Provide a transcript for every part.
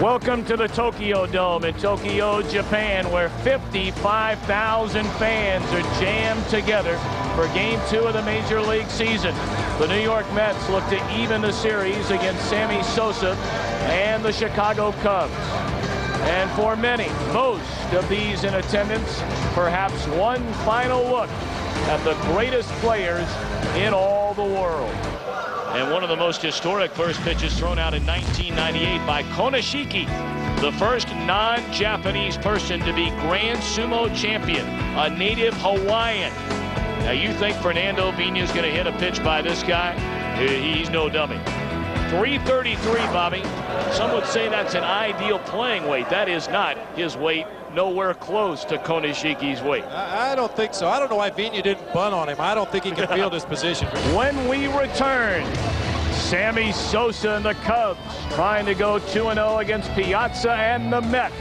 Welcome to the TokyoDome in Tokyo, Japan, where 55,000 fans are jammed together for Game 2 of the Major League season. The New York Mets look to even the series against Sammy Sosa and the Chicago Cubs. And for many, most of these in attendance, perhaps one final look at the greatest players in all the world. And one of the most historic first pitches thrown out in 1998 by Konishiki, the first non-Japanese person to be Grand Sumo champion, a native Hawaiian. Now you think Fernando Vina's going to hit a pitch by this guy? He's no dummy. 333, Bobby. Some would say that's an ideal playing weight. That is not his weight. Nowhere close to Konishiki's weight. I don't think so. I don't know why Vina didn't bunt on him. I don't think he can field his position. When we return, Sammy Sosa and the Cubs trying to go 2-0 against Piazza and the Mets.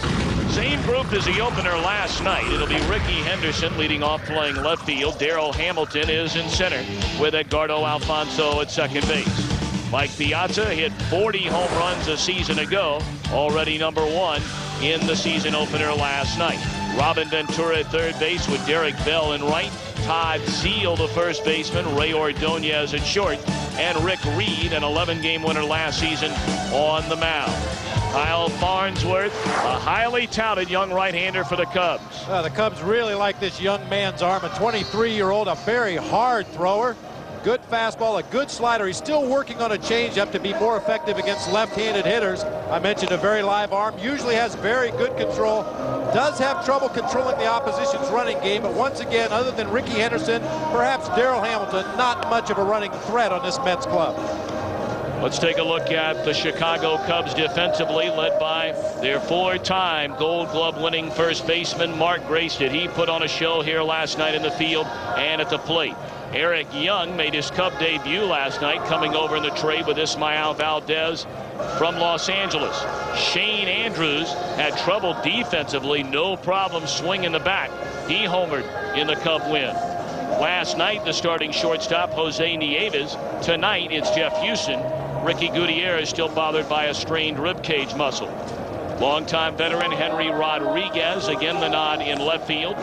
Same group as the opener last night. It'll be Ricky Henderson leading off playing left field. Darryl Hamilton is in center with Edgardo Alfonso at second base. Mike Piazza hit 40 home runs a season ago, already #1 in the season opener last night. Robin Ventura at third base with Derek Bell in right. Todd Zeile, the first baseman. Ray Ordonez at short. And Rick Reed, an 11-game winner last season, on the mound. Kyle Farnsworth, a highly touted young right-hander for the Cubs. The Cubs really like this young man's arm. A 23-year-old, a very hard thrower. Good fastball, a good slider. He's still working on a changeup to be more effective against left-handed hitters. I mentioned a very live arm. Usually has very good control. Does have trouble controlling the opposition's running game. But once again, other than Ricky Henderson, perhaps Darryl Hamilton, not much of a running threat on this Mets club. Let's take a look at the Chicago Cubs defensively, led by their four-time Gold Glove winning first baseman, Mark Grace. He put on a show here last night in the field and at the plate. Eric Young made his Cub debut last night, coming over in the trade with Ismael Valdez from Los Angeles. Shane Andrews had trouble defensively, no problem swinging the bat. He homered in the Cub win. Last night, the starting shortstop, Jose Nieves. Tonight, it's Jeff Houston. Ricky Gutierrez still bothered by a strained ribcage muscle. Longtime veteran Henry Rodriguez, again the nod in left field.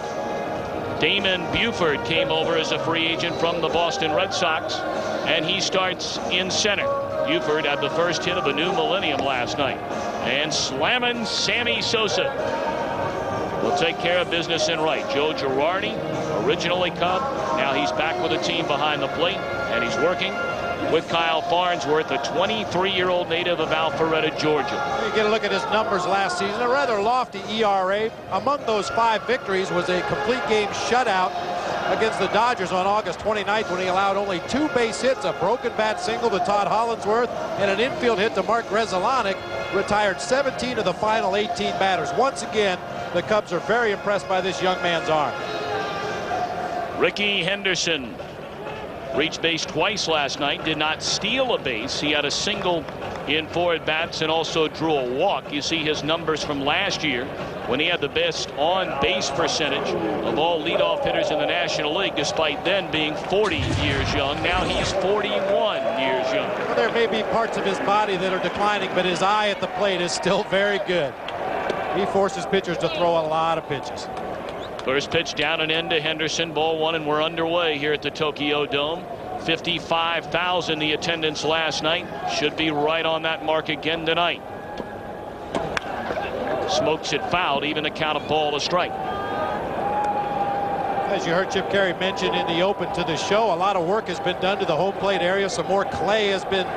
Damon Buford came over as a free agent from the Boston Red Sox, and he starts in center. Buford had the first hit of a new millennium last night. And slamming Sammy Sosa will take care of business in right. Joe Girardi, originally Cub, now he's back with a team behind the plate, and he's working with Kyle Farnsworth, a 23-year-old native of Alpharetta, Georgia. You get a look at his numbers last season, a rather lofty ERA. Among those 5 victories was a complete game shutout against the Dodgers on August 29th when he allowed only 2 base hits, a broken bat single to Todd Hollandsworth, and an infield hit to Mark Grzelcyk. Retired 17 of the final 18 batters. Once again, the Cubs are very impressed by this young man's arm. Ricky Henderson reached base twice last night, did not steal a base. He had a single in 4 at-bats and also drew a walk. You see his numbers from last year when he had the best on-base percentage of all leadoff hitters in the National League, despite then being 40 years young. Now he's 41 years young. Well, there may be parts of his body that are declining, but his eye at the plate is still very good. He forces pitchers to throw a lot of pitches. First pitch down and in to Henderson, ball 1, and we're underway here at the TokyoDome. 55,000 the attendance last night. Should be right on that mark again tonight. Smokes it fouled, even the count of ball to strike. As you heard Chip Caray mention in the open to the show, a lot of work has been done to the home plate area. Some more clay has been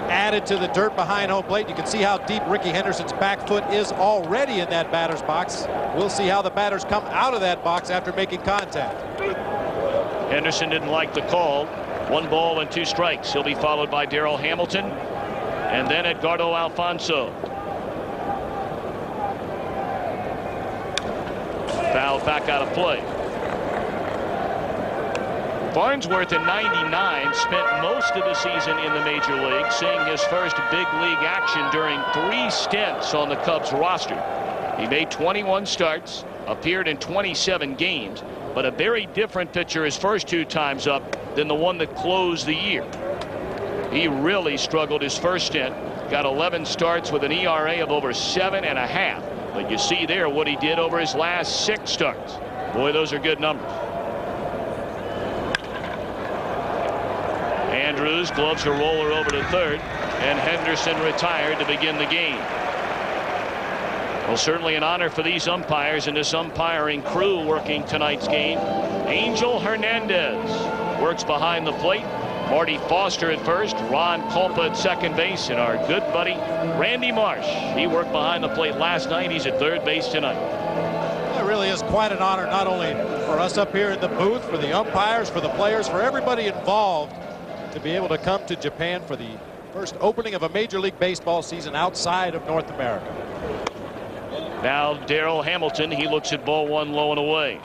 added to the dirt behind home plate. You can see how deep Ricky Henderson's back foot is already in that batter's box. We'll see how the batters come out of that box after making contact. Henderson didn't like the call. 1 ball and 2 strikes. He'll be followed by Darryl Hamilton and then Edgardo Alfonso. Fouled back out of play. Farnsworth in '99 spent most of the season in the major league, seeing his first big league action during 3 stints on the Cubs roster. He made 21 starts, appeared in 27 games, but a very different pitcher his first 2 times up than the one that closed the year. He really struggled his first stint, got 11 starts with an ERA of over 7.5. But you see there what he did over his last 6 starts. Boy, those are good numbers. Andrews gloves a roller over to third, and Henderson retired to begin the game. Well, certainly an honor for these umpires and this umpiring crew working tonight's game. Angel Hernandez works behind the plate. Marty Foster at first, Ron Kulpa at second base, and our good buddy Randy Marsh. He worked behind the plate last night. He's at third base tonight. It really is quite an honor, not only for us up here in the booth, for the umpires, for the players, for everybody involved, to be able to come to Japan for the first opening of a Major League Baseball season outside of North America. Now Darrell Hamilton, he looks at ball 1 low and away.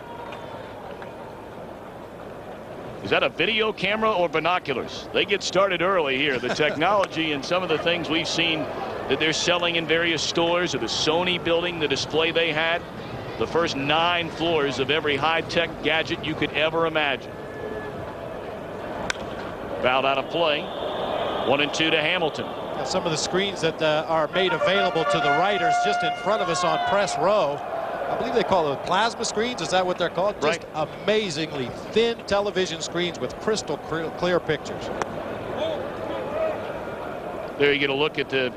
Is that a video camera or binoculars? They get started early here. The technology and some of the things we've seen that they're selling in various stores, or the Sony building, the display they had, the first 9 floors of every high-tech gadget you could ever imagine. Fouled out of play. 1-2 to Hamilton. Now, some of the screens that are made available to the writers just in front of us on press row, I believe they call it plasma screens. Is that what they're called? Right. Just amazingly thin television screens with crystal clear pictures. There you get a look at the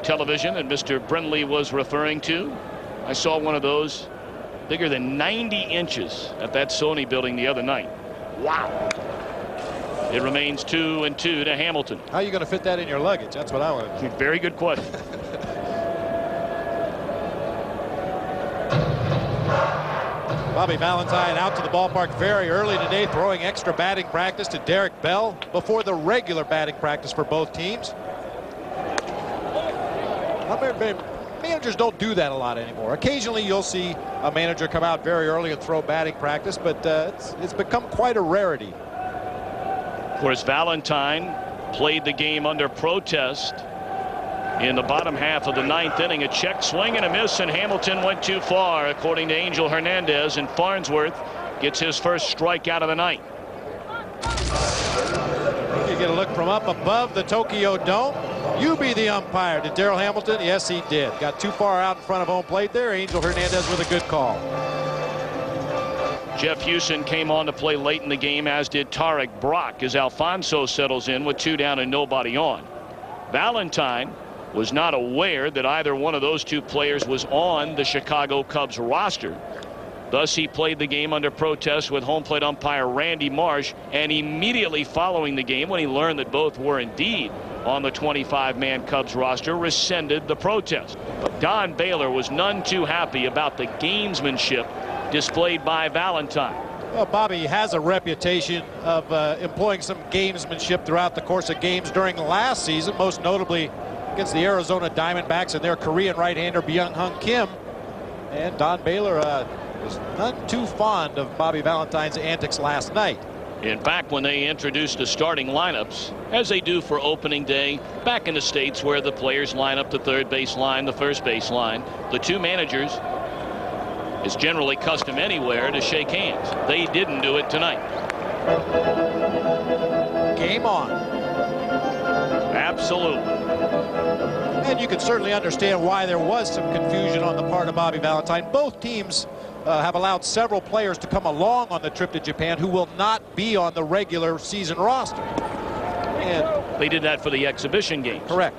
television that Mr. Brindley was referring to. I saw one of those bigger than 90 inches at that Sony building the other night. Wow. It remains 2-2 to Hamilton. How are you going to fit that in your luggage? That's what I want to know. Very good question. Bobby Valentine out to the ballpark very early today, throwing extra batting practice to Derek Bell before the regular batting practice for both teams. Managers don't do that a lot anymore. Occasionally you'll see a manager come out very early and throw batting practice, but it's become quite a rarity. Of course, Valentine played the game under protest in the bottom half of the 9th inning. A check swing and a miss, and Hamilton went too far, according to Angel Hernandez, and Farnsworth gets his first strikeout of the night. You get a look from up above the Tokyo Dome. You be the umpire. Did Darrell Hamilton? Yes, he did. Got too far out in front of home plate there. Angel Hernandez with a good call. Jeff Hewson came on to play late in the game, as did Tarek Brock, as Alfonso settles in with 2 down and nobody on. Valentine was not aware that either one of those 2 players was on the Chicago Cubs roster. Thus, he played the game under protest with home plate umpire Randy Marsh, and immediately following the game, when he learned that both were indeed on the 25-man Cubs roster, rescinded the protest. But Don Baylor was none too happy about the gamesmanship displayed by Valentine. Well, Bobby has a reputation of employing some gamesmanship throughout the course of games during the last season, most notably against the Arizona Diamondbacks and their Korean right-hander Byung-Hun Kim. And Don Baylor was none too fond of Bobby Valentine's antics last night. In fact, when they introduced the starting lineups, as they do for opening day back in the States where the players line up the third base line, the first base line, the 2 managers, is generally custom anywhere to shake hands. They didn't do it tonight. Game on. Absolutely. And you can certainly understand why there was some confusion on the part of Bobby Valentine. Both teams have allowed several players to come along on the trip to Japan who will not be on the regular season roster. And they did that for the exhibition games. Correct.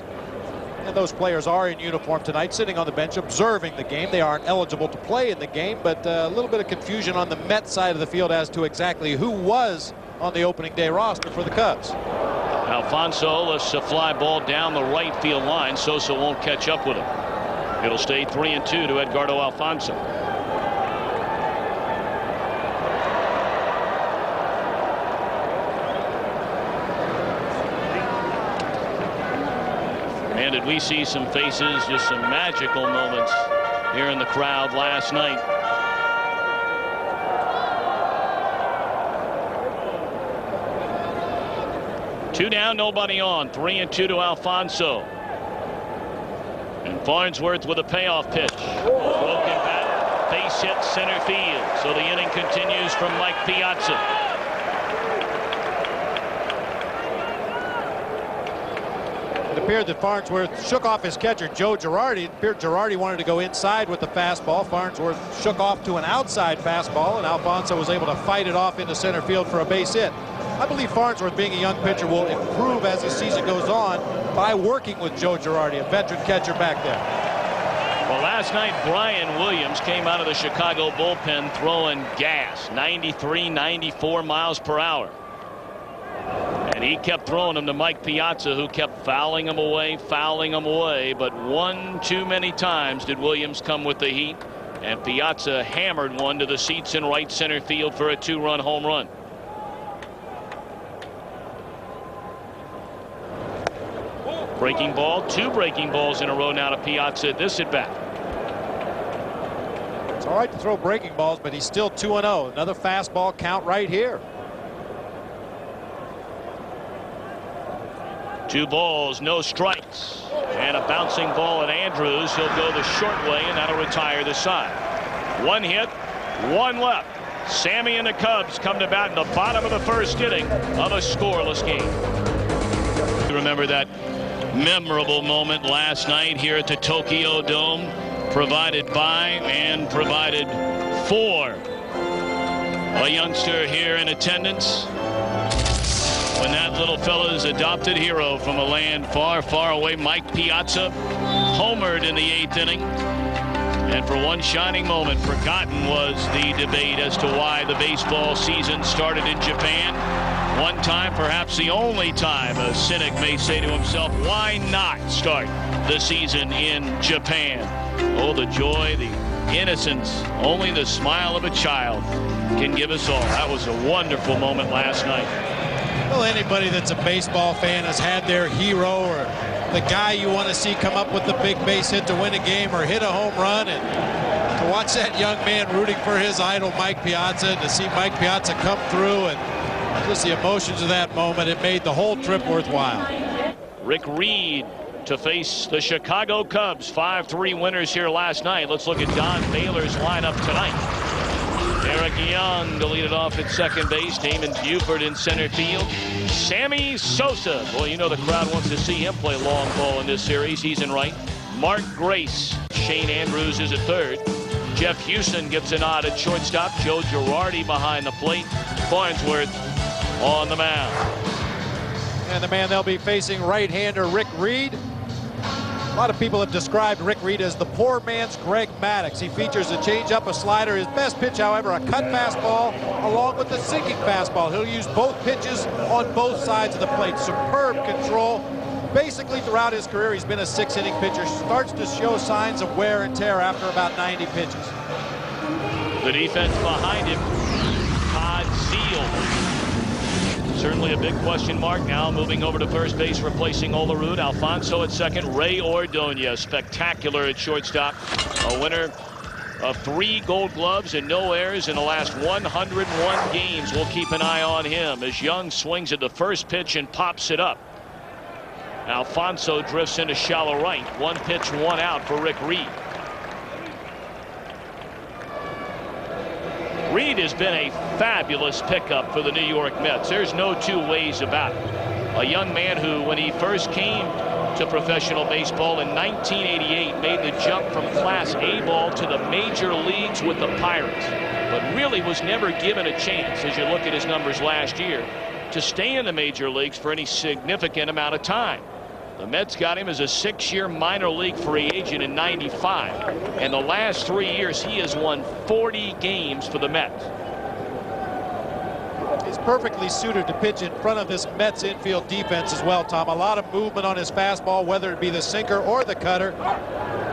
And those players are in uniform tonight, sitting on the bench observing the game. They aren't eligible to play in the game, but a little bit of confusion on the Met side of the field as to exactly who was on the opening day roster for the Cubs. Alfonso lifts a fly ball down the right field line. Sosa won't catch up with him. It'll stay 3-2 to Edgardo Alfonso. And did we see some faces, just some magical moments here in the crowd last night. Two down, nobody on. 3-2 to Alfonso. And Farnsworth with a payoff pitch. Broken bat, base hit center field. So the inning continues from Mike Piazza. It appeared that Farnsworth shook off his catcher, Joe Girardi. It appeared Girardi wanted to go inside with the fastball. Farnsworth shook off to an outside fastball, and Alfonso was able to fight it off into center field for a base hit. I believe Farnsworth, being a young pitcher, will improve as the season goes on by working with Joe Girardi, a veteran catcher back there. Well, last night, Brian Williams came out of the Chicago bullpen throwing gas, 93, 94 miles per hour. And he kept throwing them to Mike Piazza, who kept fouling him away. But one too many times did Williams come with the heat. And Piazza hammered one to the seats in right center field for a 2-run home run. Breaking ball, 2 breaking balls in a row now to Piazza at this at bat. It's all right to throw breaking balls, but he's still 2-0. Another fastball count right here. 2 balls, no strikes. And a bouncing ball at Andrews. He'll go the short way, and that'll retire the side. 1 hit, 1 left. Sammy and the Cubs come to bat in the bottom of the first inning of a scoreless game. Remember that memorable moment last night here at the TokyoDome, provided by and provided for a youngster here in attendance when that little fella's adopted hero from a land far, far away, Mike Piazza, homered in the 8th inning. And for one shining moment, forgotten was the debate as to why the baseball season started in Japan. One time, perhaps the only time, a cynic may say to himself, why not start the season in Japan? Oh, the joy, the innocence, only the smile of a child can give us all. That was a wonderful moment last night. Well, anybody that's a baseball fan has had their hero or the guy you want to see come up with the big base hit to win a game or hit a home run, and to watch that young man rooting for his idol, Mike Piazza, and to see Mike Piazza come through and just the emotions of that moment, it made the whole trip worthwhile. Rick Reed to face the Chicago Cubs, 5-3 winners here last night. Let's look at Don Baylor's lineup tonight. Eric Young to lead it off at second base. Damon Buford in center field. Sammy Sosa. Boy, you know the crowd wants to see him play long ball in this series. He's in right. Mark Grace. Shane Andrews is at third. Jeff Houston gets a nod at shortstop. Joe Girardi behind the plate. Farnsworth on the mound. And the man they'll be facing, right-hander Rick Reed. A lot of people have described Rick Reed as the poor man's Greg Maddux. He features a changeup, a slider. His best pitch, however, a cut fastball along with the sinking fastball. He'll use both pitches on both sides of the plate. Superb control. Basically, throughout his career, he's been a 6-inning pitcher. Starts to show signs of wear and tear after about 90 pitches. The defense behind him, Todd Zeal. Certainly a big question mark now, moving over to first base, replacing Olerud. Alfonso at second. Ray Ordonez, spectacular at shortstop. A winner of 3 Gold Gloves and no errors in the last 101 games. We'll keep an eye on him as Young swings at the first pitch and pops it up. Alfonso drifts into shallow right. 1 pitch, 1 out for Rick Reed. Reed has been a fabulous pickup for the New York Mets. There's no 2 ways about it. A young man who, when he first came to professional baseball in 1988, made the jump from Class A ball to the major leagues with the Pirates, but really was never given a chance, as you look at his numbers last year, to stay in the major leagues for any significant amount of time. The Mets got him as a 6-year minor league free agent in '95. And the last 3 years, he has won 40 games for the Mets. He's perfectly suited to pitch in front of this Mets infield defense as well, Tom. A lot of movement on his fastball, whether it be the sinker or the cutter.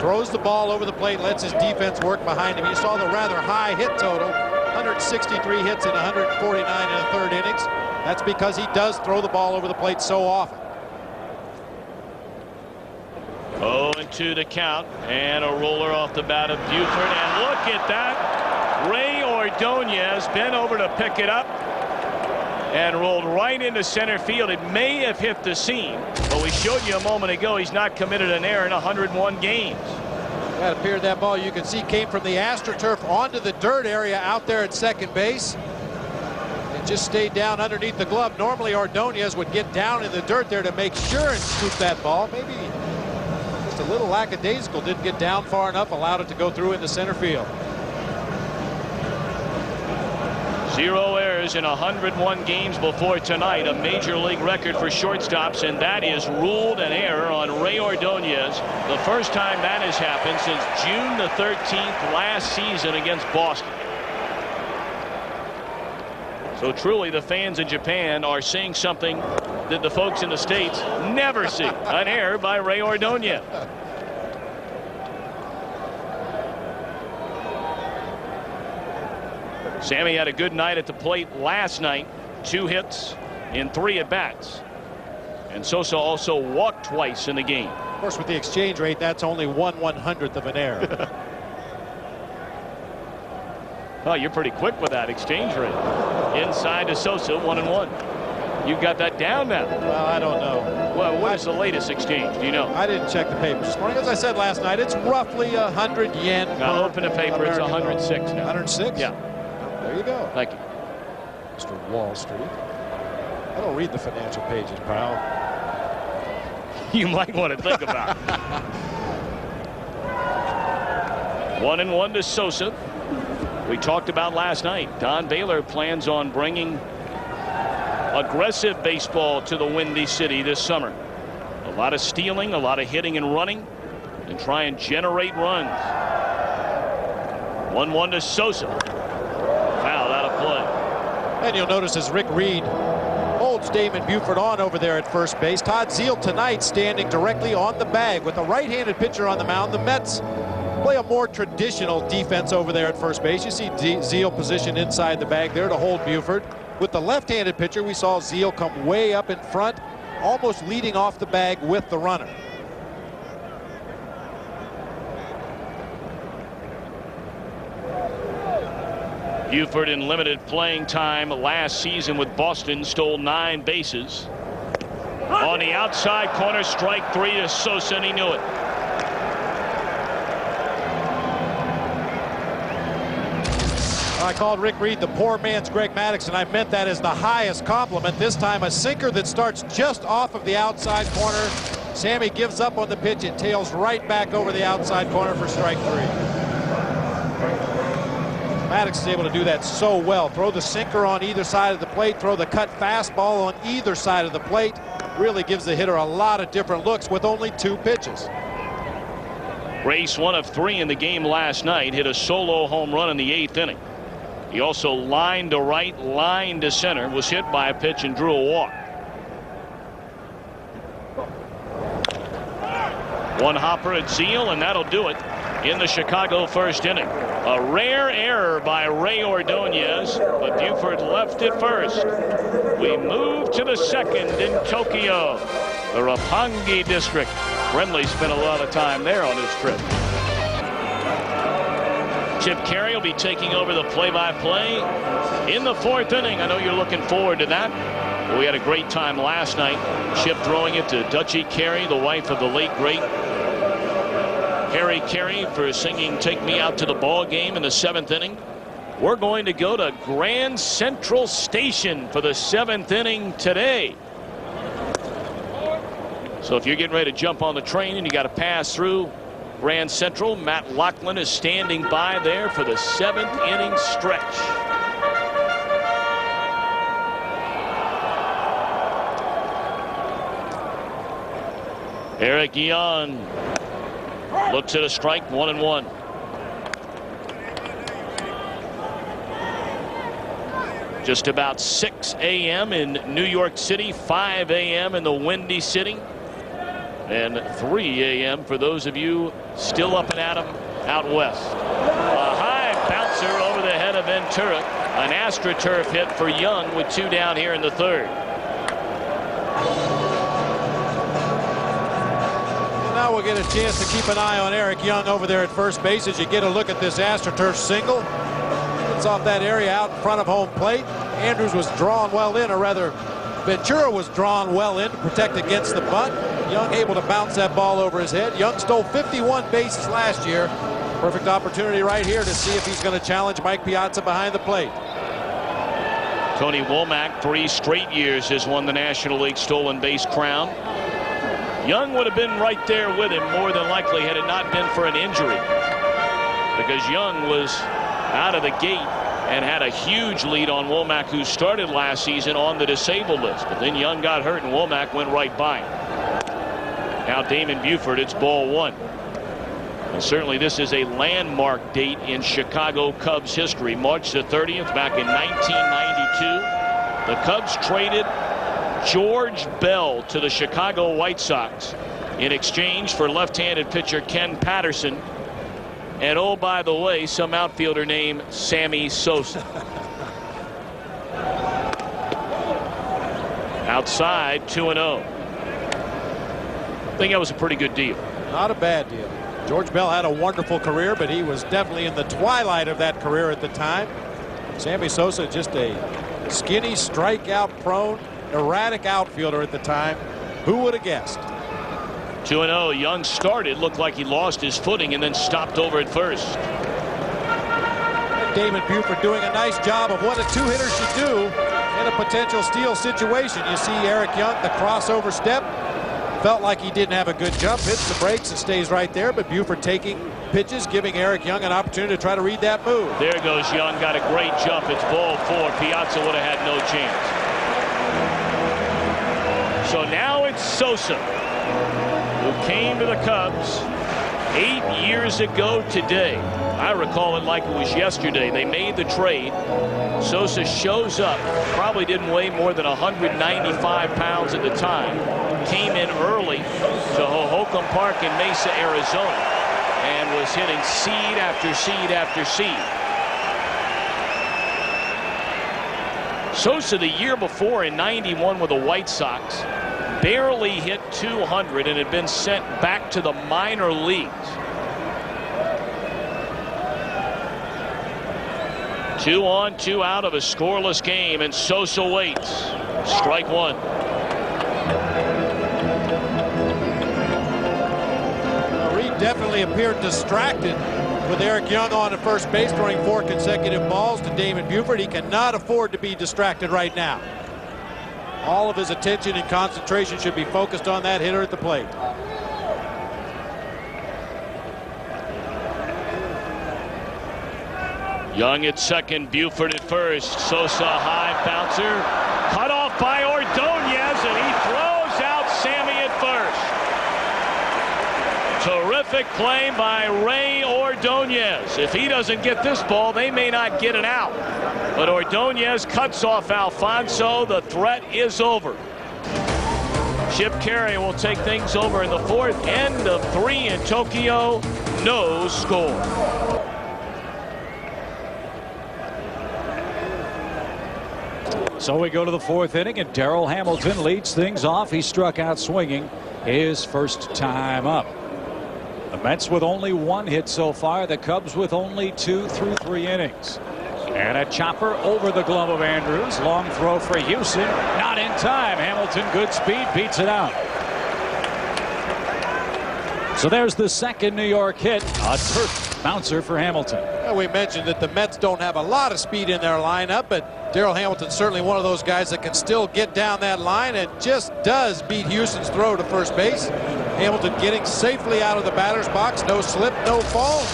Throws the ball over the plate, lets his defense work behind him. You saw the rather high hit total, 163 hits in 149 in the 3rd innings. That's because he does throw the ball over the plate so often. 0-2 to count, and a roller off the bat of Buford, and look at that. Ray Ordonez bent over to pick it up, and rolled right into center field. It may have hit the seam, but we showed you a moment ago he's not committed an error in 101 games. That appeared that ball, you can see, came from the AstroTurf onto the dirt area out there at second base. It just stayed down underneath the glove. Normally Ordonez would get down in the dirt there to make sure and scoop that ball. Maybe just a little lackadaisical, didn't get down far enough, allowed it to go through into center field. 0 errors in 101 games before tonight, a major league record for shortstops, and that is ruled an error on Ray Ordonez. The first time that has happened since June the 13th last season against Boston. So truly the fans in Japan are seeing something that the folks in the States never see. An error by Ray Ordonez. Sammy had a good night at the plate last night. 2 hits in 3 at-bats. And Sosa also walked twice in the game. Of course, with the exchange rate, that's only 1/100th of an error. Oh, you're pretty quick with that exchange rate. Inside to Sosa, 1-1. You've got that down now. Well, I don't know. Well, what is the latest exchange? Do you know? I didn't check the papers this morning. As I said last night, it's roughly 100 yen. Now open the paper. It's 106 now. 106? Yeah. There you go. Thank you. Mr. Wall Street. I don't read the financial pages, pal. You might want to think about it. 1-1 to Sosa. We talked about last night. Don Baylor plans on bringing aggressive baseball to the Windy City this summer. A lot of stealing, a lot of hitting and running, and try and generate runs. 1-1 to Sosa. Foul out of play. And you'll notice as Rick Reed holds Damon Buford on over there at first base. Todd Zeile tonight standing directly on the bag with a right-handed pitcher on the mound. The Mets play a more traditional defense over there at first base. You see Zeile positioned inside the bag there to hold Buford. With the left-handed pitcher, we saw Zeile come way up in front, almost leading off the bag with the runner. Buford in limited playing time last season with Boston stole 9 bases. On the outside corner, strike 3 to Sosa, and he knew it. I called Rick Reed the poor man's Greg Maddux, and I meant that as the highest compliment. This time a sinker that starts just off of the outside corner. Sammy gives up on the pitch. It tails right back over the outside corner for strike 3. Maddux is able to do that so well. Throw the sinker on either side of the plate, throw the cut fastball on either side of the plate. Really gives the hitter a lot of different looks with only 2 pitches. Race 1 of 3 in the game last night, hit a solo home run in the 8th inning. He also lined to right, lined to center, was hit by a pitch and drew a walk. 1 hopper at Zeile, and that'll do it in the Chicago first inning. A rare error by Ray Ordonez, but Buford left it first. We move to the second in Tokyo, the Roppongi district. Brenly spent a lot of time there on his trip. Chip Caray will be taking over the play-by-play in the 4th inning. I know you're looking forward to that. We had a great time last night. Chip throwing it to Dutchie Caray, the wife of the late great Harry Caray, for singing "Take Me Out to the Ball Game" in the 7th inning. We're going to go to Grand Central Station for the 7th inning today. So if you're getting ready to jump on the train and you got to pass through Grand Central, Matt Loughlin is standing by there for the 7th inning stretch. Eric Young looks at a strike, 1-1. Just about 6 a.m. in New York City, 5 a.m. in the Windy City, and 3 a.m. for those of you still up and at 'em out west. A high bouncer over the head of Ventura. An AstroTurf hit for Young with 2 down here in the 3rd. Now we'll get a chance to keep an eye on Eric Young over there at first base as you get a look at this AstroTurf single. It's off that area out in front of home plate. Andrews was drawn well in, or rather Ventura was drawn well in to protect against the bunt. Young able to bounce that ball over his head. Young stole 51 bases last year. Perfect opportunity right here to see if he's going to challenge Mike Piazza behind the plate. Tony Womack, 3 straight years, has won the National League stolen base crown. Young would have been right there with him more than likely had it not been for an injury, because Young was out of the gate and had a huge lead on Womack, who started last season on the disabled list. But then Young got hurt and Womack went right by him. Now Damon Buford, it's ball 1. And certainly this is a landmark date in Chicago Cubs history. March the 30th, back in 1992. The Cubs traded George Bell to the Chicago White Sox in exchange for left-handed pitcher Ken Patterson. And oh, by the way, some outfielder named Sammy Sosa. Outside, 2-0. I think that was a pretty good deal. Not a bad deal. George Bell had a wonderful career, but he was definitely in the twilight of that career at the time. Sammy Sosa, just a skinny, strikeout-prone, erratic outfielder at the time. Who would have guessed? 2-0. Young started, looked like he lost his footing, and then stopped over at first. And Damon Buford doing a nice job of what a two-hitter should do in a potential steal situation. You see Eric Young, the crossover step. Felt like he didn't have a good jump, hits the brakes and stays right there, but Buford taking pitches, giving Eric Young an opportunity to try to read that move. There goes Young, got a great jump. It's ball 4. Piazza would have had no chance. So now it's Sosa, who came to the Cubs 8 years ago today. I recall it like it was yesterday. They made the trade. Sosa shows up, probably didn't weigh more than 195 pounds at the time. Came in early to Hohokam Park in Mesa, Arizona, and was hitting seed after seed after seed. Sosa, the year before in '91 with the White Sox, barely hit 200 and had been sent back to the minor leagues. 2 on, 2 out of a scoreless game, and Sosa waits. Strike 1. Reed definitely appeared distracted with Eric Young on at first base, throwing 4 consecutive balls to Damon Buford. He cannot afford to be distracted right now. All of his attention and concentration should be focused on that hitter at the plate. Young at second, Buford at first. Sosa, high bouncer, cut off by Ordonez, and he throws out Sammy at first. Terrific play by Ray Ordonez. If he doesn't get this ball, they may not get it out. But Ordonez cuts off Alfonso. The threat is over. Chip Carey will take things over in the 4th. End of 3 in Tokyo. No score. So we go to the 4th inning, and Darrell Hamilton leads things off. He struck out swinging his first time up. The Mets with only 1 hit so far. The Cubs with only 2 through 3 innings. And a chopper over the glove of Andrews. Long throw for Houston. Not in time. Hamilton, good speed, beats it out. So there's the second New York hit. A turf bouncer for Hamilton. Well, we mentioned that the Mets don't have a lot of speed in their lineup, but Darrell Hamilton's certainly one of those guys that can still get down that line and just does beat Houston's throw to first base. Hamilton getting safely out of the batter's box. No slip, no fall.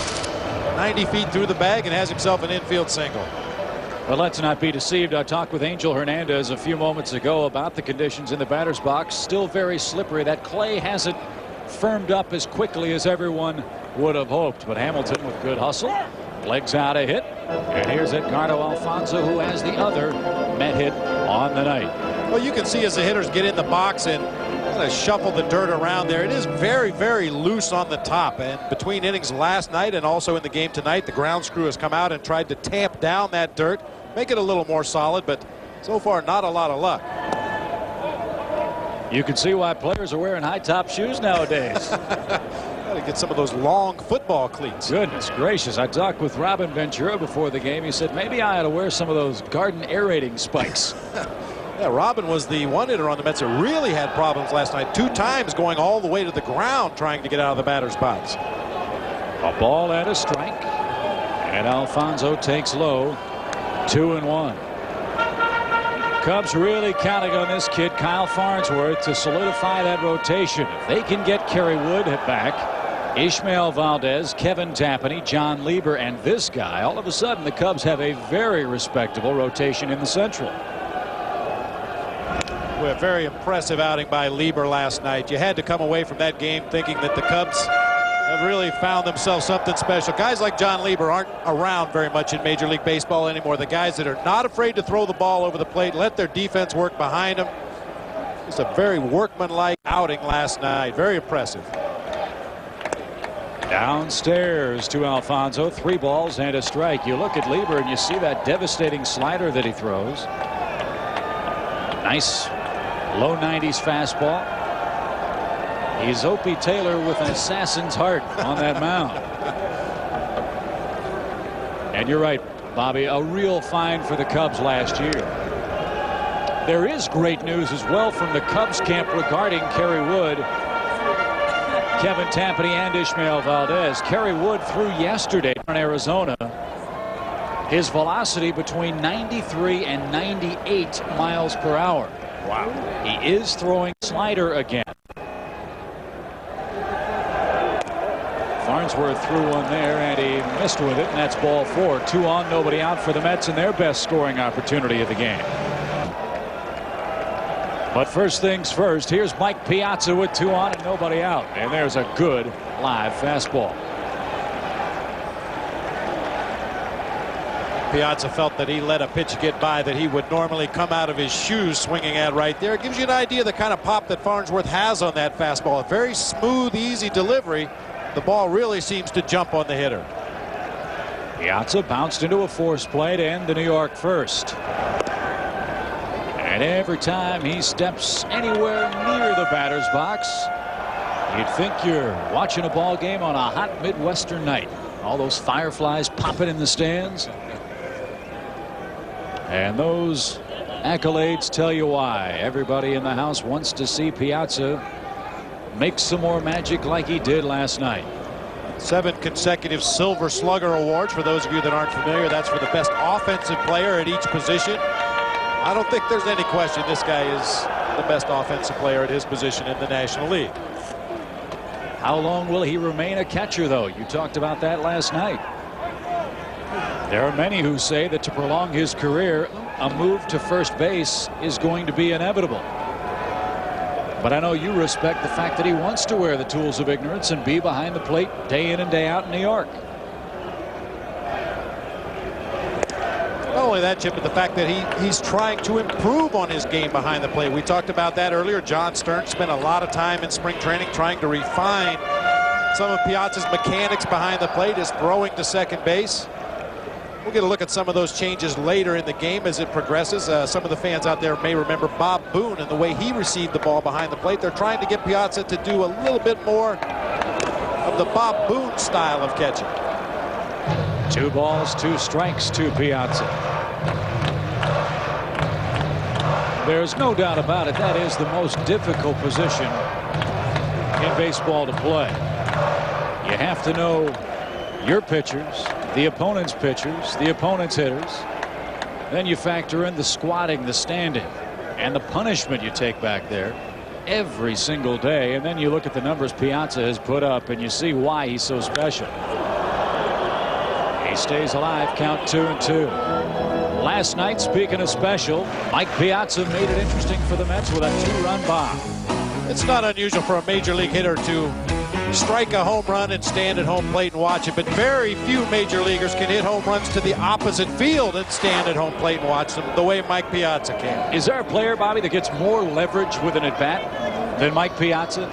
90 feet through the bag and has himself an infield single. Well, let's not be deceived. I talked with Angel Hernandez a few moments ago about the conditions in the batter's box. Still very slippery. That clay hasn't firmed up as quickly as everyone would have hoped. But Hamilton with good hustle. Legs out a hit. And here's Edgardo Alfonso, who has the other Met hit on the night. Well, you can see as the hitters get in the box and shuffle the dirt around there. It is very, very loose on the top. And between innings last night and also in the game tonight, the grounds crew has come out and tried to tamp down that dirt, make it a little more solid, but so far not a lot of luck. You can see why players are wearing high top shoes nowadays. Gotta get some of those long football cleats. Goodness gracious. I talked with Robin Ventura before the game. He said maybe I ought to wear some of those garden aerating spikes. Yeah, Robin was the one hitter on the Mets that really had problems last night. 2 times going all the way to the ground trying to get out of the batter's box. A ball and a strike. And Alfonso takes low. 2-1. Cubs really counting on this kid Kyle Farnsworth to solidify that rotation. If they can get Kerry Wood back, Ishmael Valdez, Kevin Tapani, John Lieber, and this guy, all of a sudden the Cubs have a very respectable rotation in the Central. A very impressive outing by Lieber last night. You had to come away from that game thinking that the Cubs have really found themselves something special. Guys like John Lieber aren't around very much in Major League Baseball anymore. The guys that are not afraid to throw the ball over the plate, let their defense work behind them. It's a very workmanlike outing last night. Very impressive. Downstairs to Alfonso. 3 balls and a strike. You look at Lieber and you see that devastating slider that he throws. Nice low 90s fastball. He's Opie Taylor with an assassin's heart on that mound. And you're right, Bobby, a real find for the Cubs last year. There is great news as well from the Cubs camp regarding Kerry Wood, Kevin Tapani, and Ishmael Valdez. Kerry Wood threw yesterday in Arizona. His velocity between 93 and 98 miles per hour. Wow. He is throwing slider again. Farnsworth threw one there and he missed with it, and that's ball 4. 2 on, nobody out for the Mets in their best scoring opportunity of the game. But first things first, here's Mike Piazza with 2 on and nobody out, and there's a good live fastball. Piazza felt that he let a pitch get by that he would normally come out of his shoes swinging at right there. It gives you an idea of the kind of pop that Farnsworth has on that fastball. A very smooth, easy delivery. The ball really seems to jump on the hitter. Piazza bounced into a force play to end the New York first. And every time he steps anywhere near the batter's box, you'd think you're watching a ball game on a hot Midwestern night. All those fireflies popping in the stands. And those accolades tell you why. Everybody in the house wants to see Piazza make some more magic like he did last night. 7 consecutive Silver Slugger awards. For those of you that aren't familiar, that's for the best offensive player at each position. I don't think there's any question this guy is the best offensive player at his position in the National League. How long will he remain a catcher, though? You talked about that last night. There are many who say that to prolong his career, a move to first base is going to be inevitable. But I know you respect the fact that he wants to wear the tools of ignorance and be behind the plate day in and day out in New York. Not only that, Chip, but the fact that he's trying to improve on his game behind the plate. We talked about that earlier. John Stern spent a lot of time in spring training trying to refine some of Piazza's mechanics behind the plate, his throwing to second base. We'll get a look at some of those changes later in the game as it progresses. Some of the fans out there may remember Bob Boone and the way he received the ball behind the plate. They're trying to get Piazza to do a little bit more of the Bob Boone style of catching. 2 balls, 2 strikes to Piazza. There's no doubt about it. That is the most difficult position in baseball to play. You have to know your pitchers, the opponent's pitchers, the opponent's hitters. Then you factor in the squatting, the standing, and the punishment you take back there every single day. And then you look at the numbers Piazza has put up and you see why he's so special. He stays alive, count 2-2. Last night, speaking of special, Mike Piazza made it interesting for the Mets with a 2-run bomb. It's not unusual for a major league hitter to strike a home run and stand at home plate and watch it, but very few major leaguers can hit home runs to the opposite field and stand at home plate and watch them the way Mike Piazza can. Is there a player, Bobby, that gets more leverage with an at-bat than Mike Piazza?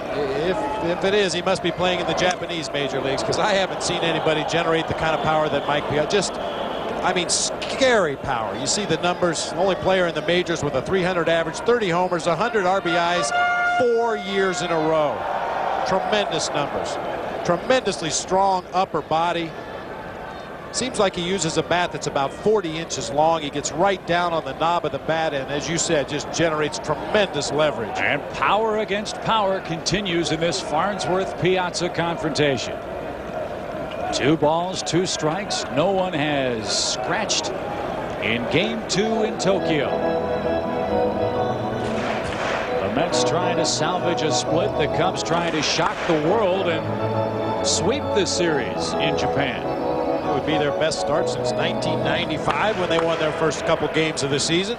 If it is, he must be playing in the Japanese major leagues, because I haven't seen anybody generate the kind of power that Mike Piazza. Just, I mean, scary power. You see the numbers. Only player in the majors with a 300 average, 30 homers, 100 RBIs, 4 years in a row. Tremendous numbers. Tremendously strong upper body. Seems like he uses a bat that's about 40 inches long. He gets right down on the knob of the bat and, as you said, just generates tremendous leverage. And power against power continues in this Farnsworth-Piazza confrontation. 2 balls, 2 strikes. No one has scratched in Game 2 in Tokyo. The Mets trying to salvage a split. The Cubs trying to shock the world and sweep this series in Japan. It would be their best start since 1995 when they won their first couple games of the season.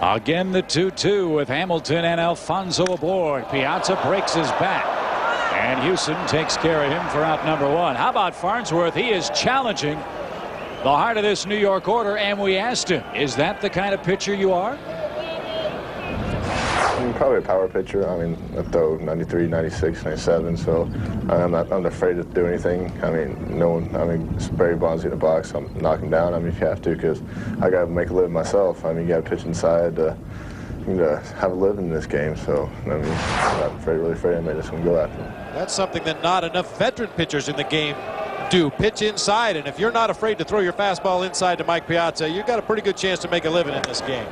Again the 2-2 with Hamilton and Alfonso aboard. Piazza breaks his bat. And Houston takes care of him for out number 1. How about Farnsworth? He is challenging the heart of this New York order, and we asked him, is that the kind of pitcher you are? I'm probably a power pitcher. I mean, I throw 93, 96, 97, so I'm not afraid to do anything. I mean, no one, I mean, Barry Bonds in the box, I'm knock him down. I mean, if you have to, because I got to make a living myself. I mean, you got to pitch inside to have a living in this game. So, I mean, I'm not really afraid anybody just going to go after him. That's something that not enough veteran pitchers in the game do. Pitch inside, and if you're not afraid to throw your fastball inside to Mike Piazza, you've got a pretty good chance to make a living in this game.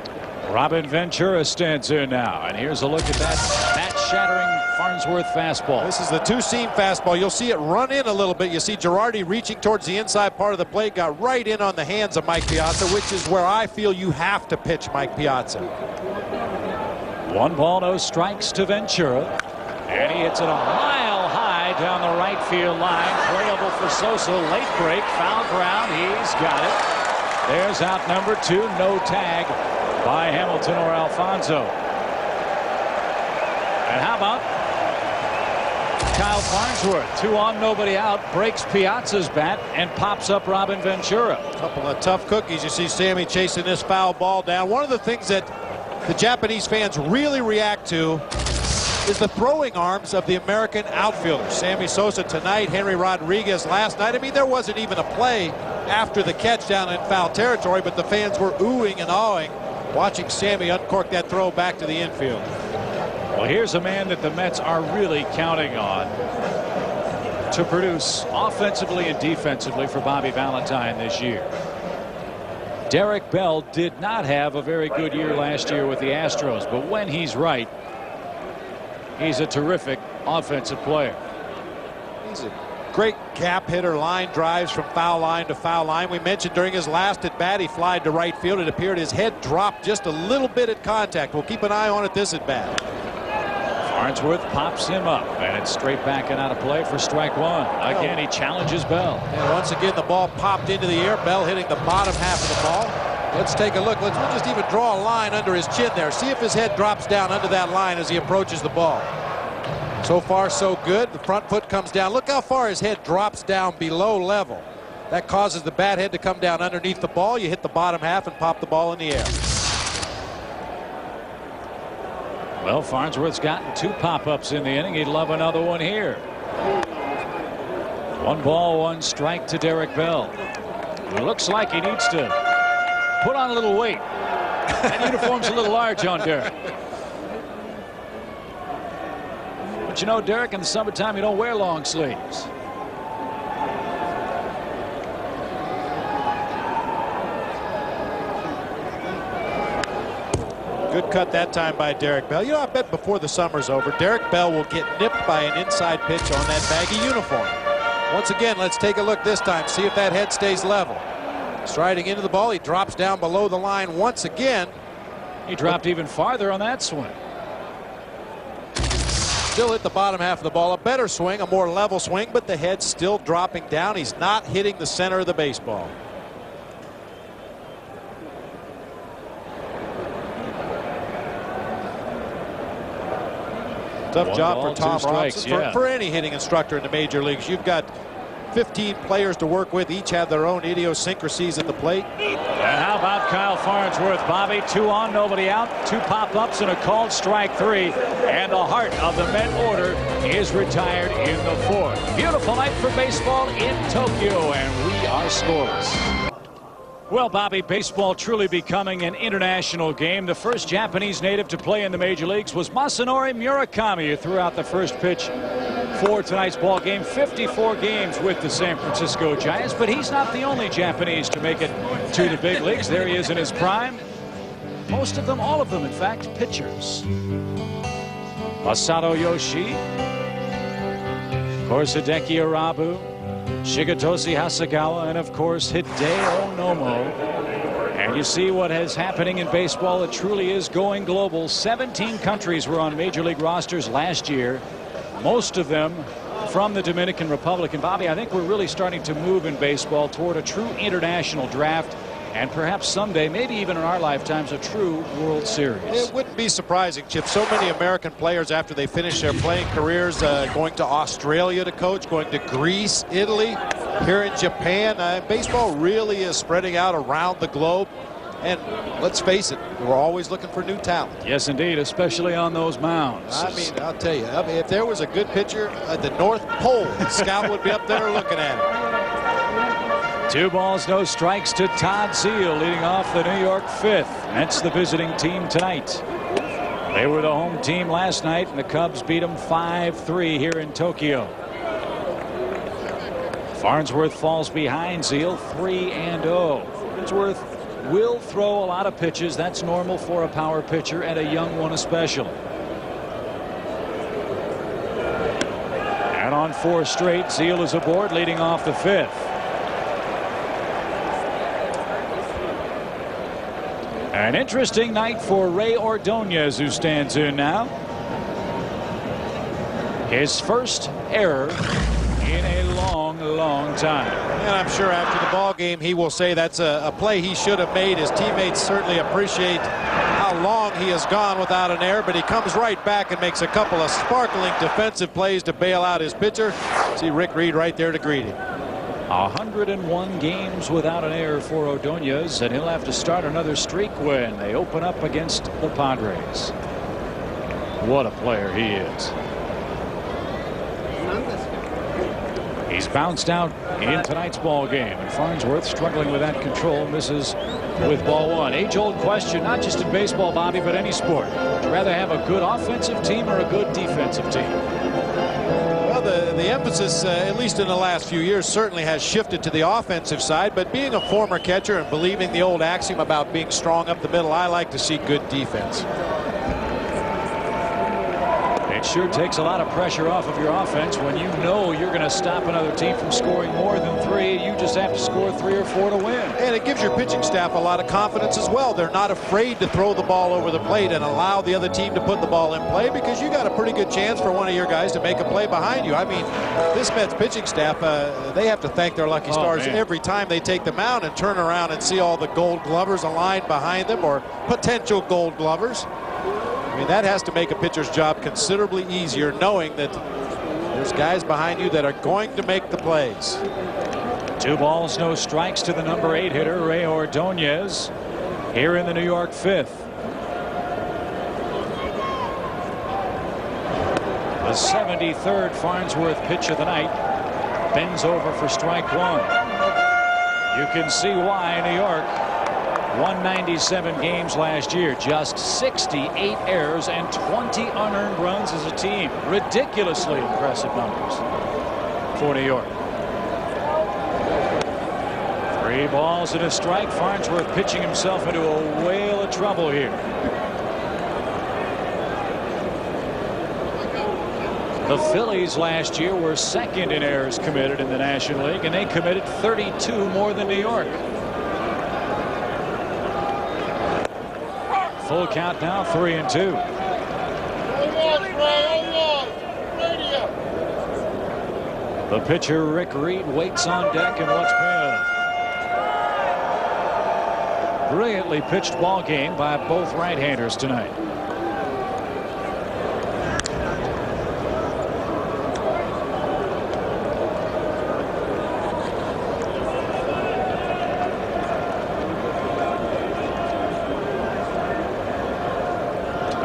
Robin Ventura stands in now, and here's a look at that bat-shattering Farnsworth fastball. This is the 2-seam fastball. You'll see it run in a little bit. You see Girardi reaching towards the inside part of the plate, got right in on the hands of Mike Piazza, which is where I feel you have to pitch Mike Piazza. 1 ball, no strikes to Ventura, and he hits it a mile high down the right field line. Playable for Sosa. Late break, foul ground. He's got it. There's out number 2. No tag by Hamilton or Alfonso. And how about Kyle Farnsworth? 2 on, nobody out. Breaks Piazza's bat and pops up Robin Ventura. A couple of tough cookies. You see Sammy chasing this foul ball down. One of the things that the Japanese fans really react to is the throwing arms of the American outfielders. Sammy Sosa tonight, Henry Rodriguez last night. I mean, there wasn't even a play after the catch down in foul territory, but the fans were oohing and awing watching Sammy uncork that throw back to the infield. Well, here's a man that the Mets are really counting on to produce offensively and defensively for Bobby Valentine this year. Derek Bell did not have a very good year last year with the Astros, but when he's right, he's a terrific offensive player. He's a great gap hitter, line drives from foul line to foul line. We mentioned during his last at bat he flied to right field. It appeared his head dropped just a little bit at contact. We'll keep an eye on it this at bat. Farnsworth pops him up, and it's straight back and out of play for strike 1. Again, he challenges Bell. And once again, the ball popped into the air. Bell hitting the bottom half of the ball. Let's take a look. We'll just even draw a line under his chin there. See if his head drops down under that line as he approaches the ball. So far, so good. The front foot comes down. Look how far his head drops down below level. That causes the bat head to come down underneath the ball. You hit the bottom half and pop the ball in the air. Well, Farnsworth's gotten 2 pop-ups in the inning. He'd love another one here. 1 ball, 1 strike to Derek Bell. It looks like he needs to put on a little weight. That uniform's a little large on Derek. But you know, Derek, in the summertime, you don't wear long sleeves. Good cut that time by Derek Bell. You know, I bet before the summer's over, Derek Bell will get nipped by an inside pitch on that baggy uniform. Once again, let's take a look this time, see if that head stays level. Striding into the ball, he drops down below the line once again. He dropped even farther on that swing. Still hit the bottom half of the ball. A better swing, a more level swing, but the head's still dropping down. He's not hitting the center of the baseball. Tough job for Tom Robinson, for any hitting instructor in the major leagues. You've got 15 players to work with. Each have their own idiosyncrasies at the plate. And how about Kyle Farnsworth, Bobby? 2 on, nobody out. 2 pop-ups and a called strike 3. And the heart of the Met order is retired in the 4th. Beautiful night for baseball in Tokyo, and we are scoreless. Well, Bobby, baseball truly becoming an international game. The first Japanese native to play in the major leagues was Masanori Murakami, who threw out the first pitch for tonight's ball game. 54 games with the San Francisco Giants, but he's not the only Japanese to make it to the big leagues. There he is in his prime. Most of them, all of them, in fact, pitchers. Masato Yoshii, of course, Hideki Arabu, Shigetoshi Hasegawa, and of course Hideo Nomo. And you see what is happening in baseball. It truly is going global. 17 countries were on major league rosters last year, most of them from the Dominican Republic. And Bobby, I think we're really starting to move in baseball toward a true international draft, and perhaps someday, maybe even in our lifetimes, a true World Series. It wouldn't be surprising, Chip. So many American players, after they finish their playing careers, going to Australia to coach, going to Greece, Italy, here in Japan. Baseball really is spreading out around the globe. And let's face it, we're always looking for new talent. Yes, indeed, especially on those mounds. I mean, I'll tell you, if there was a good pitcher at the North Pole, the scout would be up there looking at it. 2 balls, no strikes to Todd Zeile, leading off the New York 5th. That's the visiting team tonight. They were the home team last night, and the Cubs beat them 5-3 here in Tokyo. Farnsworth falls behind Zeile 3-0. Farnsworth will throw a lot of pitches. That's normal for a power pitcher, and a young one especially. And on 4 straight, Zeile is aboard, leading off the 5th. An interesting night for Ray Ordonez, who stands in now. His first error in a long time. And I'm sure after the ball game he will say that's a play he should have made. His teammates certainly appreciate how long he has gone without an error, but he comes right back and makes a couple of sparkling defensive plays to bail out his pitcher. See Rick Reed right there to greet him. 101 games without an error for Ordonez, and he'll have to start another streak when they open up against the Padres. What a player he is. He's bounced out in tonight's ball game, and Farnsworth struggling with that control, misses with ball 1. Age-old question, not just in baseball, Bobby, but any sport. Would you rather have a good offensive team or a good defensive team? Well, the emphasis, at least in the last few years, certainly has shifted to the offensive side. But being a former catcher and believing the old axiom about being strong up the middle, I like to see good defense. It sure takes a lot of pressure off of your offense when you know you're going to stop another team from scoring more than 3. You just have to score 3 or 4 to win. And it gives your pitching staff a lot of confidence as well. They're not afraid to throw the ball over the plate and allow the other team to put the ball in play, because you got a pretty good chance for one of your guys to make a play behind you. I mean, this Mets pitching staff, they have to thank their lucky stars every time they take the mound and turn around and see all the Gold Glovers aligned behind them, or potential Gold Glovers. I mean, that has to make a pitcher's job considerably easier, knowing that there's guys behind you that are going to make the plays. 2 balls, no strikes to the number 8 hitter, Ray Ordonez, here in the New York 5th. The 73rd Farnsworth pitch of the night bends over for strike 1. You can see why New York 197 games last year, just 68 errors and 20 unearned runs as a team. Ridiculously impressive numbers for New York. 3 balls and a strike. Farnsworth pitching himself into a whale of trouble here. The Phillies last year were 2nd in errors committed in the National League, and they committed 32 more than New York. Full count now, 3-2. The pitcher, Rick Reed, waits on deck in what's been a brilliantly pitched ball game by both right-handers tonight.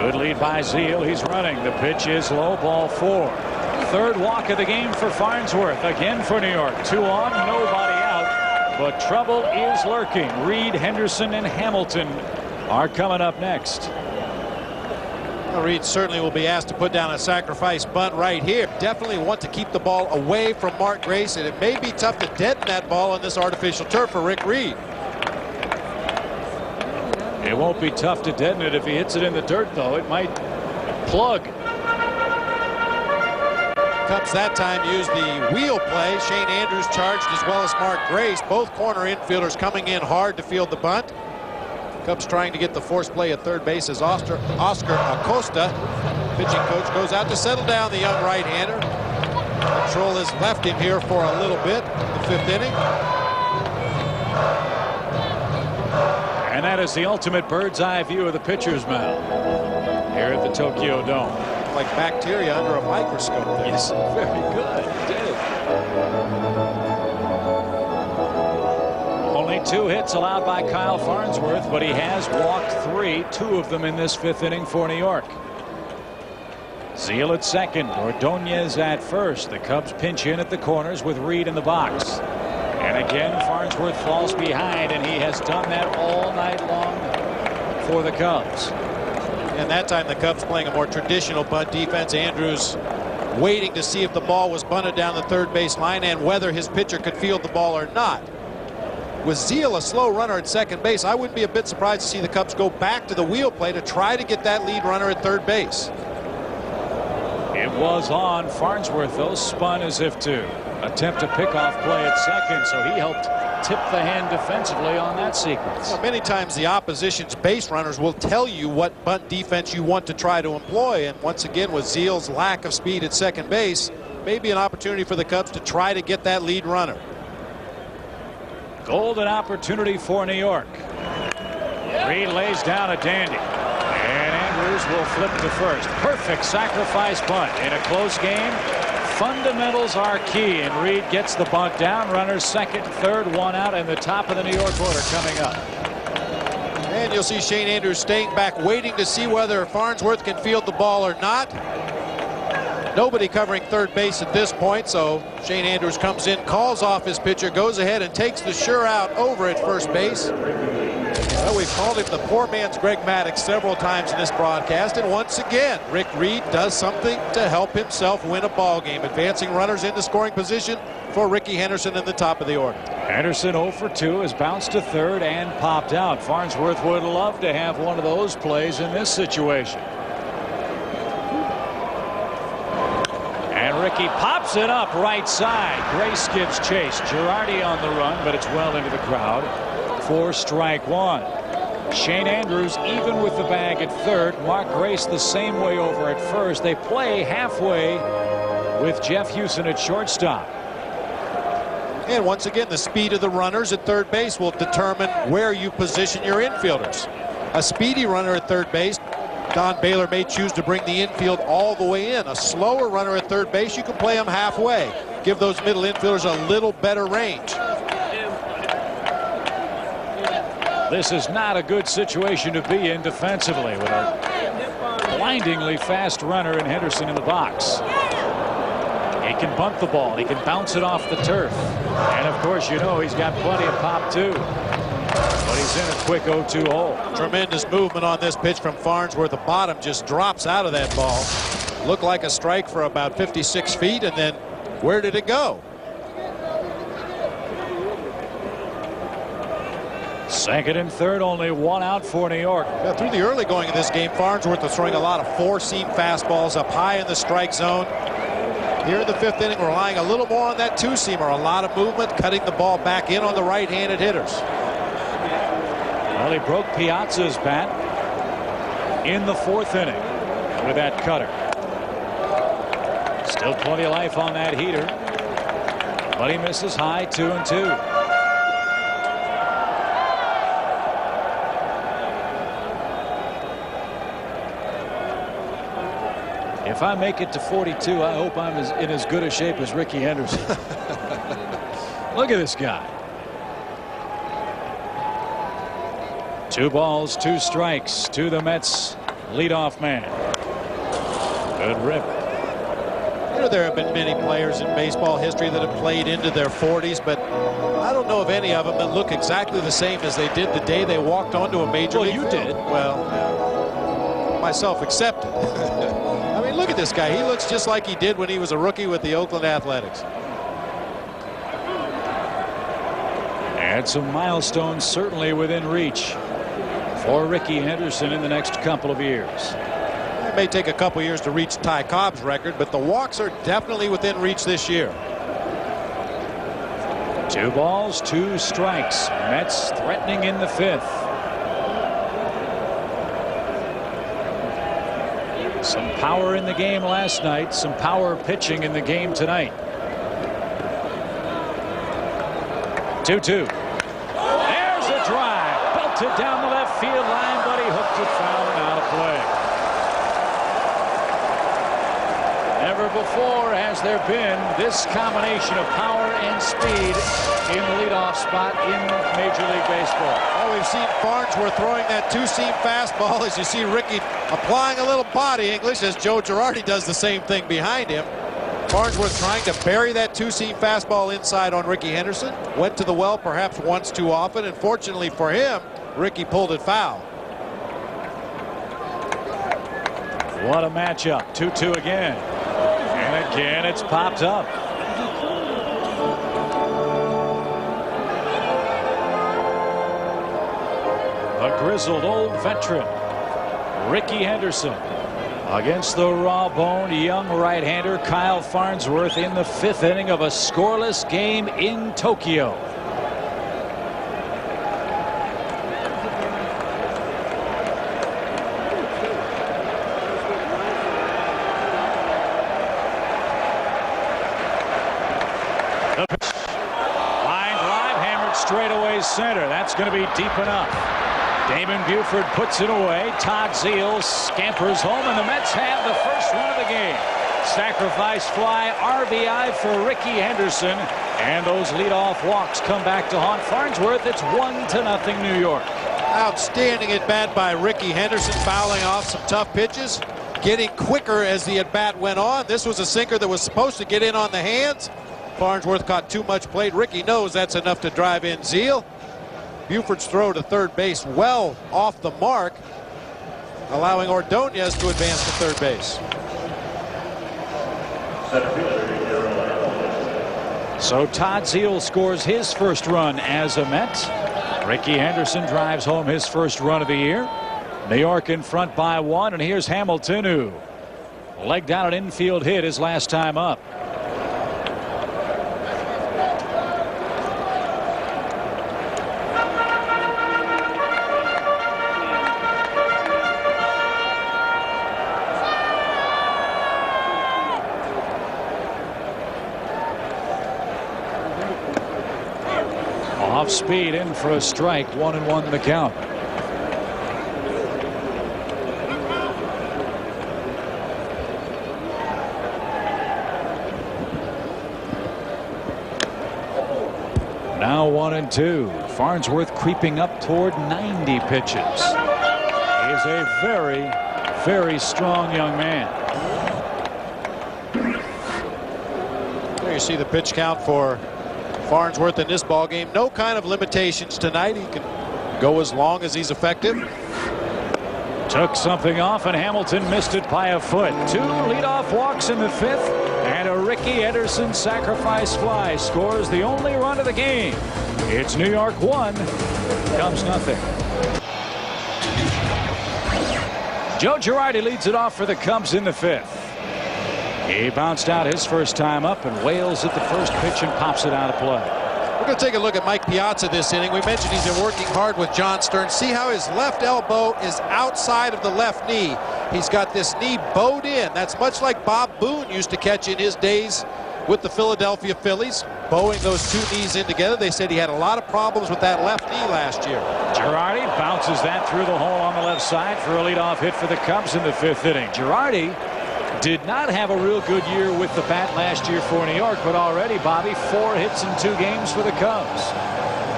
Good lead by Zeile. He's running. The pitch is low, ball 4. 3rd walk of the game for Farnsworth. Again for New York. 2 on, nobody out. but trouble is lurking. Reed, Henderson, and Hamilton are coming up next. Well, Reed certainly will be asked to put down a sacrifice bunt right here. Definitely want to keep the ball away from Mark Grace, and it may be tough to deaden that ball on this artificial turf for Rick Reed. It won't be tough to deaden it if he hits it in the dirt, though. It might plug. Cubs that time used the wheel play. Shane Andrews charged as well as Mark Grace. Both corner infielders coming in hard to field the bunt. Cubs trying to get the force play at third base as Oscar Acosta, pitching coach, goes out to settle down the young right-hander. Control has left him here for a little bit in the fifth inning. And that is the ultimate bird's eye view of the pitcher's mound here at the Tokyo Dome. Like bacteria under a microscope there. Yes, very good. Did it. Only 2 hits allowed by Kyle Farnsworth, but he has walked 3, 2 of them in this 5th inning for New York. Zeal at second, Ordonez at first. The Cubs pinch in at the corners with Reed in the box. And again, Farnsworth falls behind, and he has done that all night long for the Cubs. And that time the Cubs playing a more traditional bunt defense. Andrews waiting to see if the ball was bunted down the third base line and whether his pitcher could field the ball or not. With Zeal a slow runner at second base, I wouldn't be a bit surprised to see the Cubs go back to the wheel play to try to get that lead runner at third base. It was on. Farnsworth, though, spun as if to attempt a pickoff play at second, so he helped tip the hand defensively on that sequence. Well, many times the opposition's base runners will tell you what bunt defense you want to try to employ, and once again with Zeal's lack of speed at second base, maybe an opportunity for the Cubs to try to get that lead runner. Golden opportunity for New York. Reed lays down a dandy, and Andrews will flip to first. Perfect sacrifice bunt in a close game. Fundamentals are key, and Reed gets the bunt down. Runners second, third, 1 out, and the top of the New York order coming up. And you'll see Shane Andrews staying back, waiting to see whether Farnsworth can field the ball or not. Nobody covering third base at this point, so Shane Andrews comes in, calls off his pitcher, goes ahead and takes the sure out over at first base. Well, we've called him the poor man's Greg Maddux several times in this broadcast, and once again, Rick Reed does something to help himself win a ball game, advancing runners into scoring position for Ricky Henderson in the top of the order. Henderson 0 for 2 has bounced to third and popped out. Farnsworth would love to have one of those plays in this situation. And Ricky pops it up right side. Grace gives chase. Girardi on the run, but it's well into the crowd for strike 1. Shane Andrews even with the bag at third. Mark Grace the same way over at first. They play halfway with Jeff Hewson at shortstop. And once again, the speed of the runners at third base will determine where you position your infielders. A speedy runner at third base, Don Baylor may choose to bring the infield all the way in. A slower runner at third base, you can play him halfway. Give those middle infielders a little better range. This is not a good situation to be in defensively with a blindingly fast runner in Henderson in the box. He can bunt the ball. He can bounce it off the turf. And of course, you know, he's got plenty of pop too. But he's in a quick 0-2 hole. Tremendous movement on this pitch from Farnsworth. The bottom just drops out of that ball. Looked like a strike for about 56 feet, and then where did it go? Second and third, only 1 out for New York. Yeah, through the early going of this game, Farnsworth was throwing a lot of four-seam fastballs up high in the strike zone. Here in the fifth inning, relying a little more on that two-seamer. A lot of movement, cutting the ball back in on the right-handed hitters. Well, he broke Piazza's bat in the 4th inning with that cutter. Still plenty of life on that heater, but he misses high, 2-2. If I make it to 42, I hope I'm in as good a shape as Ricky Henderson. Look at this guy. 2 balls, 2 strikes to the Mets leadoff man. Good rip. You know, there have been many players in baseball history that have played into their 40s, but I don't know of any of them that look exactly the same as they did the day they walked onto a major league field. You did. Well, myself accepted. I mean, look at this guy. He looks just like he did when he was a rookie with the Oakland Athletics. And some milestones certainly within reach for Ricky Henderson in the next couple of years. It may take a couple years to reach Ty Cobb's record, but the walks are definitely within reach this year. 2 balls, 2 strikes. Mets threatening in the 5th. Some power in the game last night, some power pitching in the game tonight. 2-2. There's a drive. Belted down the left field line, but he hooked it foul and out of play. Never before has there been this combination of power and speed in the leadoff spot in Major League Baseball. Oh, we've seen Farnsworth throwing that 2-seam fastball as you see Ricky applying a little body English as Joe Girardi does the same thing behind him. Farnsworth trying to bury that 2-seam fastball inside on Ricky Henderson. Went to the well perhaps once too often, and fortunately for him, Ricky pulled it foul. What a matchup. 2-2 again. And again, it's popped up. A grizzled old veteran, Ricky Henderson, against the raw-boned young right-hander Kyle Farnsworth in the 5th inning of a scoreless game in Tokyo. Line drive hammered straight away center. That's going to be deep enough. Damon Buford puts it away. Todd Zeile scampers home, and the Mets have the first run of the game. Sacrifice fly, RBI for Ricky Henderson, and those leadoff walks come back to haunt Farnsworth. It's 1-0 New York. Outstanding at bat by Ricky Henderson, fouling off some tough pitches, getting quicker as the at bat went on. This was a sinker that was supposed to get in on the hands. Farnsworth caught too much plate. Ricky knows that's enough to drive in Zeile. Buford's throw to third base well off the mark, allowing Ordonez to advance to third base. So Todd Zeile scores his first run as a Met. Ricky Henderson drives home his first run of the year. New York in front by 1, and here's Hamilton, who legged out an infield hit his last time up. Off speed in for a strike. 1-1 the count. Now 1-2. Farnsworth creeping up toward 90 pitches. He is a very, very strong young man. There you see the pitch count for Farnsworth in this ball game. No kind of limitations tonight. He can go as long as he's effective. Took something off, and Hamilton missed it by a foot. 2 leadoff walks in the 5th, and a Ricky Henderson sacrifice fly scores the only run of the game. It's New York 1, Cubs nothing. Joe Girardi leads it off for the Cubs in the 5th. He bounced out his first time up and wails at the first pitch and pops it out of play. We're going to take a look at Mike Piazza this inning. We mentioned he's been working hard with John Stern. See how his left elbow is outside of the left knee. He's got this knee bowed in. That's much like Bob Boone used to catch in his days with the Philadelphia Phillies, bowing those 2 knees in together. They said he had a lot of problems with that left knee last year. Girardi bounces that through the hole on the left side for a leadoff hit for the Cubs in the 5th inning. Girardi did not have a real good year with the bat last year for New York, but already, Bobby, 4 hits in 2 games for the Cubs.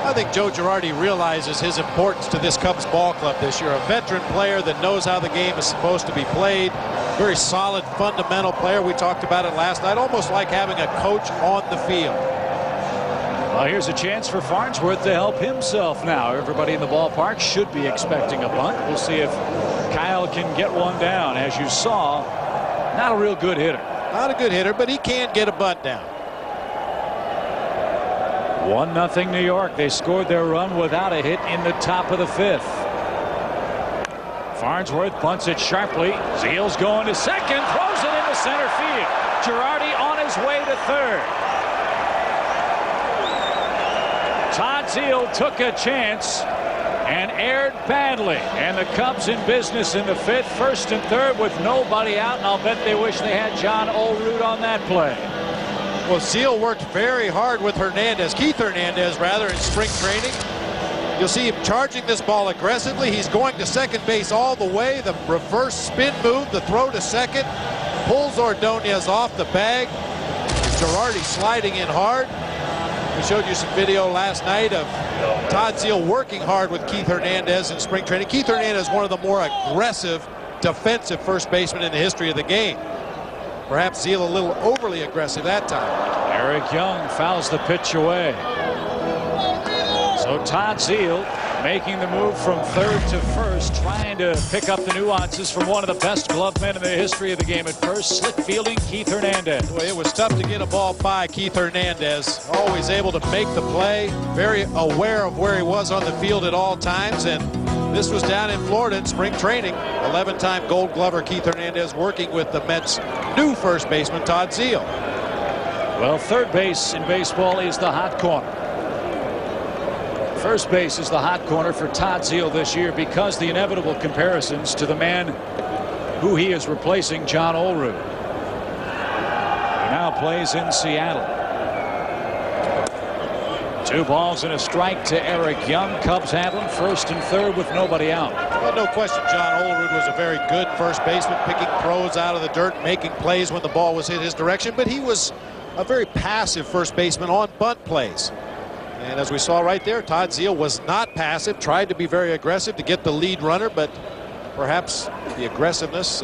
I think Joe Girardi realizes his importance to this Cubs ball club this year. A veteran player that knows how the game is supposed to be played. Very solid, fundamental player. We talked about it last night. Almost like having a coach on the field. Well, here's a chance for Farnsworth to help himself now. Everybody in the ballpark should be expecting a bunt. We'll see if Kyle can get one down. As you saw, not a real good hitter. Not a good hitter, but he can get a bunt down. 1-0 New York. They scored their run without a hit in the top of the 5th. Farnsworth bunts it sharply. Zeal's going to second, throws it into center field. Girardi on his way to third. Todd Zeal took a chance and aired badly, and the Cubs in business in the 5th, 1st and 3rd with nobody out, and I'll bet they wish they had John Olerud on that play. Well, Zeal worked very hard with Keith Hernandez rather, in spring training. You'll see him charging this ball aggressively. He's going to second base all the way. The reverse spin move, the throw to second, pulls Ordonez off the bag. Girardi sliding in hard. We showed you some video last night of Todd Zeal working hard with Keith Hernandez in spring training. Keith Hernandez, one of the more aggressive defensive first basemen in the history of the game. Perhaps Zeal a little overly aggressive that time. Eric Young fouls the pitch away. So Todd Zeal making the move from 3rd to 1st, trying to pick up the nuances from one of the best glove men in the history of the game at first. Slick fielding Keith Hernandez. Boy, it was tough to get a ball by Keith Hernandez. Always able to make the play. Very aware of where he was on the field at all times. And this was down in Florida in spring training. 11-time Gold Glover Keith Hernandez working with the Mets' new first baseman, Todd Zeal. Well, third base in baseball is the hot corner. First base is the hot corner for Todd Zeal this year because the inevitable comparisons to the man who he is replacing, John Olerud, who now plays in Seattle. 2 balls and a strike to Eric Young. Cubs have him 1st and 3rd with nobody out. Well, no question, John Olerud was a very good first baseman, picking pros out of the dirt, making plays when the ball was hit his direction, but he was a very passive first baseman on bunt plays. And as we saw right there, Todd Zeal was not passive, tried to be very aggressive to get the lead runner, but perhaps the aggressiveness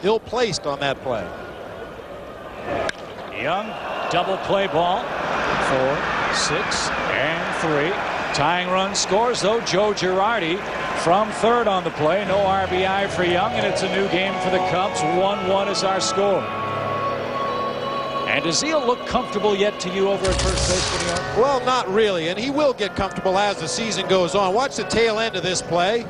ill-placed on that play. Young, double play ball. 4, 6, and 3. Tying run scores, though. Joe Girardi from 3rd on the play. No RBI for Young, and it's a new game for the Cubs. 1-1 is our score. And does Zeal look comfortable yet to you over at first base, New York? Well, not really, and he will get comfortable as the season goes on. Watch the tail end of this play.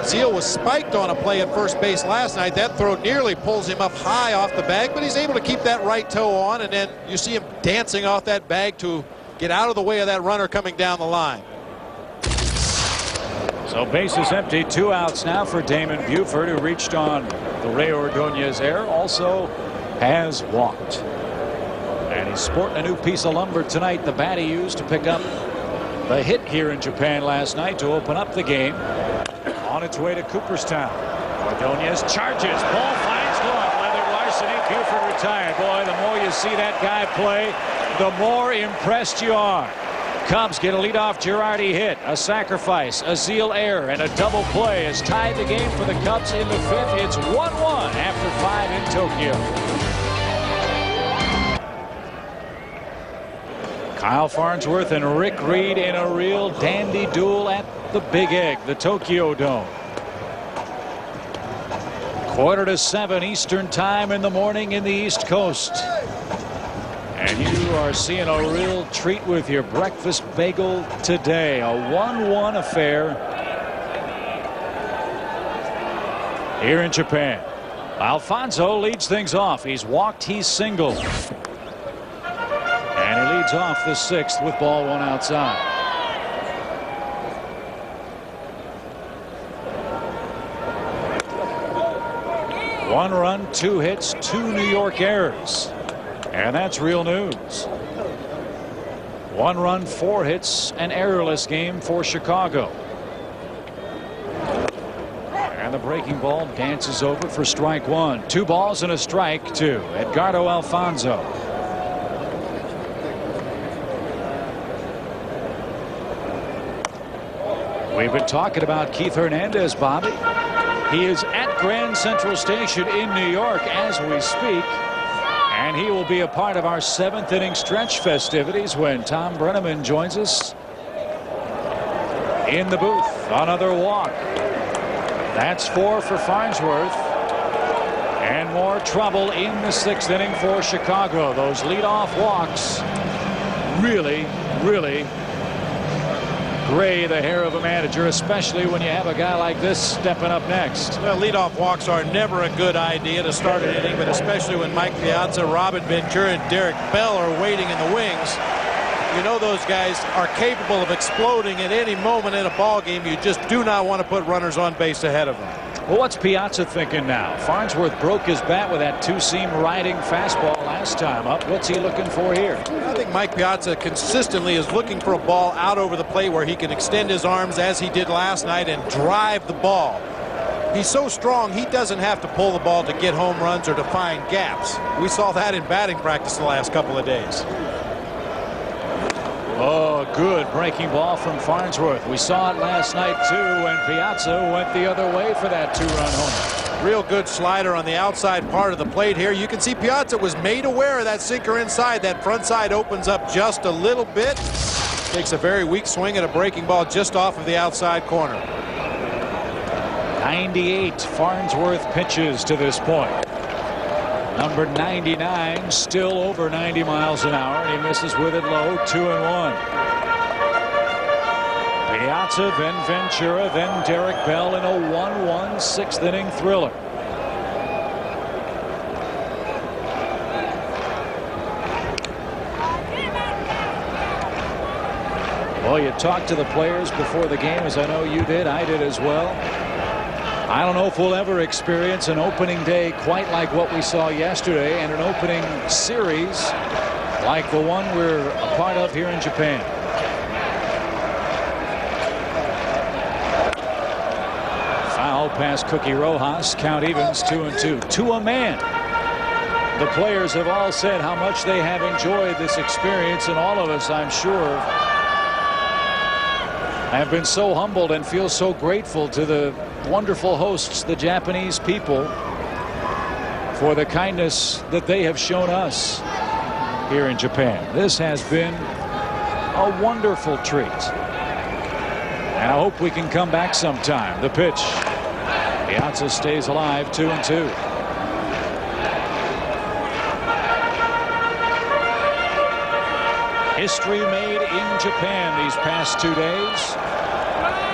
Zeal was spiked on a play at first base last night. That throw nearly pulls him up high off the bag, but he's able to keep that right toe on, and then you see him dancing off that bag to get out of the way of that runner coming down the line. So bases empty, 2 outs now for Damon Buford, who reached on the Ray Ordonez error, also has walked. And he's sporting a new piece of lumber tonight, the bat he used to pick up the hit here in Japan last night to open up the game. On its way to Cooperstown. Ordonez charges. Ball finds glove. Leather Larceny. Buford retired. Boy, the more you see that guy play, the more impressed you are. Cubs get a leadoff Girardi hit, a sacrifice, a Zeal error, and a double play has tied the game for the Cubs in the 5th. It's 1-1 after 5 in Tokyo. Kyle Farnsworth and Rick Reed in a real dandy duel at the Big Egg, the TokyoDome. 6:45 Eastern time in the morning in the East Coast. And you are seeing a real treat with your breakfast bagel today. A 1-1 affair here in Japan. Alfonso leads things off. He's walked, he's singled. And he leads off the 6th with ball 1 outside. One run, 2 hits, 2 New York errors. And that's real news. 1 run, 4 hits, an errorless game for Chicago. And the breaking ball dances over for strike 1. 2 balls and a strike to Edgardo Alfonso. We've been talking about Keith Hernandez, Bobby. He is at Grand Central Station in New York as we speak. And he will be a part of our 7th inning stretch festivities when Tom Brenneman joins us in the booth. Another walk. That's 4 for Farnsworth. And more trouble in the 6th inning for Chicago. Those leadoff walks really gray the hair of a manager, especially when you have a guy like this stepping up next. Well, leadoff walks are never a good idea to start an inning, but especially when Mike Piazza, Robin Ventura, and Derek Bell are waiting in the wings. You know those guys are capable of exploding at any moment in a ball game. You just do not want to put runners on base ahead of them. Well, what's Piazza thinking now? Farnsworth broke his bat with that two-seam riding fastball last time up. What's he looking for here? I think Mike Piazza consistently is looking for a ball out over the plate where he can extend his arms as he did last night and drive the ball. He's so strong he doesn't have to pull the ball to get home runs or to find gaps. We saw that in batting practice the last couple of days. Oh, good breaking ball from Farnsworth. We saw it last night too when Piazza went the other way for that 2-run homer. Real good slider on the outside part of the plate here. You can see Piazza was made aware of that sinker inside. That front side opens up just a little bit. Takes a very weak swing at a breaking ball just off of the outside corner. 98 Farnsworth pitches to this point. Number 99 still over 90 miles an hour, and he misses with it low. 2-1. Piazza, then Ventura, then Derek Bell in a 1-1 6th inning thriller. Well, you talked to the players before the game, as I know you did. I did as well. I don't know if we'll ever experience an opening day quite like what we saw yesterday, and an opening series like the one we're a part of here in Japan. Foul past Cookie Rojas. Count evens 2-2. To a man. The players have all said how much they have enjoyed this experience, and all of us, I'm sure, have been so humbled and feel so grateful to the wonderful hosts, the Japanese people, for the kindness that they have shown us here in Japan. This has been a wonderful treat, and I hope we can come back sometime. The pitch. Piazza stays alive. 2-2. History made in Japan these past 2 days.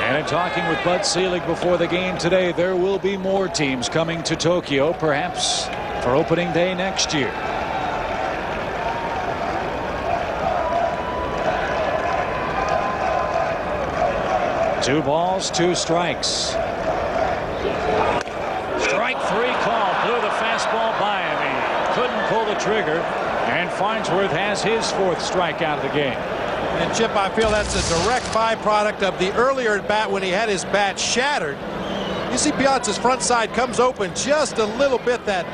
And in talking with Bud Selig before the game today, there will be more teams coming to Tokyo, perhaps for opening day next year. Two balls, 2 strikes. Strike 3 call. Blew the fastball by him. He couldn't pull the trigger. And Farnsworth has his 4th strikeout of the game. And Chip, I feel that's a direct byproduct of the earlier at bat when he had his bat shattered. You see Piazza's front side comes open just a little bit. That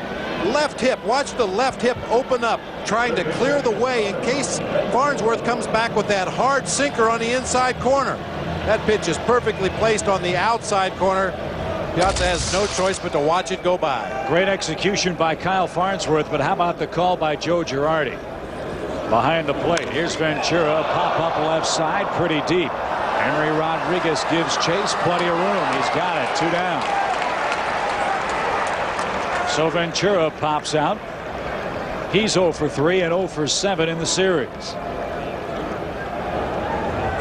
left hip, watch the left hip open up, trying to clear the way in case Farnsworth comes back with that hard sinker on the inside corner. That pitch is perfectly placed on the outside corner. Piazza has no choice but to watch it go by. Great execution by Kyle Farnsworth, but how about the call by Joe Girardi? Behind the plate, here's Ventura, pop up left side, pretty deep. Henry Rodriguez gives chase, plenty of room. He's got it, 2 down. So Ventura pops out. He's 0 for 3 and 0 for 7 in the series.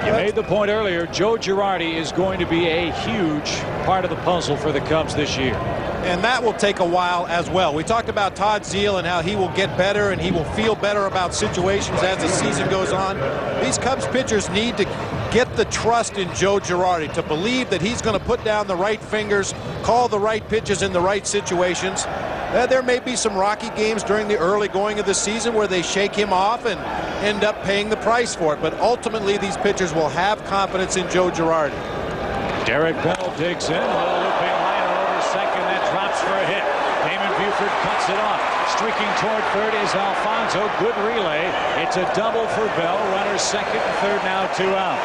You made the point earlier, Joe Girardi is going to be a huge part of the puzzle for the Cubs this year. And that will take a while as well. We talked about Todd Zeile and how he will get better and he will feel better about situations as the season goes on. These Cubs pitchers need to get the trust in Joe Girardi to believe that he's going to put down the right fingers, call the right pitches in the right situations. There may be some rocky games during the early going of the season where they shake him off and end up paying the price for it. But ultimately, these pitchers will have confidence in Joe Girardi. Derek Bell digs in. A little looping liner over second. That drops for a hit. Damon Buford cuts it off. Streaking toward third is Alfonso. Good relay. It's a double for Bell. Runners second and third now, 2 out.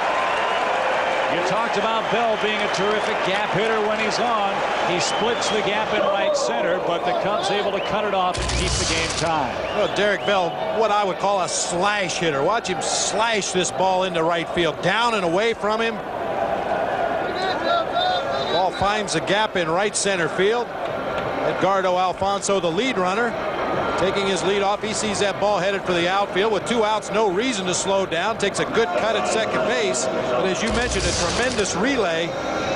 You talked about Bell being a terrific gap hitter when he's on. He splits the gap in right center, but the Cubs able to cut it off and keep the game tied. Well, Derek Bell, what I would call a slash hitter. Watch him slash this ball into right field, down and away from him. Ball finds a gap in right center field. Edgardo Alfonso, the lead runner, taking his lead off. He sees that ball headed for the outfield with 2 outs, no reason to slow down. Takes a good cut at second base. But as you mentioned, a tremendous relay,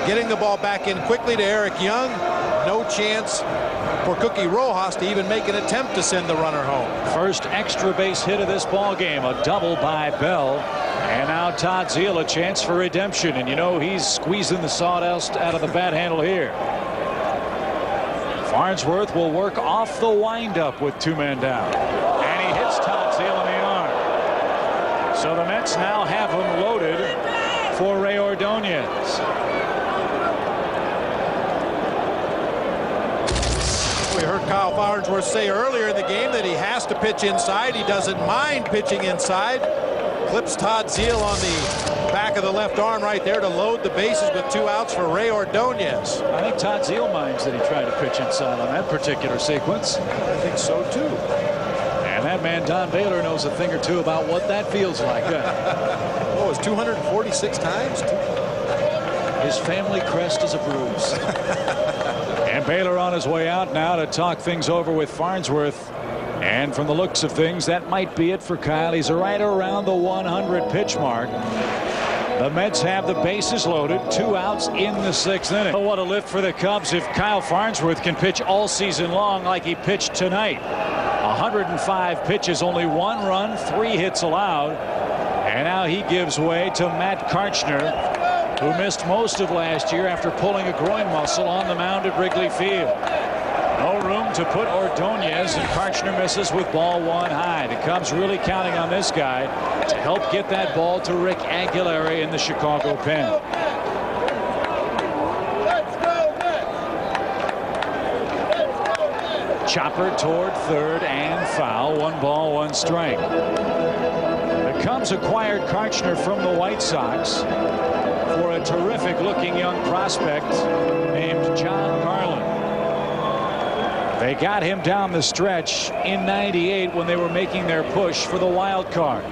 getting the ball back in quickly to Eric Young. No chance for Cookie Rojas to even make an attempt to send the runner home. First extra base hit of this ball game, a double by Bell. And now Todd Zeile, a chance for redemption. And you know he's squeezing the sawdust out of the bat handle here. Farnsworth will work off the windup with 2 men down. And he hits Todd Zeile in the arm. So the Mets now have him loaded for Ray Ordonez. We heard Kyle Farnsworth say earlier in the game that he has to pitch inside. He doesn't mind pitching inside. Clips Todd Zeile on the back of the left arm right there to load the bases with 2 outs for Ray Ordonez. I think Todd Zeile minds that he tried to pitch inside on that particular sequence. I think so too. And that man Don Baylor knows a thing or two about what that feels like. Oh, it was 246 times? His family crest is a bruise. And Baylor on his way out now to talk things over with Farnsworth. And from the looks of things, that might be it for Kyle. He's right around the 100 pitch mark. The Mets have the bases loaded, 2 outs in the 6th inning. What a lift for the Cubs if Kyle Farnsworth can pitch all season long like he pitched tonight. 105 pitches, only 1 run, 3 hits allowed. And now he gives way to Matt Karchner, who missed most of last year after pulling a groin muscle on the mound at Wrigley Field. No room to put Ordonez, and Karchner misses with ball 1 high. The Cubs really counting on this guy to help get that ball to Rick Aguilera in the Chicago pen. Chopper toward third and foul. 1 ball, 1 strike. The Cubs acquired Karchner from the White Sox for a terrific looking young prospect named John Garland. They got him down the stretch in '98 when they were making their push for the wild card.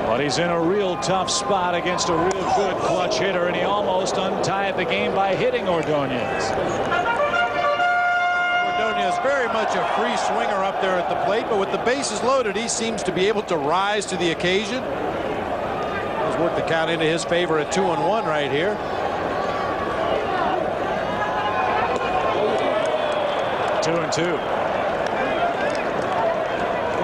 But he's in a real tough spot against a real good clutch hitter, and he almost untied the game by hitting Ordonez. Ordonez very much a free swinger up there at the plate, but with the bases loaded, he seems to be able to rise to the occasion. He's worked the count into his favor at 2-1 right here. 2-2.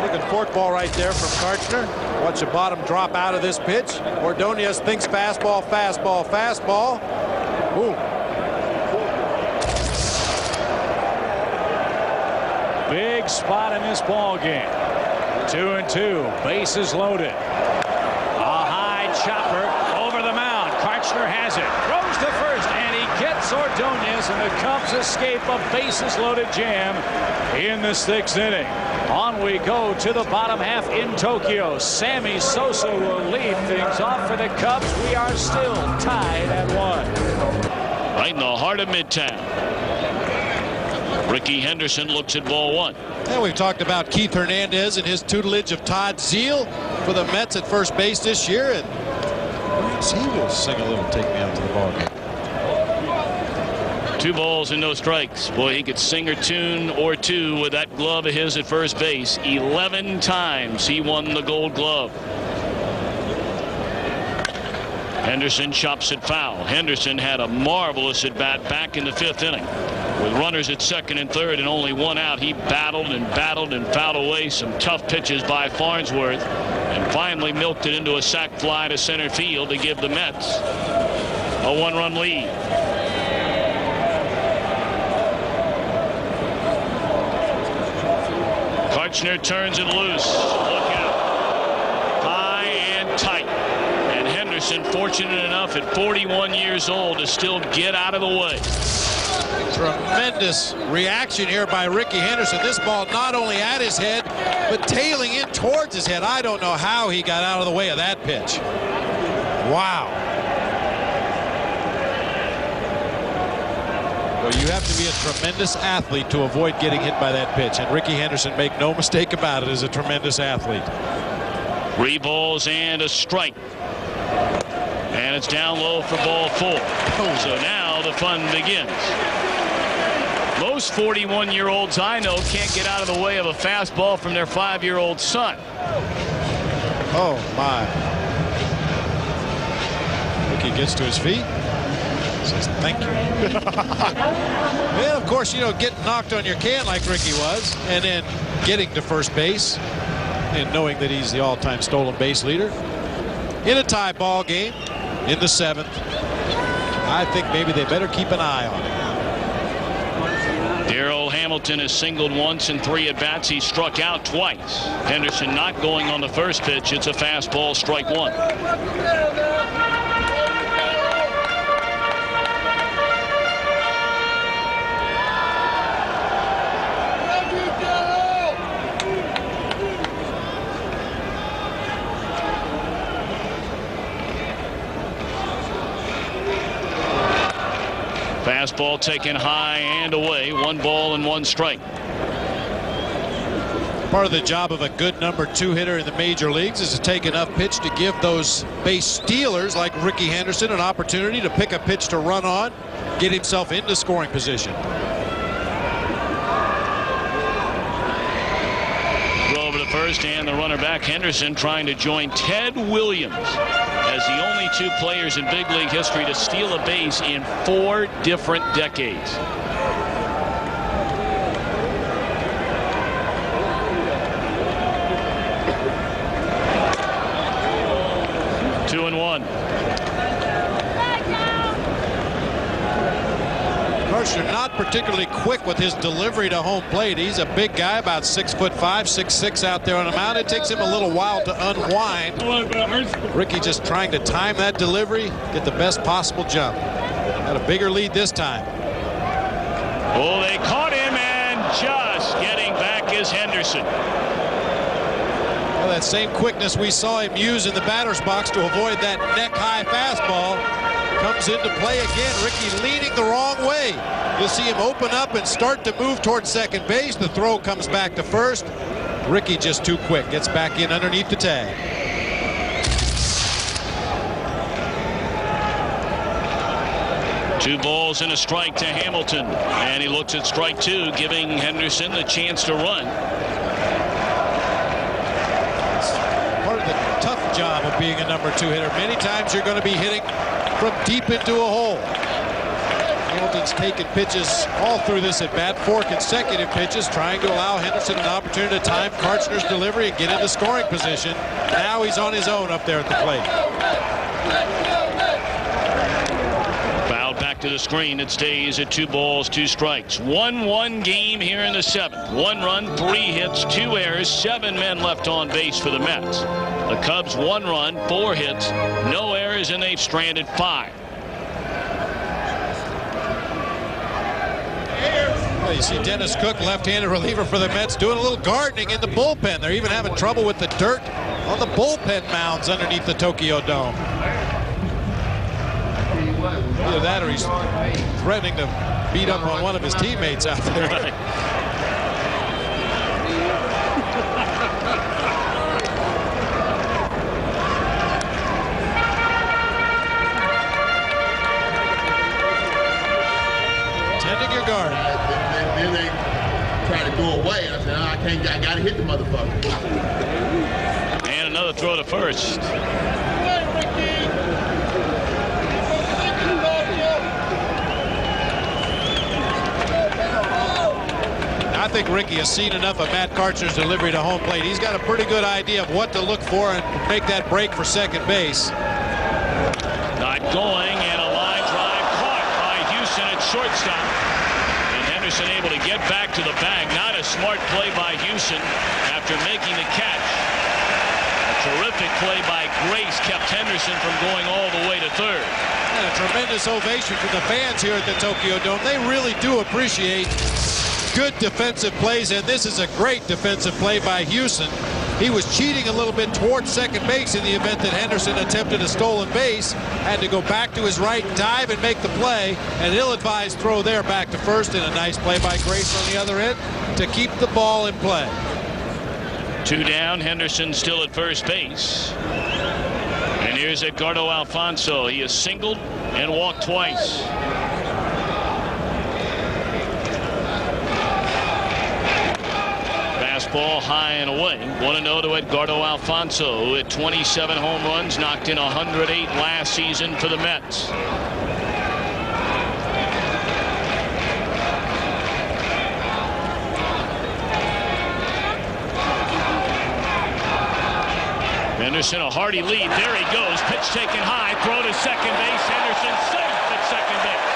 Looking forkball right there from Karchner. Watch the bottom drop out of this pitch. Ordonez thinks fastball, fastball, fastball. Boom. Big spot in this ball game. 2-2. Bases loaded. A high chopper over the mound. Karchner has it. Throws to first, and he gets Ordonez, and the Cubs escape a bases loaded jam in the 6th inning. On we go to the bottom half in Tokyo. Sammy Sosa will lead things off for the Cubs. We are still tied at 1. Right in the heart of Midtown. Ricky Henderson looks at ball 1. And we've talked about Keith Hernandez and his tutelage of Todd Zeile for the Mets at first base this year, and perhaps he will sing a little "Take Me Out to the Ball Game." 2 balls and no strikes. Boy, he could sing or tune or 2 with that glove of his at first base. 11 times he won the Gold Glove. Henderson chops it foul. Henderson had a marvelous at bat back in the 5th inning. With runners at second and third and only 1 out, he battled and fouled away some tough pitches by Farnsworth, and finally milked it into a sac fly to center field to give the Mets a 1-run lead. Karchner turns it loose. Look out. High and tight. And Henderson fortunate enough at 41 years old to still get out of the way. Tremendous reaction here by Ricky Henderson. This ball not only at his head, but tailing in towards his head. I don't know how he got out of the way of that pitch. Wow. Well, you have to be a tremendous athlete to avoid getting hit by that pitch. And Ricky Henderson, make no mistake about it, is a tremendous athlete. 3 balls and a strike. And it's down low for ball 4. So now the fun begins. Most 41-year-olds I know can't get out of the way of a fastball from their 5-year-old son. Oh, my. Ricky gets to his feet. Says thank you. Well, of course, you know, getting knocked on your can like Ricky was, and then getting to first base and knowing that he's the all-time stolen base leader in a tie ball game in the 7th. I think maybe they better keep an eye on him. Darrell Hamilton has singled once in 3 at-bats. He struck out twice. Henderson not going on the first pitch. It's a fastball, strike 1. Fastball taken high and away. 1 ball and 1 strike. Part of the job of a good number 2 hitter in the major leagues is to take enough pitch to give those base stealers like Ricky Henderson an opportunity to pick a pitch to run on, get himself into scoring position. Throw over to first, and the runner back. Henderson trying to join Ted Williams as the only 2 players in big league history to steal a base in 4 different decades. Two and 1. Karshner not particularly quick with his delivery to home plate. He's a big guy, about 6'5", 6'6" out there on the mound. It takes him a little while to unwind. Ricky just trying to time that delivery, get the best possible jump. Got a bigger lead this time. Oh, they caught him, and just getting back is Henderson. Well, that same quickness we saw him use in the batter's box to avoid that neck-high fastball comes into play again. Ricky leaning the wrong way. You'll see him open up and start to move towards second base. The throw comes back to first. Ricky just too quick. Gets back in underneath the tag. Two balls and a strike to Hamilton. And he looks at strike 2, giving Henderson the chance to run. Part of the tough job of being a number 2 hitter. Many times you're going to be hitting from deep into a hole. Hamilton's taken pitches all through this at bat, 4 consecutive pitches, trying to allow Henderson an opportunity to time Karchner's delivery and get into scoring position. Now he's on his own up there at the plate. Fouled back to the screen. It stays at 2 balls, 2 strikes. 1-1 game here in the 7th. 1 run, 3 hits, 2 errors, 7 men left on base for the Mets. The Cubs 1 run, 4 hits, no errors, and they've stranded 5. Well, you see Dennis Cook, left-handed reliever for the Mets, doing a little gardening in the bullpen. They're even having trouble with the dirt on the bullpen mounds underneath the TokyoDome. Either that or he's threatening to beat up on one of his teammates out there. Right. Tending your garden. Then they try to go away. I said, I got to hit the motherfucker. And another throw to first. I think Ricky has seen enough of Matt Karchner's delivery to home plate. He's got a pretty good idea of what to look for and make that break for second base. Not going, and a line drive caught by Houston at shortstop. And Henderson able to get back to the bag. Not a smart play by Houston after making the catch. A Terrific play by Grace kept Henderson from going all the way to third. And a tremendous ovation from the fans here at the TokyoDome. They really do appreciate good defensive plays, and this is a great defensive play by Houston. He was cheating a little bit towards second base in the event that Henderson attempted a stolen base. Had to go back to his right, dive and make the play. An ill-advised throw there back to first, and a nice play by Grace on the other end to keep the ball in play. 2 down, Henderson still at first base. And here's Edgardo Alfonso. He has singled and walked twice. Fastball high and away. 1-0 to Edgardo Alfonso, who had 27 home runs, knocked in 108 last season for the Mets. Henderson, a hearty lead. There he goes. Pitch taken high. Throw to second base. Henderson safe at second base.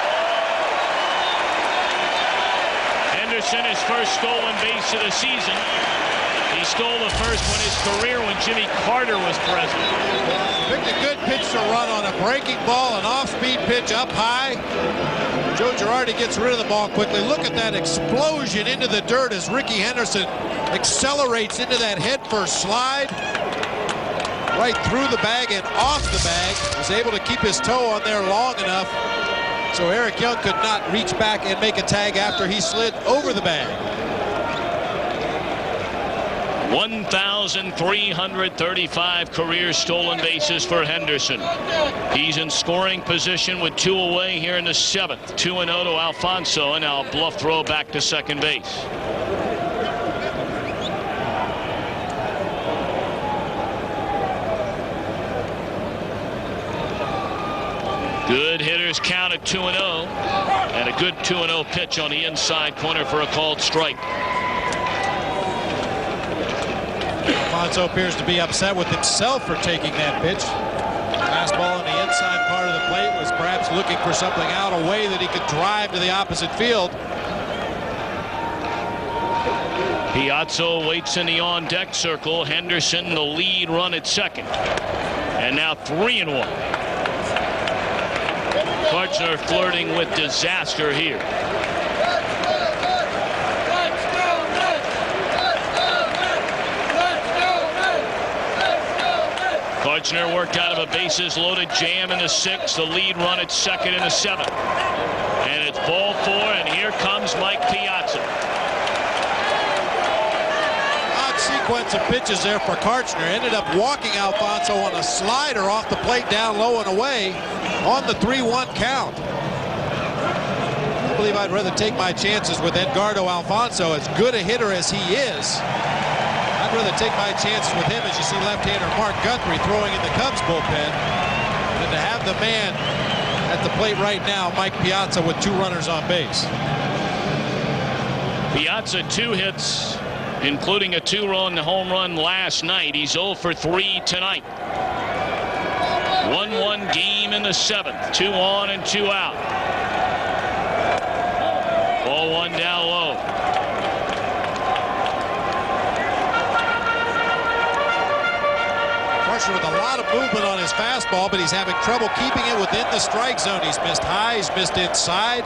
Henderson, his first stolen base of the season. He stole the first one his career when Jimmy Carter was president. Picked a good pitch to run on a breaking ball, an off-speed pitch up high. Joe Girardi gets rid of the ball quickly. Look at that explosion into the dirt as Ricky Henderson accelerates into that head-first slide. Right through the bag and off the bag. Was able to keep his toe on there long enough so Eric Young could not reach back and make a tag after he slid over the bag. 1,335 career stolen bases for Henderson. He's in scoring position with 2 away here in the 7th. 2-0 to Alfonso, and now a bluff throw back to second base. Good hitters count at 2-0, and a good 2-0 pitch on the inside corner for a called strike. Alfonso appears to be upset with himself for taking that pitch. Fastball on the inside part of the plate, was perhaps looking for something out, a way that he could drive to the opposite field. Piazza waits in the on-deck circle. Henderson the lead run at second, and now 3-1. Karchner flirting with disaster here. Karchner worked out of a bases-loaded jam in the 6th. The lead run at second in the 7th. And it's ball 4, and here comes Mike Piazza. Odd sequence of pitches there for Karchner. Ended up walking Alfonso on a slider off the plate down low and away on the 3-1 count. I believe I'd rather take my chances with Edgardo Alfonso, as good a hitter as he is. I'd rather take my chances with him, as you see left-hander Mark Guthrie throwing in the Cubs bullpen, than to have the man at the plate right now, Mike Piazza, with 2 runners on base. Piazza 2 hits, including a 2-run home run last night. He's 0 for 3 tonight. 1-1 game in the 7th. 2 on and 2 out. Ball 1 down low. Karchner with a lot of movement on his fastball, but he's having trouble keeping it within the strike zone. He's missed high, he's missed inside.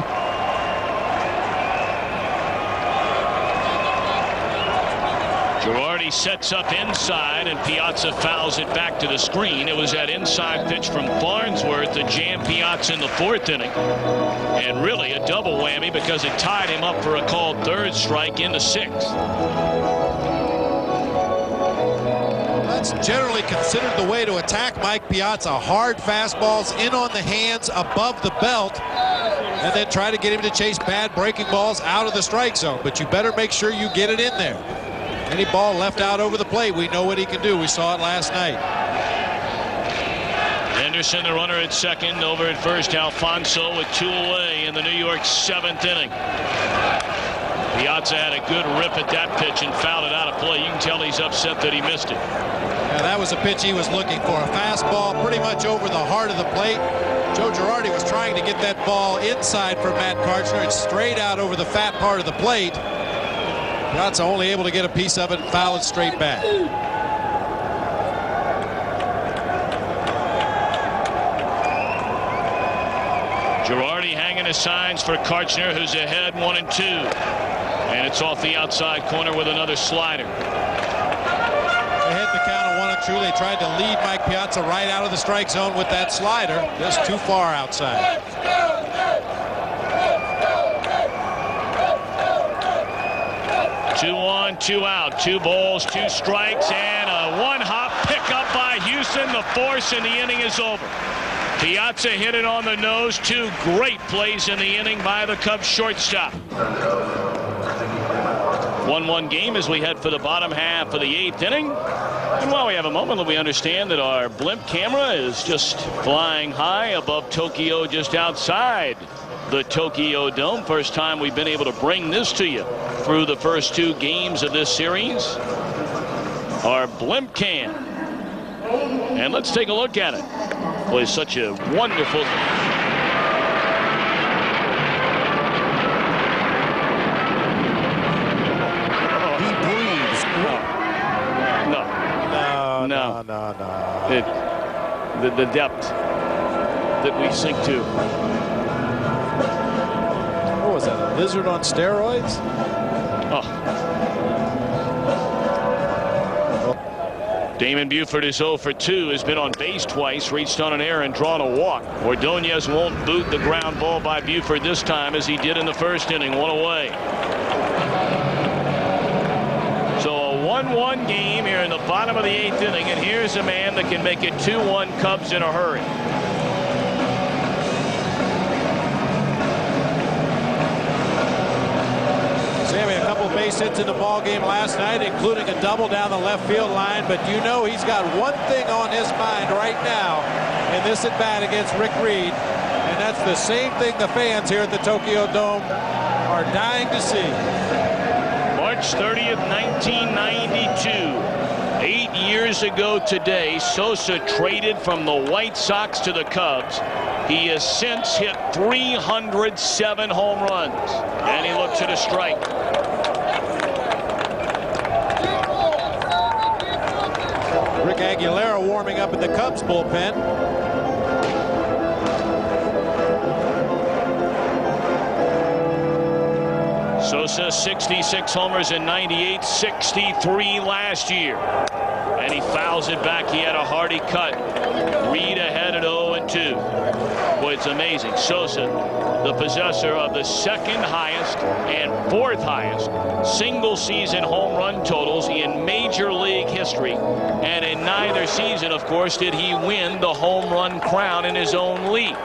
Girardi sets up inside, and Piazza fouls it back to the screen. It was that inside pitch from Farnsworth that jammed Piazza in the 4th inning. And really a double whammy, because it tied him up for a called 3rd strike in the 6th. That's generally considered the way to attack Mike Piazza. Hard fastballs in on the hands above the belt, and then try to get him to chase bad breaking balls out of the strike zone. But you better make sure you get it in there. Any ball left out over the plate, we know what he can do. We saw it last night. Henderson, the runner at second. Over at first, Alfonso with 2 away in the New York 7th inning. Piazza had a good rip at that pitch and fouled it out of play. You can tell he's upset that he missed it. Yeah, that was a pitch he was looking for. A fastball pretty much over the heart of the plate. Joe Girardi was trying to get that ball inside for Matt Karchner and straight out over the fat part of the plate. Piazza only able to get a piece of it and foul it straight back. Girardi hanging his signs for Karchner, who's ahead 1-2. And it's off the outside corner with another slider. They hit the count of 1-2. They tried to lead Mike Piazza right out of the strike zone with that slider. Just too far outside. Two on, two out, 2 balls, 2 strikes, and a one-hop pickup by Houston. The force in the inning is over. Piazza hit it on the nose. 2 great plays in the inning by the Cubs shortstop. 1-1 game as we head for the bottom half of the 8th inning. And while we have a moment, we understand that our blimp camera is just flying high above Tokyo, just outside the TokyoDome. First time we've been able to bring this to you through the first 2 games of this series. Our blimp cam. And let's take a look at it. Boy, such a wonderful. He breathes. No. The depth that we sink to. What was that, a lizard on steroids? Oh. Damon Buford is 0 for 2, has been on base twice, reached on an error and drawn a walk. Ordonez won't boot the ground ball by Buford this time as he did in the first inning. 1 away. So a 1-1 game here in the bottom of the 8th inning, and here's a man that can make it 2-1 Cubs in a hurry. Base hits in the ball game last night, including a double down the left field line, but you know he's got one thing on his mind right now in this at bat against Rick Reed, and that's the same thing the fans here at the TokyoDome are dying to see. March 30th, 1992. 8 years ago today, Sosa traded from the White Sox to the Cubs. He has since hit 307 home runs, and he looks at a strike. Rick Aguilera warming up in the Cubs bullpen. Sosa 66 homers in 98, 63 last year. And he fouls it back. He had a hearty cut. Reed ahead at 0-2. Boy, it's amazing. Sosa, the possessor of the 2nd highest and 4th highest single season home run totals in Major League history. And in neither season, of course, did he win the home run crown in his own league.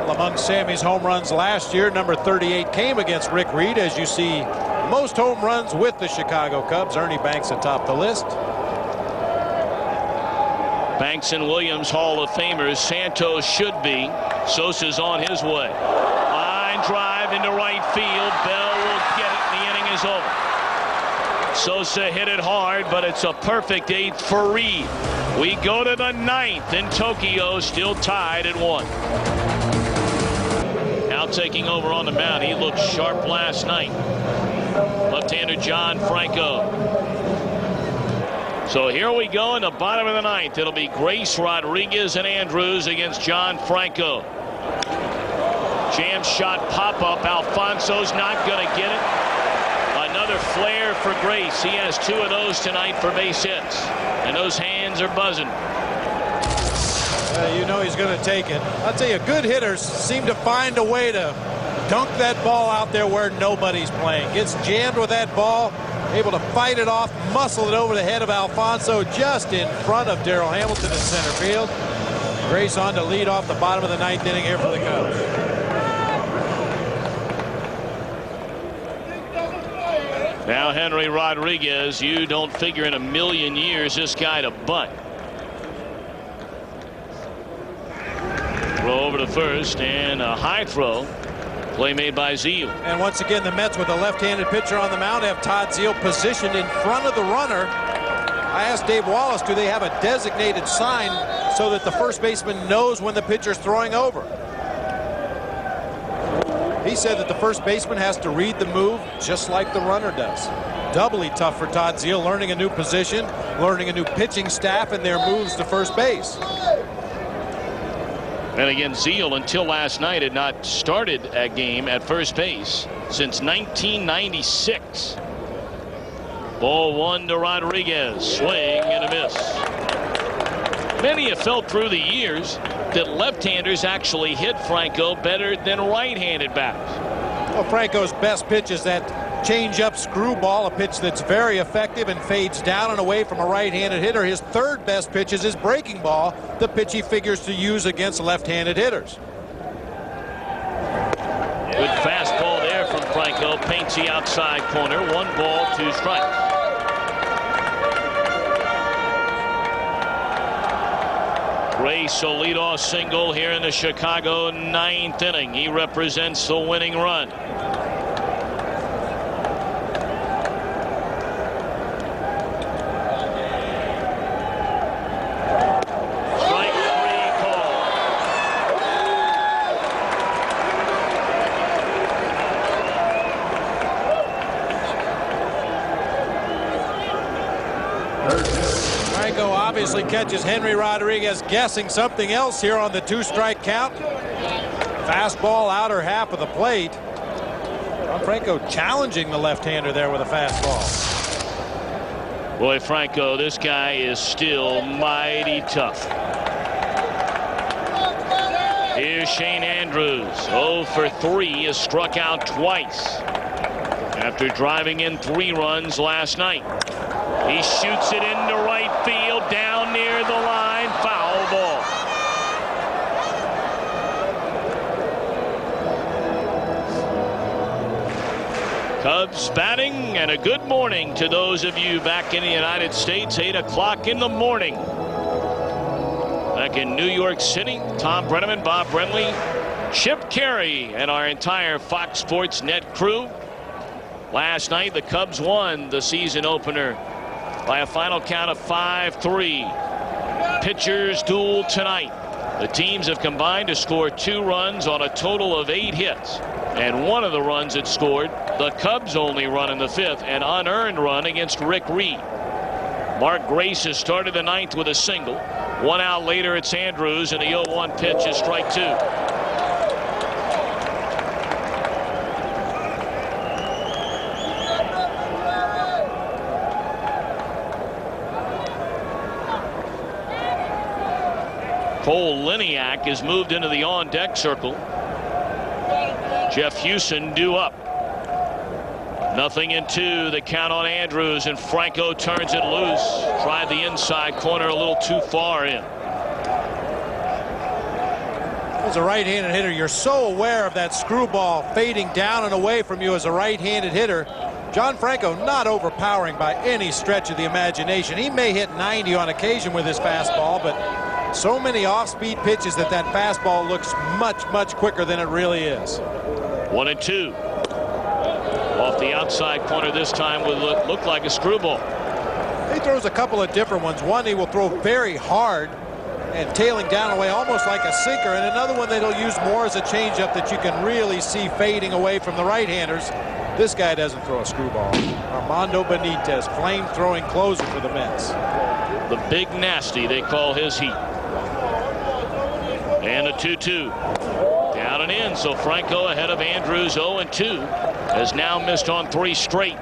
Among Sammy's home runs last year, number 38 came against Rick Reed. As you see, most home runs with the Chicago Cubs. Ernie Banks atop the list. Banks and Williams Hall of Famers. Santos should be. Sosa's on his way. Line drive into right field. Bell will get it. The inning is over. Sosa hit it hard, but it's a perfect 8th for Reed. We go to the 9th in Tokyo, still tied at 1. Now taking over on the mound. He looked sharp last night. Left-hander John Franco. So here we go in the bottom of the 9th. It'll be Grace, Rodriguez, and Andrews against John Franco. Jam shot pop-up. Alfonso's not going to get it. Another flare for Grace. He has 2 of those tonight for base hits. And those hands are buzzing. You know he's going to take it. I'll tell you, good hitters seem to find a way to dunk that ball out there where nobody's playing. Gets jammed with that ball, able to fight it off, muscle it over the head of Alfonso just in front of Darrell Hamilton in center field. Grace on to lead off the bottom of the 9th inning here for the Cubs. Now Henry Rodriguez, you don't figure in a million years this guy to bunt. Throw over to first, and a high throw. Play made by Zeal. And once again, the Mets with a left-handed pitcher on the mound have Todd Zeal positioned in front of the runner. I asked Dave Wallace, do they have a designated sign so that the first baseman knows when the pitcher's throwing over? He said that the first baseman has to read the move just like the runner does. doubly tough for Todd Zeile, learning a new position, learning a new pitching staff, and their moves to first base. And again, Zeile until last night had not started a game at first base since 1996. Ball one to Rodriguez. Swing and a miss. Many have felt through the years that left-handers actually hit Franco better than right-handed bats. Well, Franco's best pitch is that change-up screwball, a pitch that's very effective and fades down and away from a right-handed hitter. His third best pitch is his breaking ball, the pitch he figures to use against left-handed hitters. Good fastball there from Franco. Paints the outside corner. 1 ball, 2 strikes. Grace, a leadoff single here in the Chicago 9th inning. He represents the winning run. Strike 3 call. Franco obviously catches Henry Rodriguez guessing something else here on the 2-strike count. Fastball outer half of the plate. Franco challenging the left-hander there with a fastball. Boy, Franco, this guy is still mighty tough. Here's Shane Andrews. 0 for 3, is struck out twice after driving in 3 runs last night. He shoots it into right field, down near the line, foul ball. Cubs batting, and a good morning to those of you back in the United States. 8 o'clock in the morning. Back in New York City, Tom Brenneman, Bob Brenly, Chip Carey, and our entire Fox Sports Net crew. Last night, the Cubs won the season opener by a final count of 5-3. Pitchers duel tonight. The teams have combined to score 2 runs on a total of 8 hits. And one of the runs it scored, the Cubs' only run in the 5th, an unearned run against Rick Reed. Mark Grace has started the 9th with a single. 1 out later, it's Andrews, and the 0-1 pitch is strike 2. Cole Liniak is moved into the on-deck circle. Jeff Hewson due up. 0-2, the count on Andrews, and Franco turns it loose. Tried the inside corner a little too far in. As a right-handed hitter, you're so aware of that screwball fading down and away from you as a right-handed hitter. John Franco not overpowering by any stretch of the imagination. He may hit 90 on occasion with his fastball, but so many off-speed pitches that fastball looks much quicker than it really is. 1-2. Off the outside corner this time would look like a screwball. He throws a couple of different ones. One he will throw very hard and tailing down away almost like a sinker, and another one that he'll use more as a changeup that you can really see fading away from the right-handers. This guy doesn't throw a screwball. Armando Benitez, flame-throwing closer for the Mets. The big nasty, they call his heat. And a 2-2. Down and in, so Franco ahead of Andrews. 0-2, has now missed on 3 straight.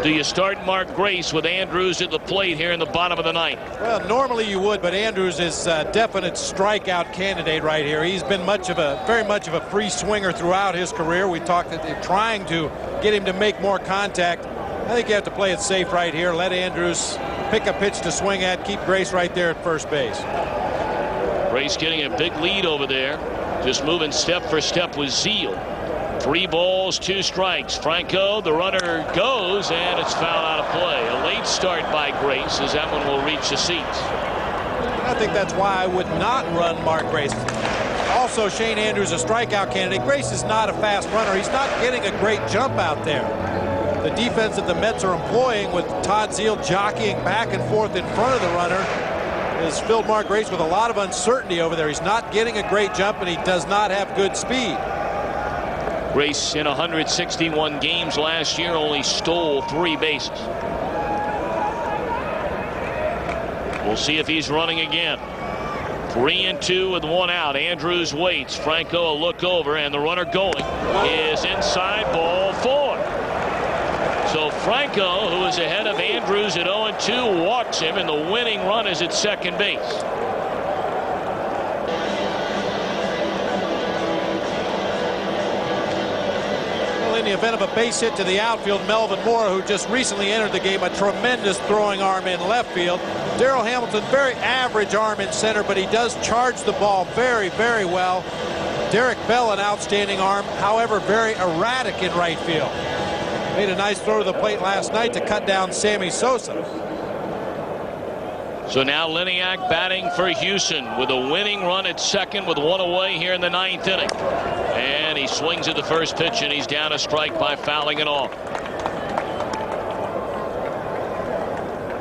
Do you start Mark Grace with Andrews at the plate here in the bottom of the 9th? Well, normally you would, but Andrews is a definite strikeout candidate right here. He's been very much of a free swinger throughout his career. We talked trying to get him to make more contact. I think you have to play it safe right here. Let Andrews pick a pitch to swing at. Keep Grace right there at first base. Grace getting a big lead over there. Just moving step for step with Zeile. 3 balls, 2 strikes. Franco, the runner goes, and it's fouled out of play. A late start by Grace, as that one will reach the seats. I think that's why I would not run Mark Grace. Also, Shane Andrews, a strikeout candidate. Grace is not a fast runner. He's not getting a great jump out there. The defense that the Mets are employing with Todd Zeile jockeying back and forth in front of the runner has filled Mark Grace with a lot of uncertainty over there. He's not getting a great jump, and he does not have good speed. Grace in 161 games last year only stole 3 bases. We'll see if he's running again. 3-2 with 1 out. Andrews waits. Franco a look over, and the runner going is inside, ball 4. So Franco, who is ahead of Andrews at 0-2, walks him, and the winning run is at second base. Well, in the event of a base hit to the outfield, Melvin Moore, who just recently entered the game, a tremendous throwing arm in left field. Darryl Hamilton, very average arm in center, but he does charge the ball very, very well. Derek Bell, an outstanding arm, however, very erratic in right field. Made a nice throw to the plate last night to cut down Sammy Sosa. So now Liniak batting for Houston with a winning run at second with 1 away here in the 9th inning. And he swings at the first pitch, and he's down a strike by fouling it off.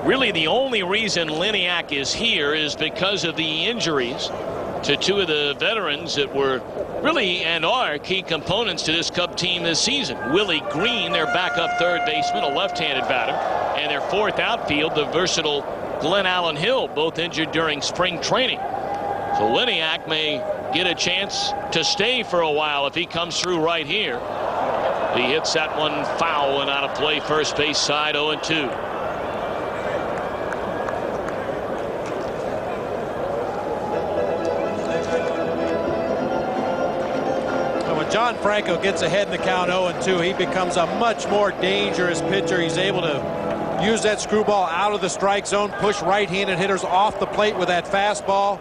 Really, the only reason Liniak is here is because of the injuries to 2 of the veterans that were really and are key components to this Cub team this season. Willie Green, their backup third baseman, a left-handed batter, and their 4th outfield, the versatile Glenn Allen Hill, both injured during spring training. So Liniak may get a chance to stay for a while if he comes through right here. He hits that one foul and out of play, first base side, 0-2. John Franco gets ahead in the count 0-2. He becomes a much more dangerous pitcher. He's able to use that screwball out of the strike zone, push right-handed hitters off the plate with that fastball.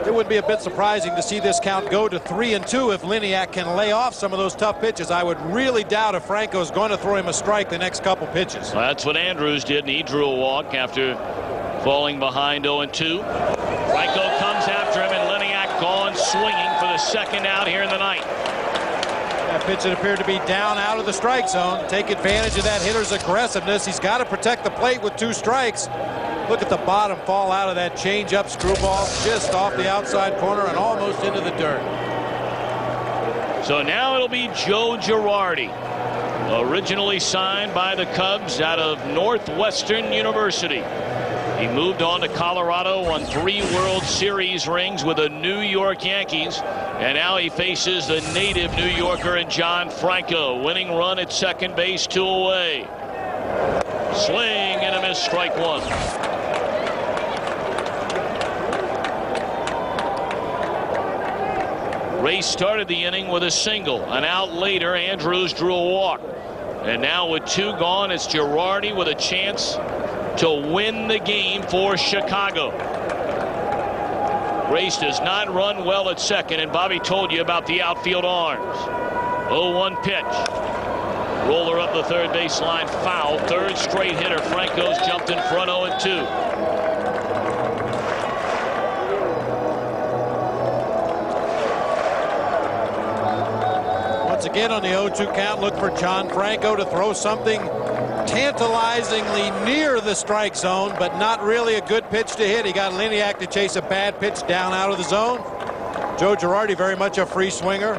It would be a bit surprising to see this count go to 3-2 if Liniak can lay off some of those tough pitches. I would really doubt if Franco is going to throw him a strike the next couple pitches. Well, that's what Andrews did, and he drew a walk after falling behind 0-2. Franco comes after him, and Liniak gone swinging for the second out here in the 9th. That pitch that appeared to be down out of the strike zone. Take advantage of that hitter's aggressiveness. He's got to protect the plate with 2 strikes. Look at the bottom fall out of that change-up screwball, just off the outside corner and almost into the dirt. So now it'll be Joe Girardi, originally signed by the Cubs out of Northwestern University. He moved on to Colorado, won 3 World Series rings with the New York Yankees, and now he faces the native New Yorker in John Franco. Winning run at second base, 2 away. Swing and a miss, strike 1. Ray started the inning with a single. An out later, Andrews drew a walk. And now with 2 gone, it's Girardi with a chance to win the game for Chicago. Grace does not run well at second, and Bobby told you about the outfield arms. 0-1 pitch. Roller up the third baseline, foul. 3rd straight hitter. Franco's jumped in front, 0-2. Once again on the 0-2 count, look for John Franco to throw something tantalizingly near the strike zone, but not really a good pitch to hit. He got Liniak to chase a bad pitch down out of the zone. Joe Girardi, very much a free swinger,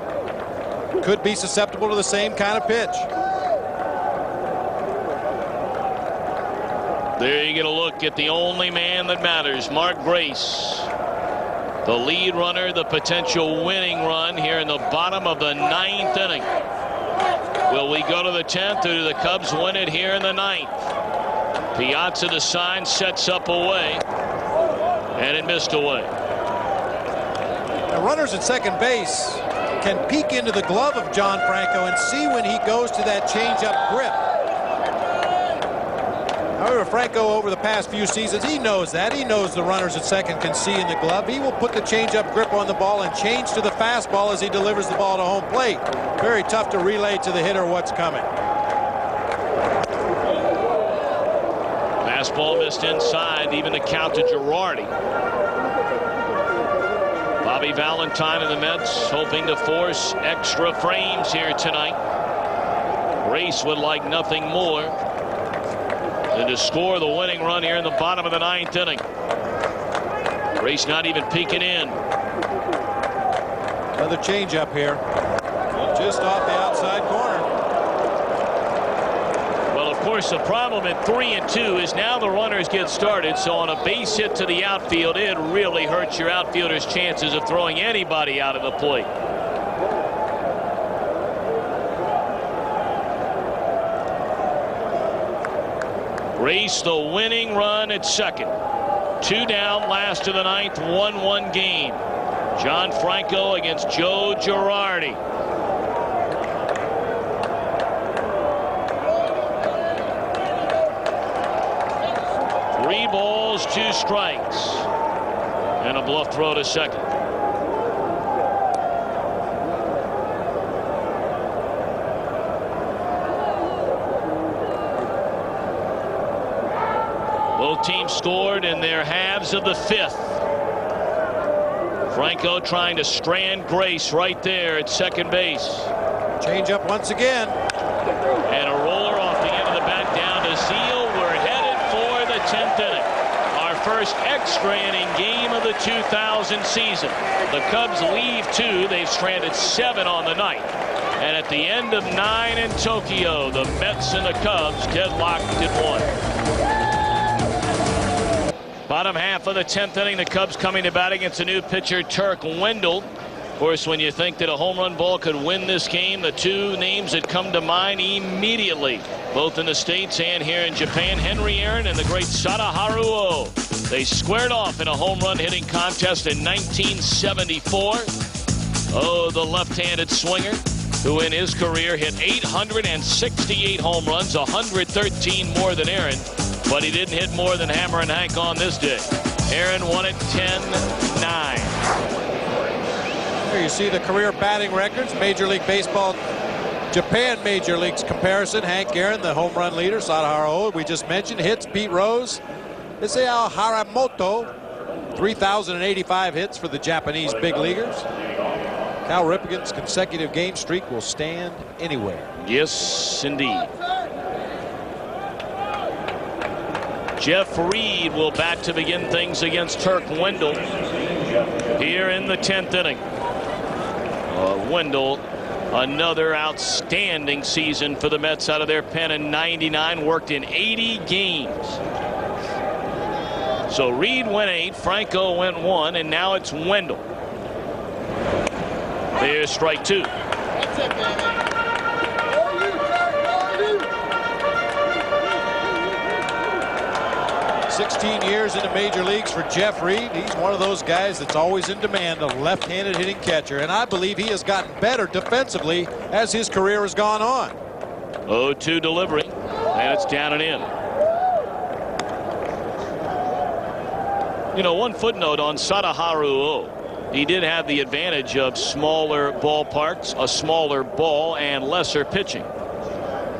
could be susceptible to the same kind of pitch. There you get a look at the only man that matters, Mark Grace, the lead runner, the potential winning run here in the bottom of the 9th inning. Will we go to the 10th, or do the Cubs win it here in the 9th? Piazza, the sign, sets up away, and it missed away. The runners at second base can peek into the glove of John Franco and see when he goes to that changeup grip. However, Franco over the past few seasons, he knows that. He knows the runners at second can see in the glove. He will put the changeup grip on the ball and change to the fastball as he delivers the ball to home plate. Very tough to relay to the hitter what's coming. Fastball missed inside, even the count to Girardi. Bobby Valentine and the Mets hoping to force extra frames here tonight. Grace would like nothing more than to score the winning run here in the bottom of the 9th inning. Grace not even peeking in. Another changeup here. Just off the outside corner. Well, of course, the problem at 3-2 is now the runners get started. So on a base hit to the outfield, it really hurts your outfielder's chances of throwing anybody out of the plate. Race the winning run at second. 2 down, last of the ninth, 1-1 game. John Franco against Joe Girardi. Three balls, 2 strikes, and a bluff throw to second. Both teams scored in their halves of the 5th. Franco trying to strand Grace right there at second base. Change up once again. And a roller off the end of the bat down to Zeal. We're headed for the 10th inning. Our first extra inning game of the 2000 season. The Cubs leave 2. They've stranded 7 on the night. And at the end of 9 in Tokyo, the Mets and the Cubs deadlocked at 1. Bottom half of the 10th inning, the Cubs coming to bat against a new pitcher, Turk Wendell. Of course, when you think that a home run ball could win this game, the 2 names that come to mind immediately, both in the States and here in Japan, Henry Aaron and the great Sadaharu Oh. They squared off in a home run hitting contest in 1974. Oh, the left-handed swinger, who in his career hit 868 home runs, 113 more than Aaron. But he didn't hit more than Hammer and Hank on this day. Aaron won it 10-9. Here you see the career batting records. Major League Baseball, Japan Major Leagues comparison. Hank Aaron, the home run leader. Sadaharu Oh, we just mentioned. Hits, Pete Rose. Isao Haramoto, 3,085 hits for the Japanese big leaguers. Cal Ripken's consecutive game streak will stand anywhere. Yes, indeed. Jeff Reed will bat to begin things against Turk Wendell here in the 10th inning. Wendell, another outstanding season for the Mets out of their pen in '99, worked in 80 games. So Reed went 8, Franco went 1, and now it's Wendell. There's strike 2. 16 years in the major leagues for Jeff Reed. He's one of those guys that's always in demand, a left-handed hitting catcher, and I believe he has gotten better defensively as his career has gone on. 0-2 delivery, and it's down and in. You know, one footnote on Sadaharu Oh. He did have the advantage of smaller ballparks, a smaller ball, and lesser pitching.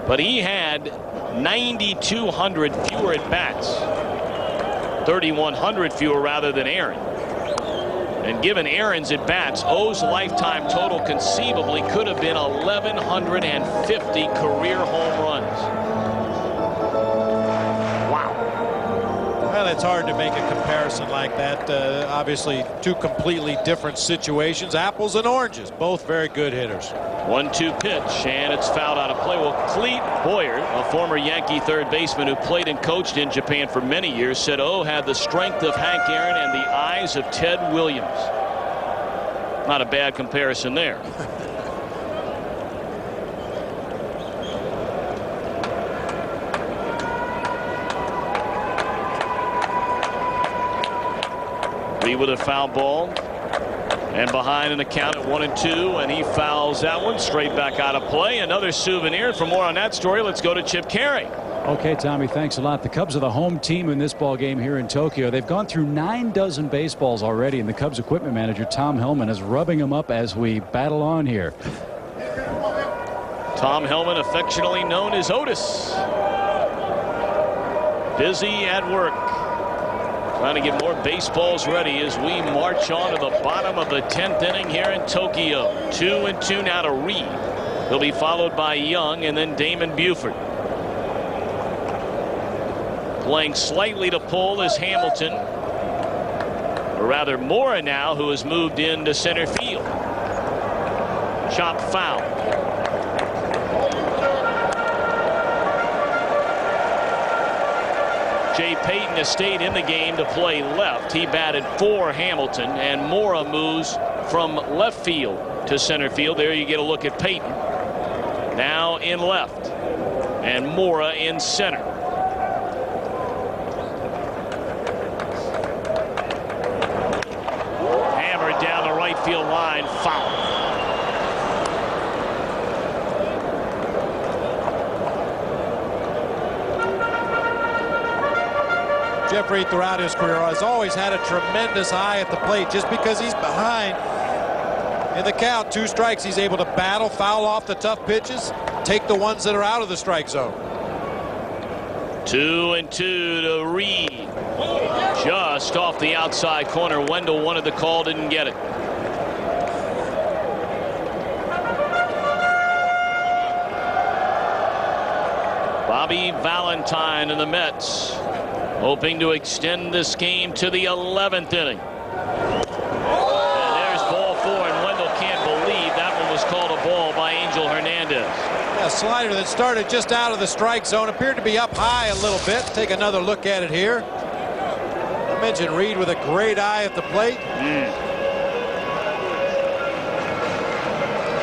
But he had 9,200 fewer at-bats. 3,100 fewer rather than Aaron. And given Aaron's at-bats, O's lifetime total conceivably could have been 1,150 career home runs. Wow. Well, it's hard to make a comparison like that. Obviously, 2 completely different situations. Apples and oranges, both very good hitters. 1-2 pitch, and it's fouled out of play. Well, Clete Boyer, a former Yankee third baseman who played and coached in Japan for many years, said Oh had the strength of Hank Aaron and the eyes of Ted Williams. Not a bad comparison there. Lee with a foul ball. And behind in the count at 1-2, and he fouls that one straight back out of play. Another souvenir. For more on that story, let's go to Chip Carey. Okay, Tommy, thanks a lot. The Cubs are the home team in this ball game here in Tokyo. They've gone through 9 dozen baseballs already, and the Cubs equipment manager Tom Hellman is rubbing them up as we battle on here. Tom Hellman, affectionately known as Otis, busy at work, trying to get more baseballs ready as we march on to the bottom of the 10th inning here in Tokyo. 2-2 now to Reed. He'll be followed by Young and then Damon Buford. Playing slightly to pull is Hamilton, or rather Mora now, who has moved into center field. Chop foul. Jay Payton has stayed in the game to play left. He batted for Hamilton, and Mora moves from left field to center field. There you get a look at Payton. Now in left, and Mora in center. Hammered down the right field line, foul. Jeffrey, throughout his career, has always had a tremendous eye at the plate. Just because he's behind in the count, 2 strikes, he's able to battle, foul off the tough pitches, take the ones that are out of the strike zone. 2-2 to Reed. Just off the outside corner. Wendell wanted the call, didn't get it. Bobby Valentine and the Mets hoping to extend this game to the 11th inning. And there's ball 4, and Wendell can't believe that one was called a ball by Angel Hernandez. A slider that started just out of the strike zone, appeared to be up high a little bit. Take another look at it here. I mentioned Reed with a great eye at the plate.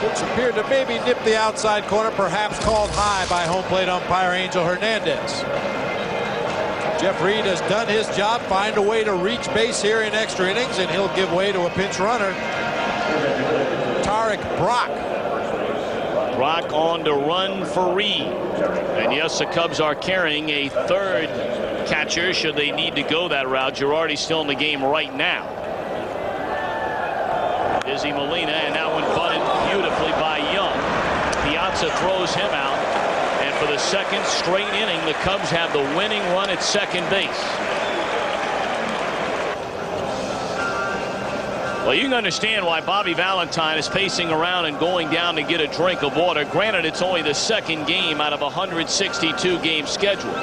Which appeared to maybe nip the outside corner, perhaps called high by home plate umpire Angel Hernandez. Jeff Reed has done his job, find a way to reach base here in extra innings, and he'll give way to a pinch runner, Tarek Brock. Brock on to run for Reed. And yes, the Cubs are carrying a third catcher should they need to go that route. Girardi's still in the game right now. Izzy Molina, and that one bunted beautifully by Young. Piazza throws him out. And for the second straight inning, the Cubs have the winning run at second base. Well, you can understand why Bobby Valentine is pacing around and going down to get a drink of water. Granted, it's only the second game out of a 162-game schedule.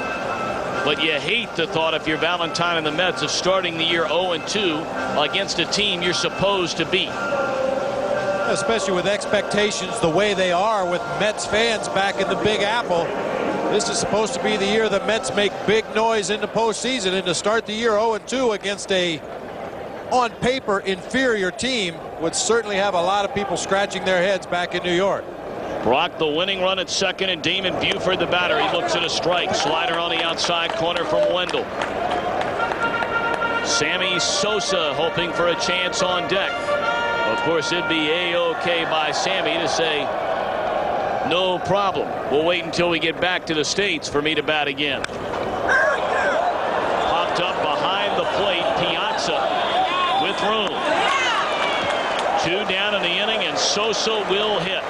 But you hate the thought, if you're Valentine and the Mets, of starting the year 0-2 against a team you're supposed to beat. Especially with expectations the way they are with Mets fans back in the Big Apple. This is supposed to be the year the Mets make big noise in the postseason, and to start the year 0-2 against a, on paper, inferior team would certainly have a lot of people scratching their heads back in New York. Brock the winning run at second, and Damon Buford the batter. He looks at a strike. Slider on the outside corner from Wendell. Sammy Sosa hoping for a chance on deck. Of course, it'd be A-OK by Sammy to say, no problem. We'll wait until we get back to the States for me to bat again. Popped up behind the plate, Piazza with room. 2 down in the inning, and Sosa will hit.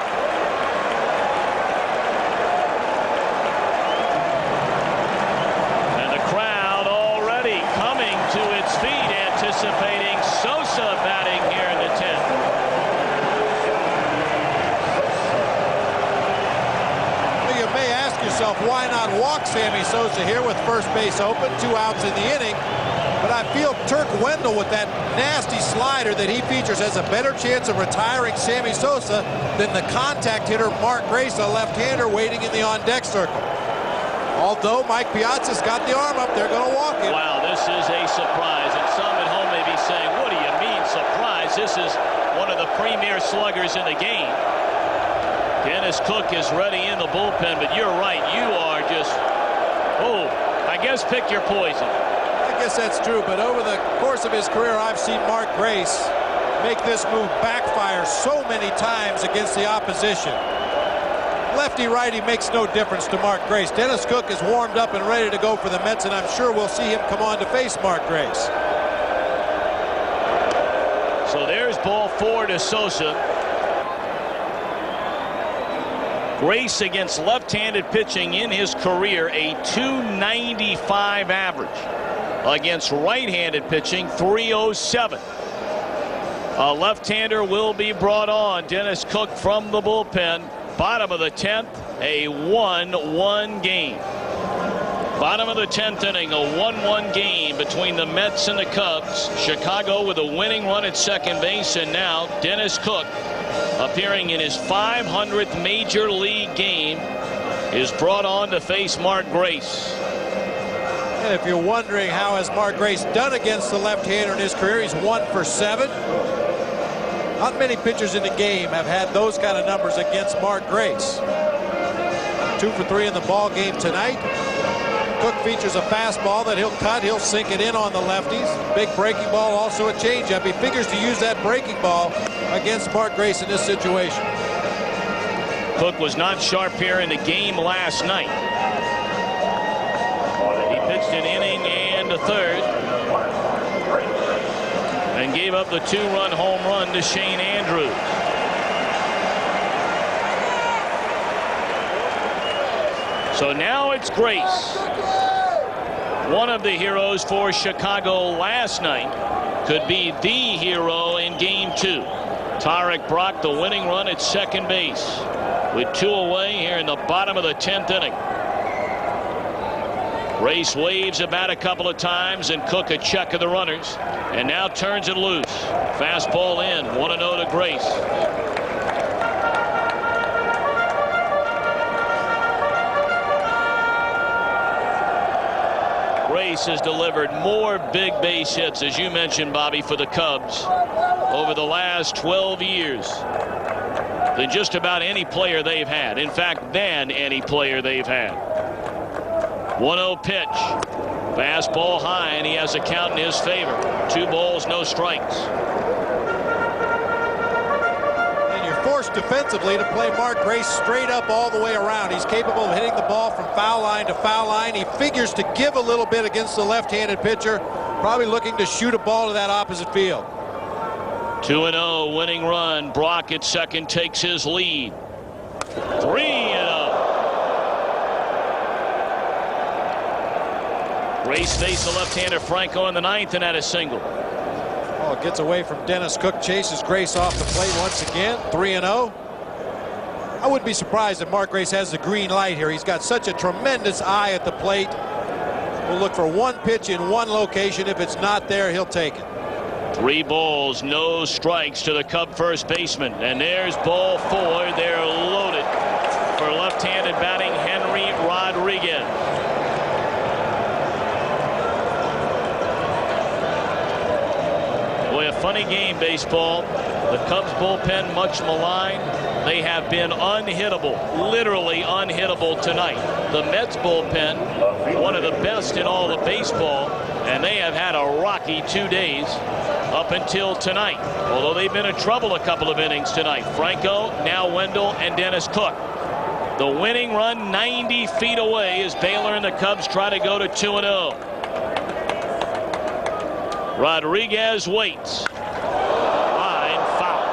And the crowd already coming to its feet, anticipating Sosa batting here in the 10th. Why not walk Sammy Sosa here with first base open, 2 outs in the inning? But I feel Turk Wendell, with that nasty slider that he features, has a better chance of retiring Sammy Sosa than the contact hitter Mark Grace, a left-hander waiting in the on-deck circle. Although Mike Piazza's got the arm up, they're going to walk him. Wow, this is a surprise. And some at home may be saying, what do you mean surprise? This is one of the premier sluggers in the game. Dennis Cook is ready in the bullpen, but you're right. You are just, I guess pick your poison. I guess that's true, but over the course of his career, I've seen Mark Grace make this move backfire so many times against the opposition. Lefty-righty makes no difference to Mark Grace. Dennis Cook is warmed up and ready to go for the Mets, and I'm sure we'll see him come on to face Mark Grace. So there's ball 4 to Sosa. Grace against left-handed pitching in his career, a .295 average. Against right-handed pitching, .307. A left-hander will be brought on. Dennis Cook from the bullpen. Bottom of the 10th, a 1-1 game. Bottom of the 10th inning, a 1-1 game between the Mets and the Cubs. Chicago with a winning run at second base, and now Dennis Cook appearing in his 500th major league game, is brought on to face Mark Grace. And if you're wondering how has Mark Grace done against the left-hander in his career, he's 1 for 7. Not many pitchers in the game have had those kind of numbers against Mark Grace. 2 for 3 in the ball game tonight. Cook features a fastball that he'll cut. He'll sink it in on the lefties. Big breaking ball, also a changeup. He figures to use that breaking ball against Mark Grace in this situation. Cook was not sharp here in the game last night. He pitched an inning and a third and gave up the 2-run home run to Shane Andrews. So now it's Grace. One of the heroes for Chicago last night could be the hero in game 2. Tarek Brock, the winning run at second base with 2 away here in the bottom of the 10th inning. Grace waves a bat a couple of times, and Cook a check of the runners, and now turns it loose. Fastball in, 1-0 to Grace. Grace has delivered more big base hits, as you mentioned, Bobby, for the Cubs over the last 12 years than just about any player they've had. In fact, than any player they've had. 1-0 pitch. Fastball high, and he has a count in his favor. 2 balls, no strikes. And you're forced defensively to play Mark Grace straight up all the way around. He's capable of hitting the ball from foul line to foul line. He figures to give a little bit against the left-handed pitcher, probably looking to shoot a ball to that opposite field. 2-0 winning run. Brock at second takes his lead. 3-0. Grace faced the left-hander Franco in the 9th and had a single. Oh, it gets away from Dennis Cook, chases Grace off the plate once again. 3-0. I wouldn't be surprised if Mark Grace has the green light here. He's got such a tremendous eye at the plate. We'll look for one pitch in one location. If it's not there, he'll take it. 3 balls, no strikes to the Cub first baseman. And there's ball 4. They're loaded for left-handed batting Henry Rodriguez. Boy, a funny game, baseball. The Cubs bullpen, much maligned. They have been unhittable, literally unhittable tonight. The Mets bullpen, one of the best in all of baseball, and they have had a rocky 2 days up until tonight. Although they've been in trouble a couple of innings tonight. Franco, now Wendell, and Dennis Cook. The winning run 90 feet away as Baylor and the Cubs try to go to 2-0. Rodriguez waits. Line foul.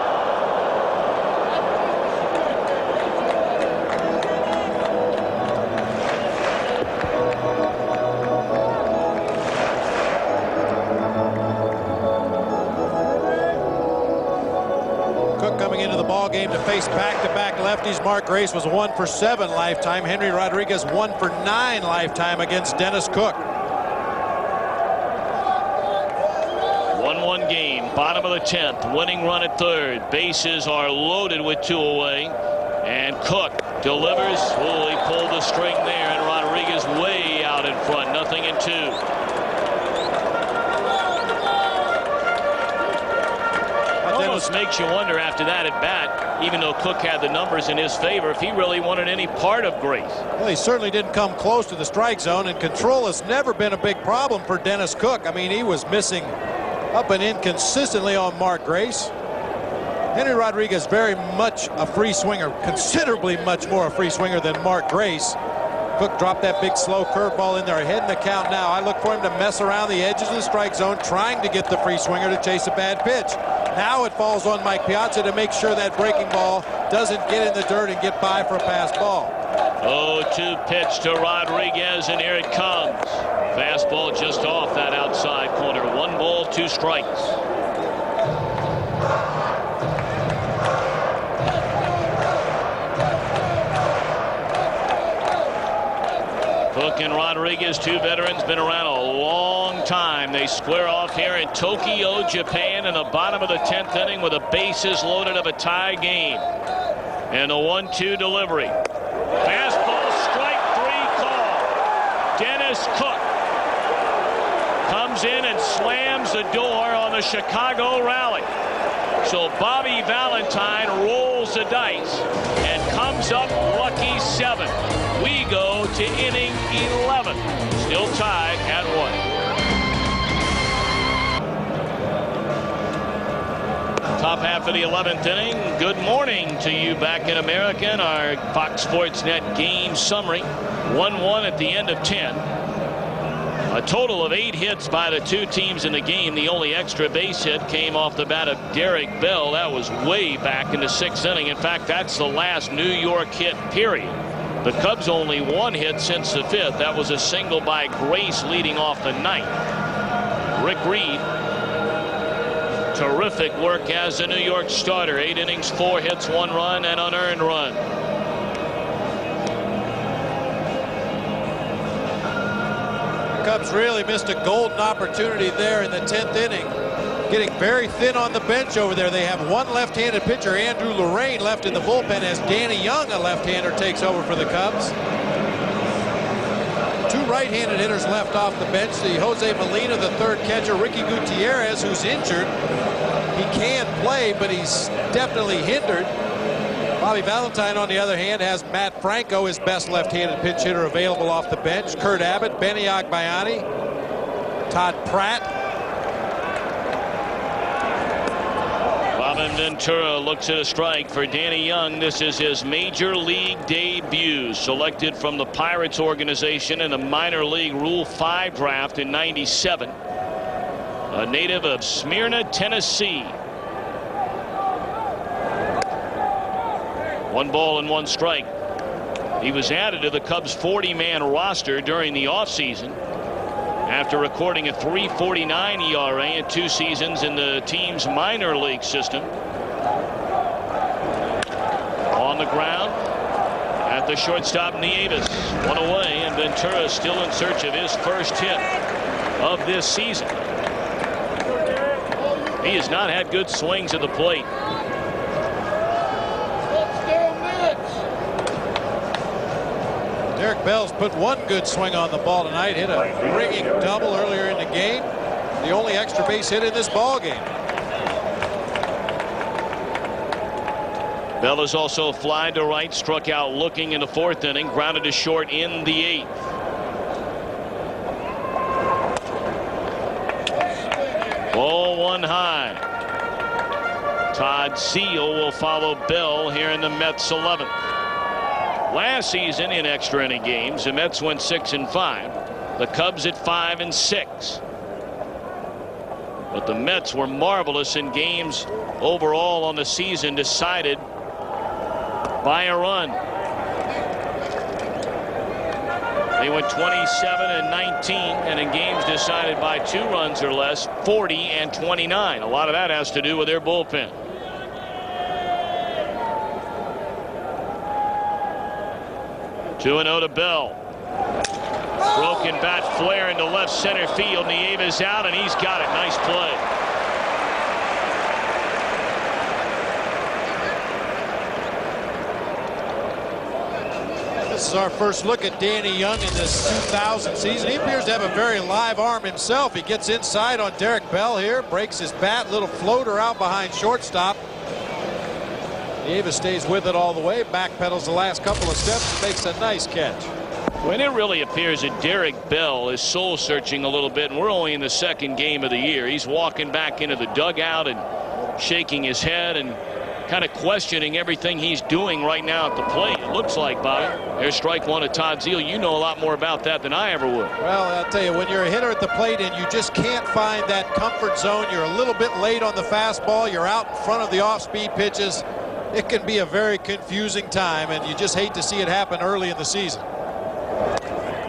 Cook coming into the ball game to face back-to-back lefties. Mark Grace was 1 for 7 lifetime. Henry Rodriguez 1 for 9 lifetime against Dennis Cook. 1-1 game, bottom of the 10th, winning run at third. Bases are loaded with 2 away, and Cook delivers. Oh, he pulled the string there, and Rodriguez way out in front. 0-2. Almost makes you wonder after that at bat, even though Cook had the numbers in his favor, if he really wanted any part of Grace. Well, he certainly didn't come close to the strike zone, and control has never been a big problem for Dennis Cook. I mean, he was missing up and in consistently on Mark Grace. Henry Rodriguez very much a free swinger, considerably much more a free swinger than Mark Grace. Cook dropped that big slow curveball in there, ahead in the count now. I look for him to mess around the edges of the strike zone, trying to get the free swinger to chase a bad pitch. Now it falls on Mike Piazza to make sure that breaking ball doesn't get in the dirt and get by for a pass ball. 0-2 pitch to Rodriguez, and here it comes. Fastball just off that outside corner. 1 ball, 2 strikes. Cook and Rodriguez, 2 veterans, been around a long time. They square off here in Tokyo, Japan, in the bottom of the 10th inning with the bases loaded of a tie game. And a 1-2 delivery. Fastball, strike 3 call. Dennis Cook comes in and slams the door on the Chicago rally. So Bobby Valentine rolls the dice and comes up lucky 7. We go to inning 11. Still tied at 1. Top half of the 11th inning. Good morning to you back in America in our Fox Sports Net game summary. 1-1 at the end of 10. A total of 8 hits by the two teams in the game. The only extra base hit came off the bat of Derek Bell. That was way back in the 6th inning. In fact, that's the last New York hit, period. The Cubs only 1 hit since the 5th. That was a single by Grace leading off the 9th. Rick Reed, terrific work as a New York starter. 8 innings, 4 hits, 1 run, and unearned run. Cubs really missed a golden opportunity there in the 10th inning. Getting very thin on the bench over there. They have one left-handed pitcher, Andrew Lorraine, left in the bullpen as Danny Young, a left-hander, takes over for the Cubs. 2 right-handed hitters left off the bench. The Jose Molina, the third catcher, Ricky Gutierrez, who's injured. He can play, but he's definitely hindered. Bobby Valentine, on the other hand, has Matt Franco, his best left-handed pinch hitter, available off the bench. Kurt Abbott, Benny Agbayani, Todd Pratt. Robin Ventura looks at a strike for Danny Young. This is his major league debut. Selected from the Pirates organization in a minor league Rule 5 draft in '97. A native of Smyrna, Tennessee. 1 ball and 1 strike. He was added to the Cubs 40-man roster during the offseason after recording a .349 ERA in 2 seasons in the team's minor league system. On the ground at the shortstop, Nieves. 1 away, and Ventura still in search of his first hit of this season. He has not had good swings at the plate. Derek Bell's put 1 good swing on the ball tonight. Hit a ringing double earlier in the game. The only extra base hit in this ball game. Bell is also fly to right, struck out looking in the 4th inning, grounded to short in the 8th. Ball 1 high. Todd Seal will follow Bell here in the Mets 11th. Last season in extra inning games, the Mets went 6-5. The Cubs at 5-6. But the Mets were marvelous in games overall on the season decided by a run. They went 27-19, and in games decided by 2 runs or less, 40-29. A lot of that has to do with their bullpen. Two and 0 to Bell. Broken bat flare into left center field. Nieves out, and he's got it. Nice play. This is our first look at Danny Young in this 2000 season. He appears to have a very live arm himself. He gets inside on Derek Bell here, breaks his bat, little floater out behind shortstop. Nieves stays with it all the way, backpedals the last couple of steps, and makes a nice catch. When it really appears that Derek Bell is soul searching a little bit, and we're only in the 2nd game of the year. He's walking back into the dugout and shaking his head and kind of questioning everything he's doing right now at the plate. It looks like, Bobby. There's strike 1 to Todd Zeal. You know a lot more about that than I ever would. Well, I'll tell you, when you're a hitter at the plate and you just can't find that comfort zone, you're a little bit late on the fastball, you're out in front of the off-speed pitches, it can be a very confusing time, and you just hate to see it happen early in the season.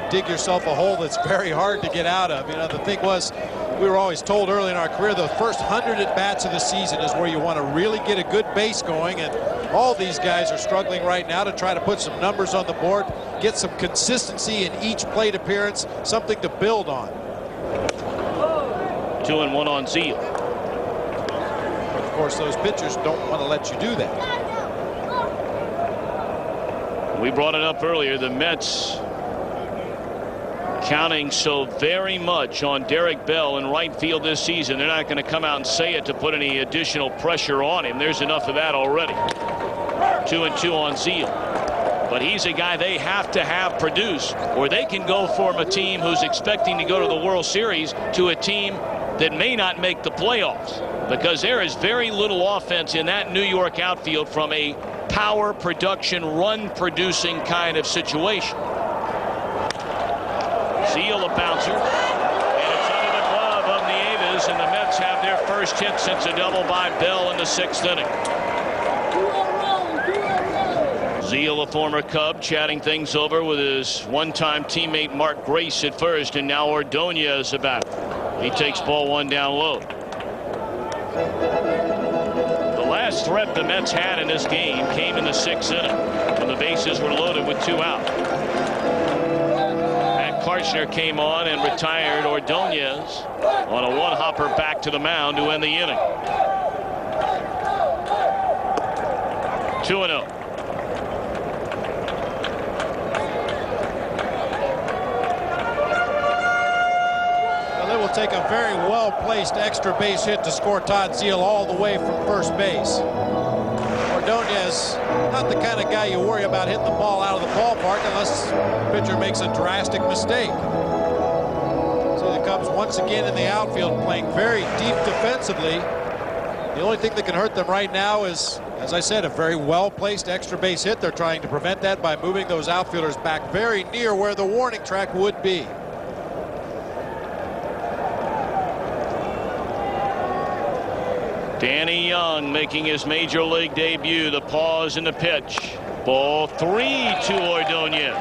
Dig yourself a hole that's very hard to get out of. You know, the thing was, we were always told early in our career the first 100 at-bats of the season is where you want to really get a good base going, and all these guys are struggling right now to try to put some numbers on the board, get some consistency in each plate appearance, something to build on. 2-1 on Zeal. Of course, those pitchers don't want to let you do that. We brought it up earlier. The Mets counting so very much on Derek Bell in right field this season. They're not going to come out and say it to put any additional pressure on him. There's enough of that already. 2-2 on Zeal. But he's a guy they have to have produce, or they can go from a team who's expecting to go to the World Series to a team that may not make the playoffs, because there is very little offense in that New York outfield from a power production, run producing kind of situation. Zeal a bouncer, and it's under the glove of Nieves, and the Mets have their first hit since a double by Bell in the 6th inning. Zeal, a former Cub, chatting things over with his one-time teammate Mark Grace at first, and now Ordonez about. He takes ball 1 down low. The last threat the Mets had in this game came in the 6th inning when the bases were loaded with 2 out. Matt Karchner came on and retired Ordonez on a one-hopper back to the mound to end the inning. 2-0. Will take a very well-placed extra base hit to score Todd Zeal all the way from first base. Ordonez, not the kind of guy you worry about hitting the ball out of the ballpark unless the pitcher makes a drastic mistake. See the Cubs once again in the outfield playing very deep defensively. The only thing that can hurt them right now is, as I said, a very well-placed extra base hit. They're trying to prevent that by moving those outfielders back very near where the warning track would be. Danny Young making his major league debut. The pause and the pitch. Ball 3 to Ordonez.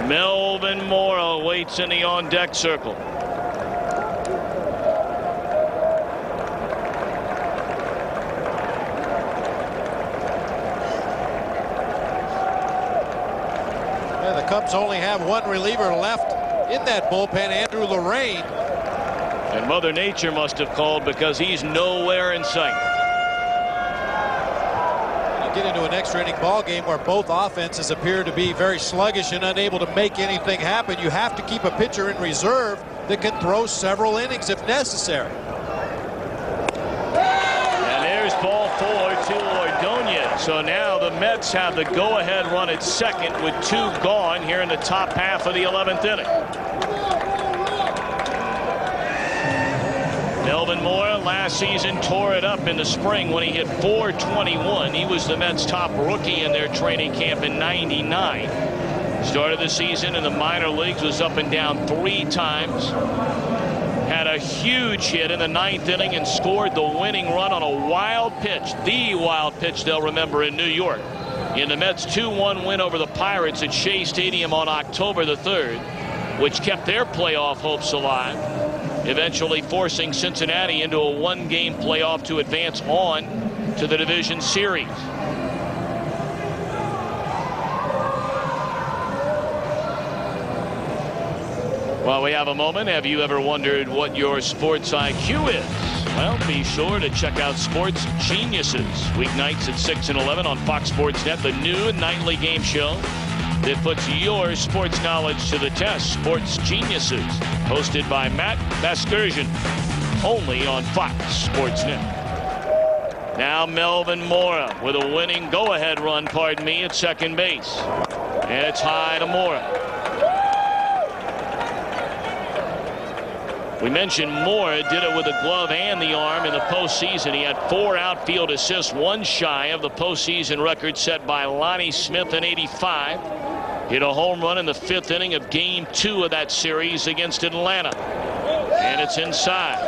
Melvin Mora waits in the on-deck circle. Yeah, the Cubs only have one reliever left in that bullpen, Andrew Lorraine. And Mother Nature must have called, because he's nowhere in sight. You get into an extra inning ball game where both offenses appear to be very sluggish and unable to make anything happen. You have to keep a pitcher in reserve that can throw several innings if necessary. And there's ball 4 to Ordonez. So now the Mets have the go-ahead run at second with 2 gone here in the top half of the 11th inning. Melvin Mora last season tore it up in the spring when he hit .421. He was the Mets' top rookie in their training camp in '99. Started the season in the minor leagues, was up and down 3 times. Had a huge hit in the 9th inning and scored the winning run on a wild pitch, the wild pitch they'll remember in New York, in the Mets' 2-1 win over the Pirates at Shea Stadium on October the 3rd, which kept their playoff hopes alive, eventually forcing Cincinnati into a 1-game playoff to advance on to the division series. While we have a moment, have you ever wondered what your sports IQ is? Well, be sure to check out Sports Geniuses, weeknights at 6 and 11 on Fox Sports Net, the new nightly game show that puts your sports knowledge to the test. Sports Geniuses, hosted by Matt Vasgersian, only on Fox Sports Net. Now Melvin Mora with a winning go-ahead run, at second base. And it's high to Mora. We mentioned Mora did it with the glove and the arm in the postseason. He had 4 outfield assists, 1 shy of the postseason record set by Lonnie Smith in '85. Hit a home run in the 5th inning of Game 2 of that series against Atlanta. And it's inside.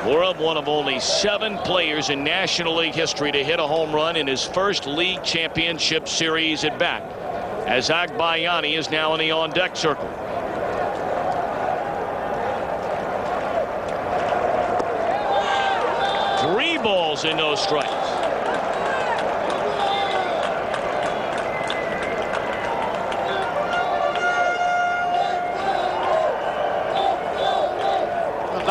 Mora, one of only 7 players in National League history to hit a home run in his first league championship series at bat, as Agbayani is now in the on-deck circle. Balls and no strikes.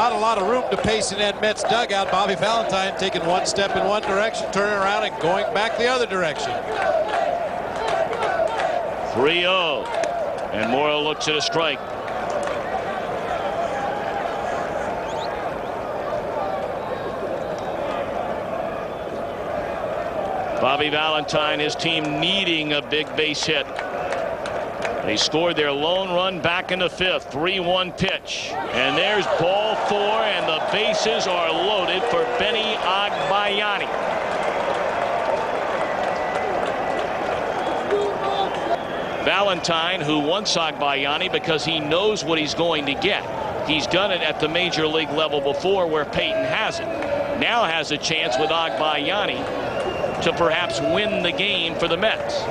Not a lot of room to pace in that Mets dugout. Bobby Valentine taking one step in one direction, turning around and going back the other direction. 3-0. And Morrow looks at a strike. Bobby Valentine, his team needing a big base hit. They scored their lone run back in the fifth. 3-1 pitch. And there's ball 4, and the bases are loaded for Benny Agbayani. Valentine, who wants Agbayani because he knows what he's going to get. He's done it at the major league level before where Peyton hasn't. Now has a chance with Agbayani to perhaps win the game for the Mets.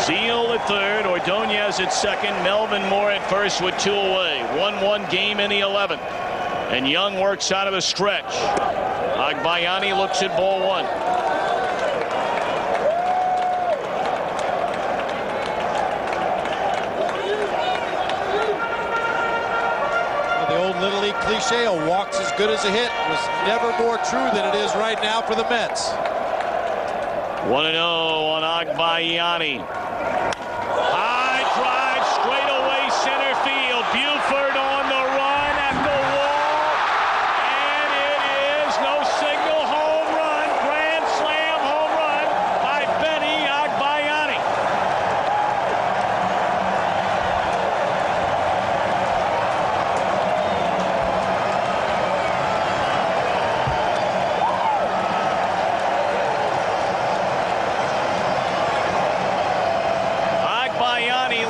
Seal at third, Ordonez at second, Melvin Moore at first with 2 away. 1-1 game in the 11th. And Young works out of the stretch. Agbayani looks at ball 1. The old Little League cliche, a walk's as good as a hit, was never more true than it is right now for the Mets. 1-0 on Agbayani. High drive, straight away center field. Buford on the run at the wall. And it is no signal home run. Grand slam home run by Benny Agbayani.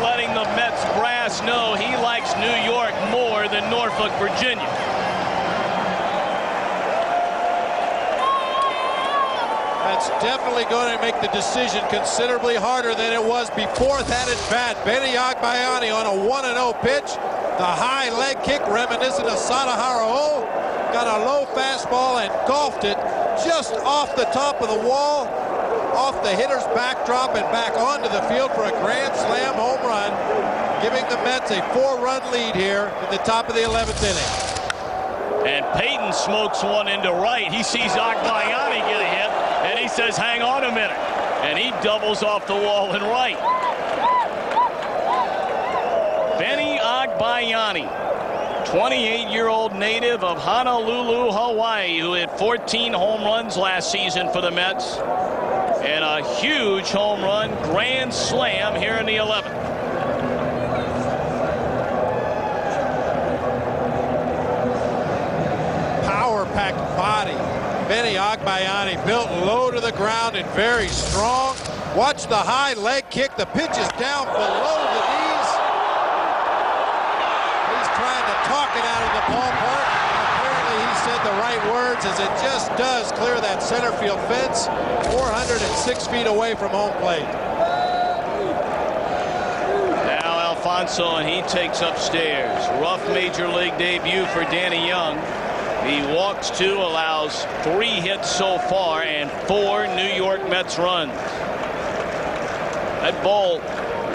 Letting the Mets brass know he likes New York more than Norfolk, Virginia. That's definitely going to make the decision considerably harder than it was before that at bat. Benny Agbayani on a 1-0 pitch. The high leg kick reminiscent of Sadahara. Got a low fastball and golfed it just off the top of the wall, off the hitter's backdrop and back onto the field for a grand slam home run, giving the Mets a 4-run lead here in the top of the 11th inning. And Peyton smokes one into right. He sees Agbayani get a hit, and he says, hang on a minute. And he doubles off the wall and right. Benny Agbayani, 28-year-old native of Honolulu, Hawaii, who hit 14 home runs last season for the Mets. And a huge home run, grand slam here in the 11th. Power-packed body. Benny Agbayani built low to the ground and very strong. Watch the high leg kick. The pitch is down below the knees. He's trying to talk it out of the ballpark. Apparently he said the right words as it just does clear that center field fence. 406 feet away from home plate. Now Alfonso, and he takes upstairs. Rough major league debut for Danny Young. He walks 2, allows 3 hits so far, and 4 New York Mets runs. That ball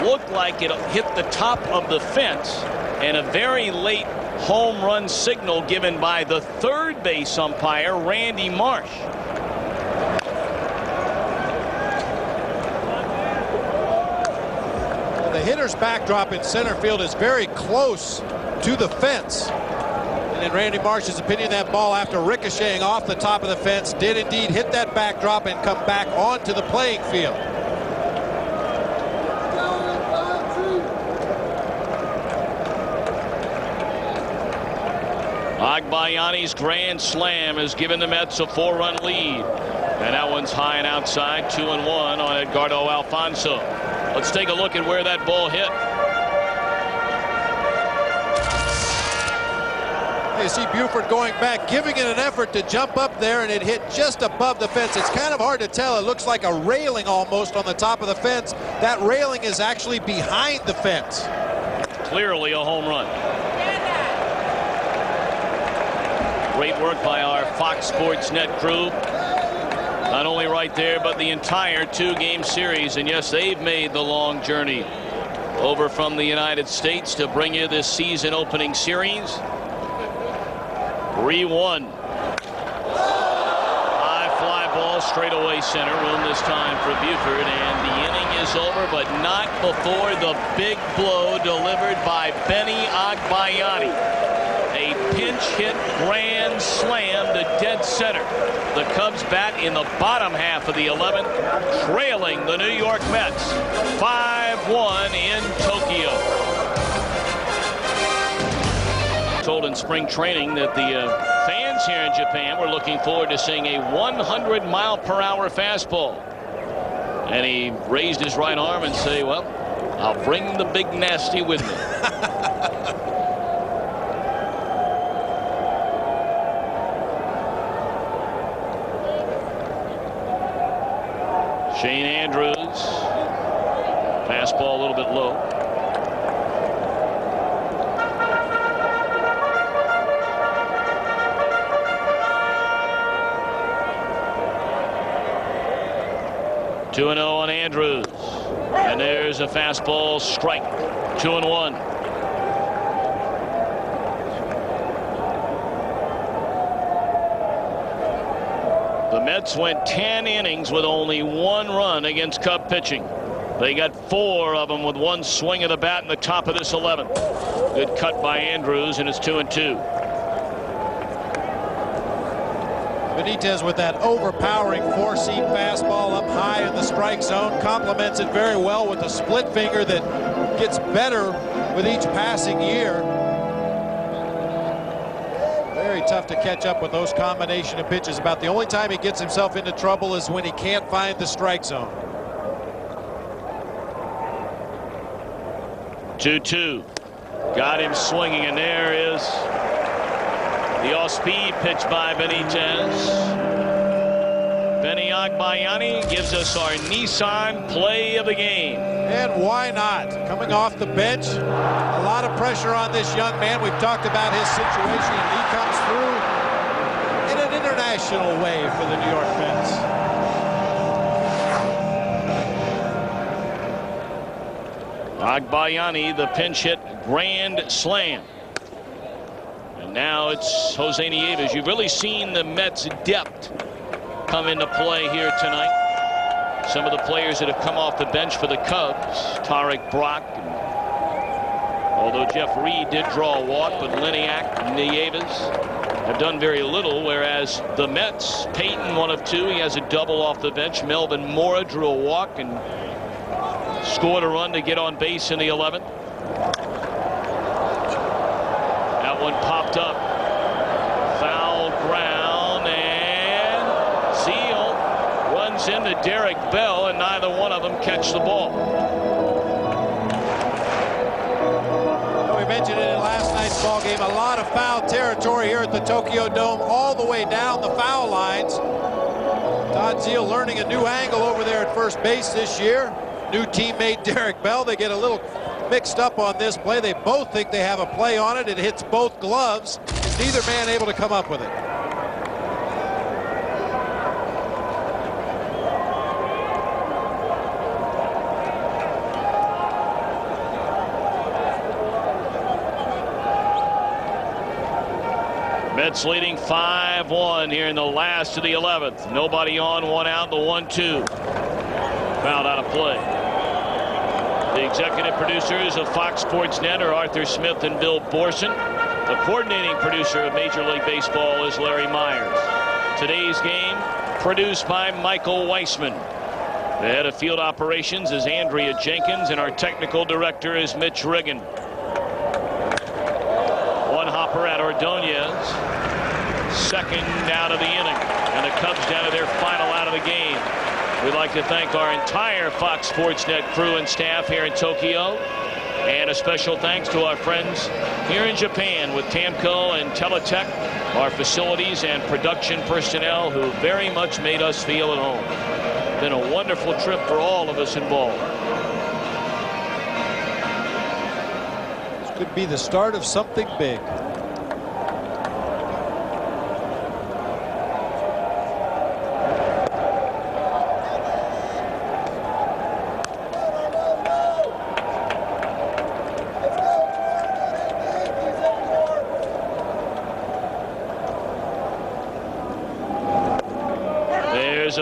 looked like it hit the top of the fence, and a very late home run signal given by the third base umpire, Randy Marsh. The hitter's backdrop in center field is very close to the fence. And in Randy Marsh's opinion, that ball, after ricocheting off the top of the fence, did indeed hit that backdrop and come back onto the playing field. Agbayani's grand slam has given the Mets a 4-run lead. And that one's high and outside, 2-1 on Edgardo Alfonso. Let's take a look at where that ball hit. You see Buford going back, giving it an effort to jump up there, and it hit just above the fence. It's kind of hard to tell. It looks like a railing almost on the top of the fence. That railing is actually behind the fence. Clearly a home run. Great work by our Fox Sports Net crew. Not only right there, but the entire 2-game series. And yes, they've made the long journey over from the United States to bring you this season opening series. 3-1. High fly ball straight away center. Room this time for Buford. And the inning is over, but not before the big blow delivered by Benny Agbayani. A pinch hit grand slam to dead center. The Cubs bat in the bottom half of the 11th, trailing the New York Mets 5-1 in Tokyo. Told in spring training that the fans here in Japan were looking forward to seeing a 100-mile-per-hour fastball. And he raised his right arm and said, well, I'll bring the big nasty with me. Shane Andrews. Fastball a little bit low. Two and 0 on Andrews. And there's a fastball strike. 2-1. The Mets went 10 innings with only 1 run against Cub pitching. They got 4 of them with 1 swing of the bat in the top of this 11th. Good cut by Andrews, and it's 2-2. Benitez with that overpowering 4-seam fastball up high in the strike zone. Complements it very well with a split finger that gets better with each passing year. Very tough to catch up with those combination of pitches. About the only time he gets himself into trouble is when he can't find the strike zone. 2-2. Got him swinging, and there is the off-speed pitch by Benitez. Benny Agbayani gives us our Nissan play of the game. And why not? Coming off the bench, a lot of pressure on this young man. We've talked about his situation, and he comes through in an international way for the New York Mets. Agbayani, the pinch hit grand slam. And now it's Jose Nieves. You've really seen the Mets' depth come into play here tonight. Some of the players that have come off the bench for the Cubs, Tarek Brock, and although Jeff Reed did draw a walk, but Liniak and Nieves have done very little, whereas the Mets, Payton 1 of 2, he has a double off the bench. Melvin Mora drew a walk and scored a run to get on base in the 11th. That one popped up. Foul ground, and Zeal runs into Derek Bell, and neither one of them catch the ball. We mentioned it in last night's ball game. A lot of foul territory here at the Tokyo Dome, all the way down the foul lines. Todd Zeal learning a new angle over there at first base this year. New teammate Derek Bell. They get a little mixed up on this play. They both think they have a play on it. It hits both gloves. Neither man able to come up with it. Mets leading 5-1 here in the last of the 11th. Nobody on, 1 out, the 1-2. Fouled out of play. The executive producers of Fox Sports Net are Arthur Smith and Bill Borson. The coordinating producer of Major League Baseball is Larry Myers. Today's game produced by Michael Weissman. The head of field operations is Andrea Jenkins, and our technical director is Mitch Riggin. One hopper at Ordonez. Second out of the inning, and the Cubs down to their final out of the game. We'd like to thank our entire Fox Sports Net crew and staff here in Tokyo, and a special thanks to our friends here in Japan with Tamco and Teletech, our facilities and production personnel who very much made us feel at home. Been a wonderful trip for all of us involved. This could be the start of something big.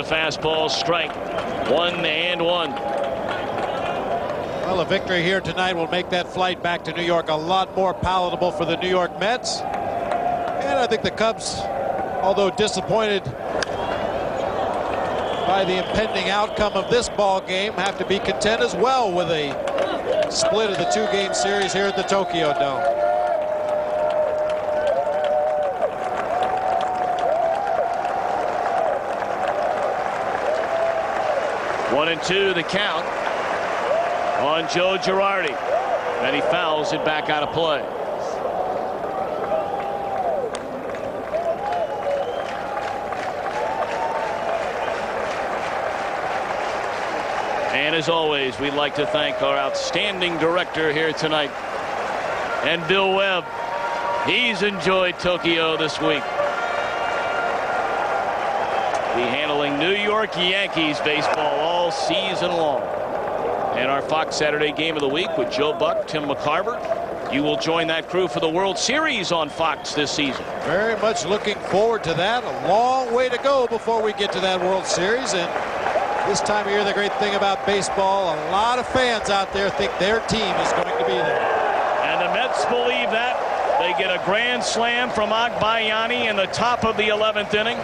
fastball, strike. 1-1. Well, a victory here tonight will make that flight back to New York a lot more palatable for the New York Mets. And I think the Cubs, although disappointed by the impending outcome of this ball game, have to be content as well with a split of the two-game series here at the TokyoDome. 1-2 the count on Joe Girardi, and he fouls it back out of play. And as always, we'd like to thank our outstanding director here tonight, and Bill Webb. He's enjoyed Tokyo this week. Be handling New York Yankees baseball all season long. And our Fox Saturday Game of the Week with Joe Buck, Tim McCarver. You will join that crew for the World Series on Fox this season. Very much looking forward to that. A long way to go before we get to that World Series. And this time of year, the great thing about baseball, a lot of fans out there think their team is going to be there. And the Mets believe that. They get a grand slam from Agbayani in the top of the 11th inning.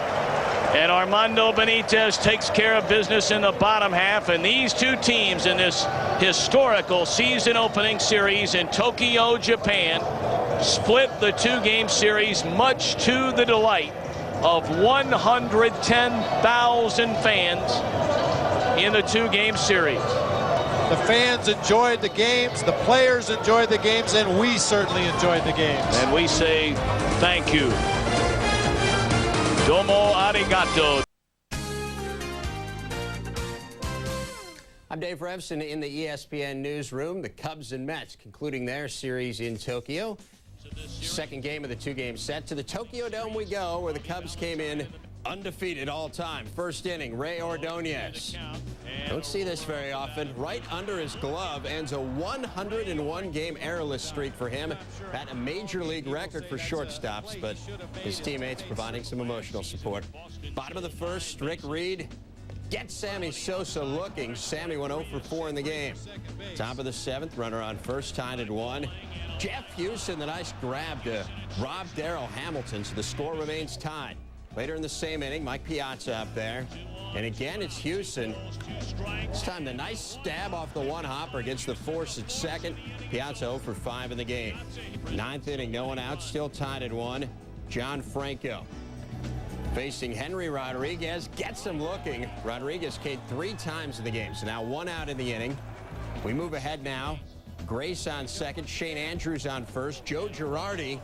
And Armando Benitez takes care of business in the bottom half. And these two teams in this historical season opening series in Tokyo, Japan, split the two-game series, much to the delight of 110,000 fans in the two-game series. The fans enjoyed the games, the players enjoyed the games, and we certainly enjoyed the games. And we say thank you. Domo arigato. I'm Dave Revson in the ESPN newsroom. The Cubs and Mets concluding their series in Tokyo. Second game of the two-game set. To the TokyoDome we go, where the Cubs came in undefeated all time. First inning, Ray Ordonez. Don't see this very often. Right under his glove ends a 101-game errorless streak for him. At a major league record for shortstops, but his teammates providing some emotional support. Bottom of the first, Rick Reed gets Sammy Sosa looking. Sammy went 0 for 4 in the game. Top of the 7th, runner on first, tied at 1. Jeff Houston, the nice grab to rob Darrell Hamilton, so the score remains tied. Later in the same inning, Mike Piazza up there. And again, it's Houston. This time, the nice stab off the one-hopper against the force at second. Piazza 0 for 5 in the game. 9th inning, no one out, still tied at 1. John Franco facing Henry Rodriguez, gets him looking. Rodriguez K'd 3 times in the game, so now 1 out in the inning. We move ahead now. Grace on second, Shane Andrews on first, Joe Girardi.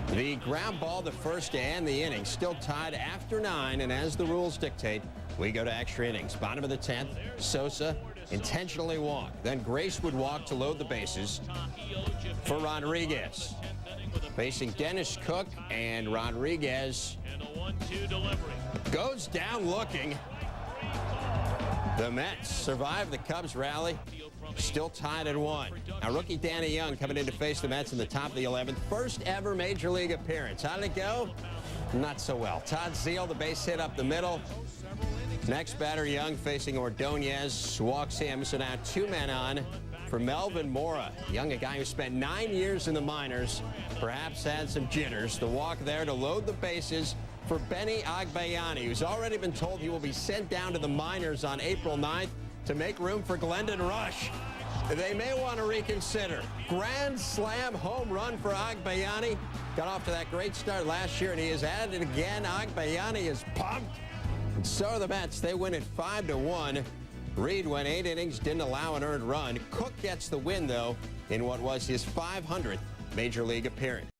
The ground ball, the first to end the inning, still tied after 9, and as the rules dictate, we go to extra innings. Bottom of the 10th, Sosa intentionally walked. Then Grace would walk to load the bases for Rodriguez. Facing Dennis Cook, and Rodriguez goes down looking. The Mets survive the Cubs rally. Still tied at 1. Now, rookie Danny Young coming in to face the Mets in the top of the 11th. First ever Major League appearance. How did it go? Not so well. Todd Zeile, the base hit up the middle. Next batter, Young facing Ordonez. Walks him, so now 2 men on for Melvin Mora. Young, a guy who spent 9 years in the minors, perhaps had some jitters. The walk there to load the bases for Benny Agbayani, who's already been told he will be sent down to the minors on April 9th. To make room for Glendon Rush. They may want to reconsider. Grand slam home run for Agbayani. Got off to that great start last year, and he has added it again. Agbayani is pumped. And so are the Mets. They win it 5-1. Reed went 8 innings, didn't allow an earned run. Cook gets the win, though, in what was his 500th Major League appearance.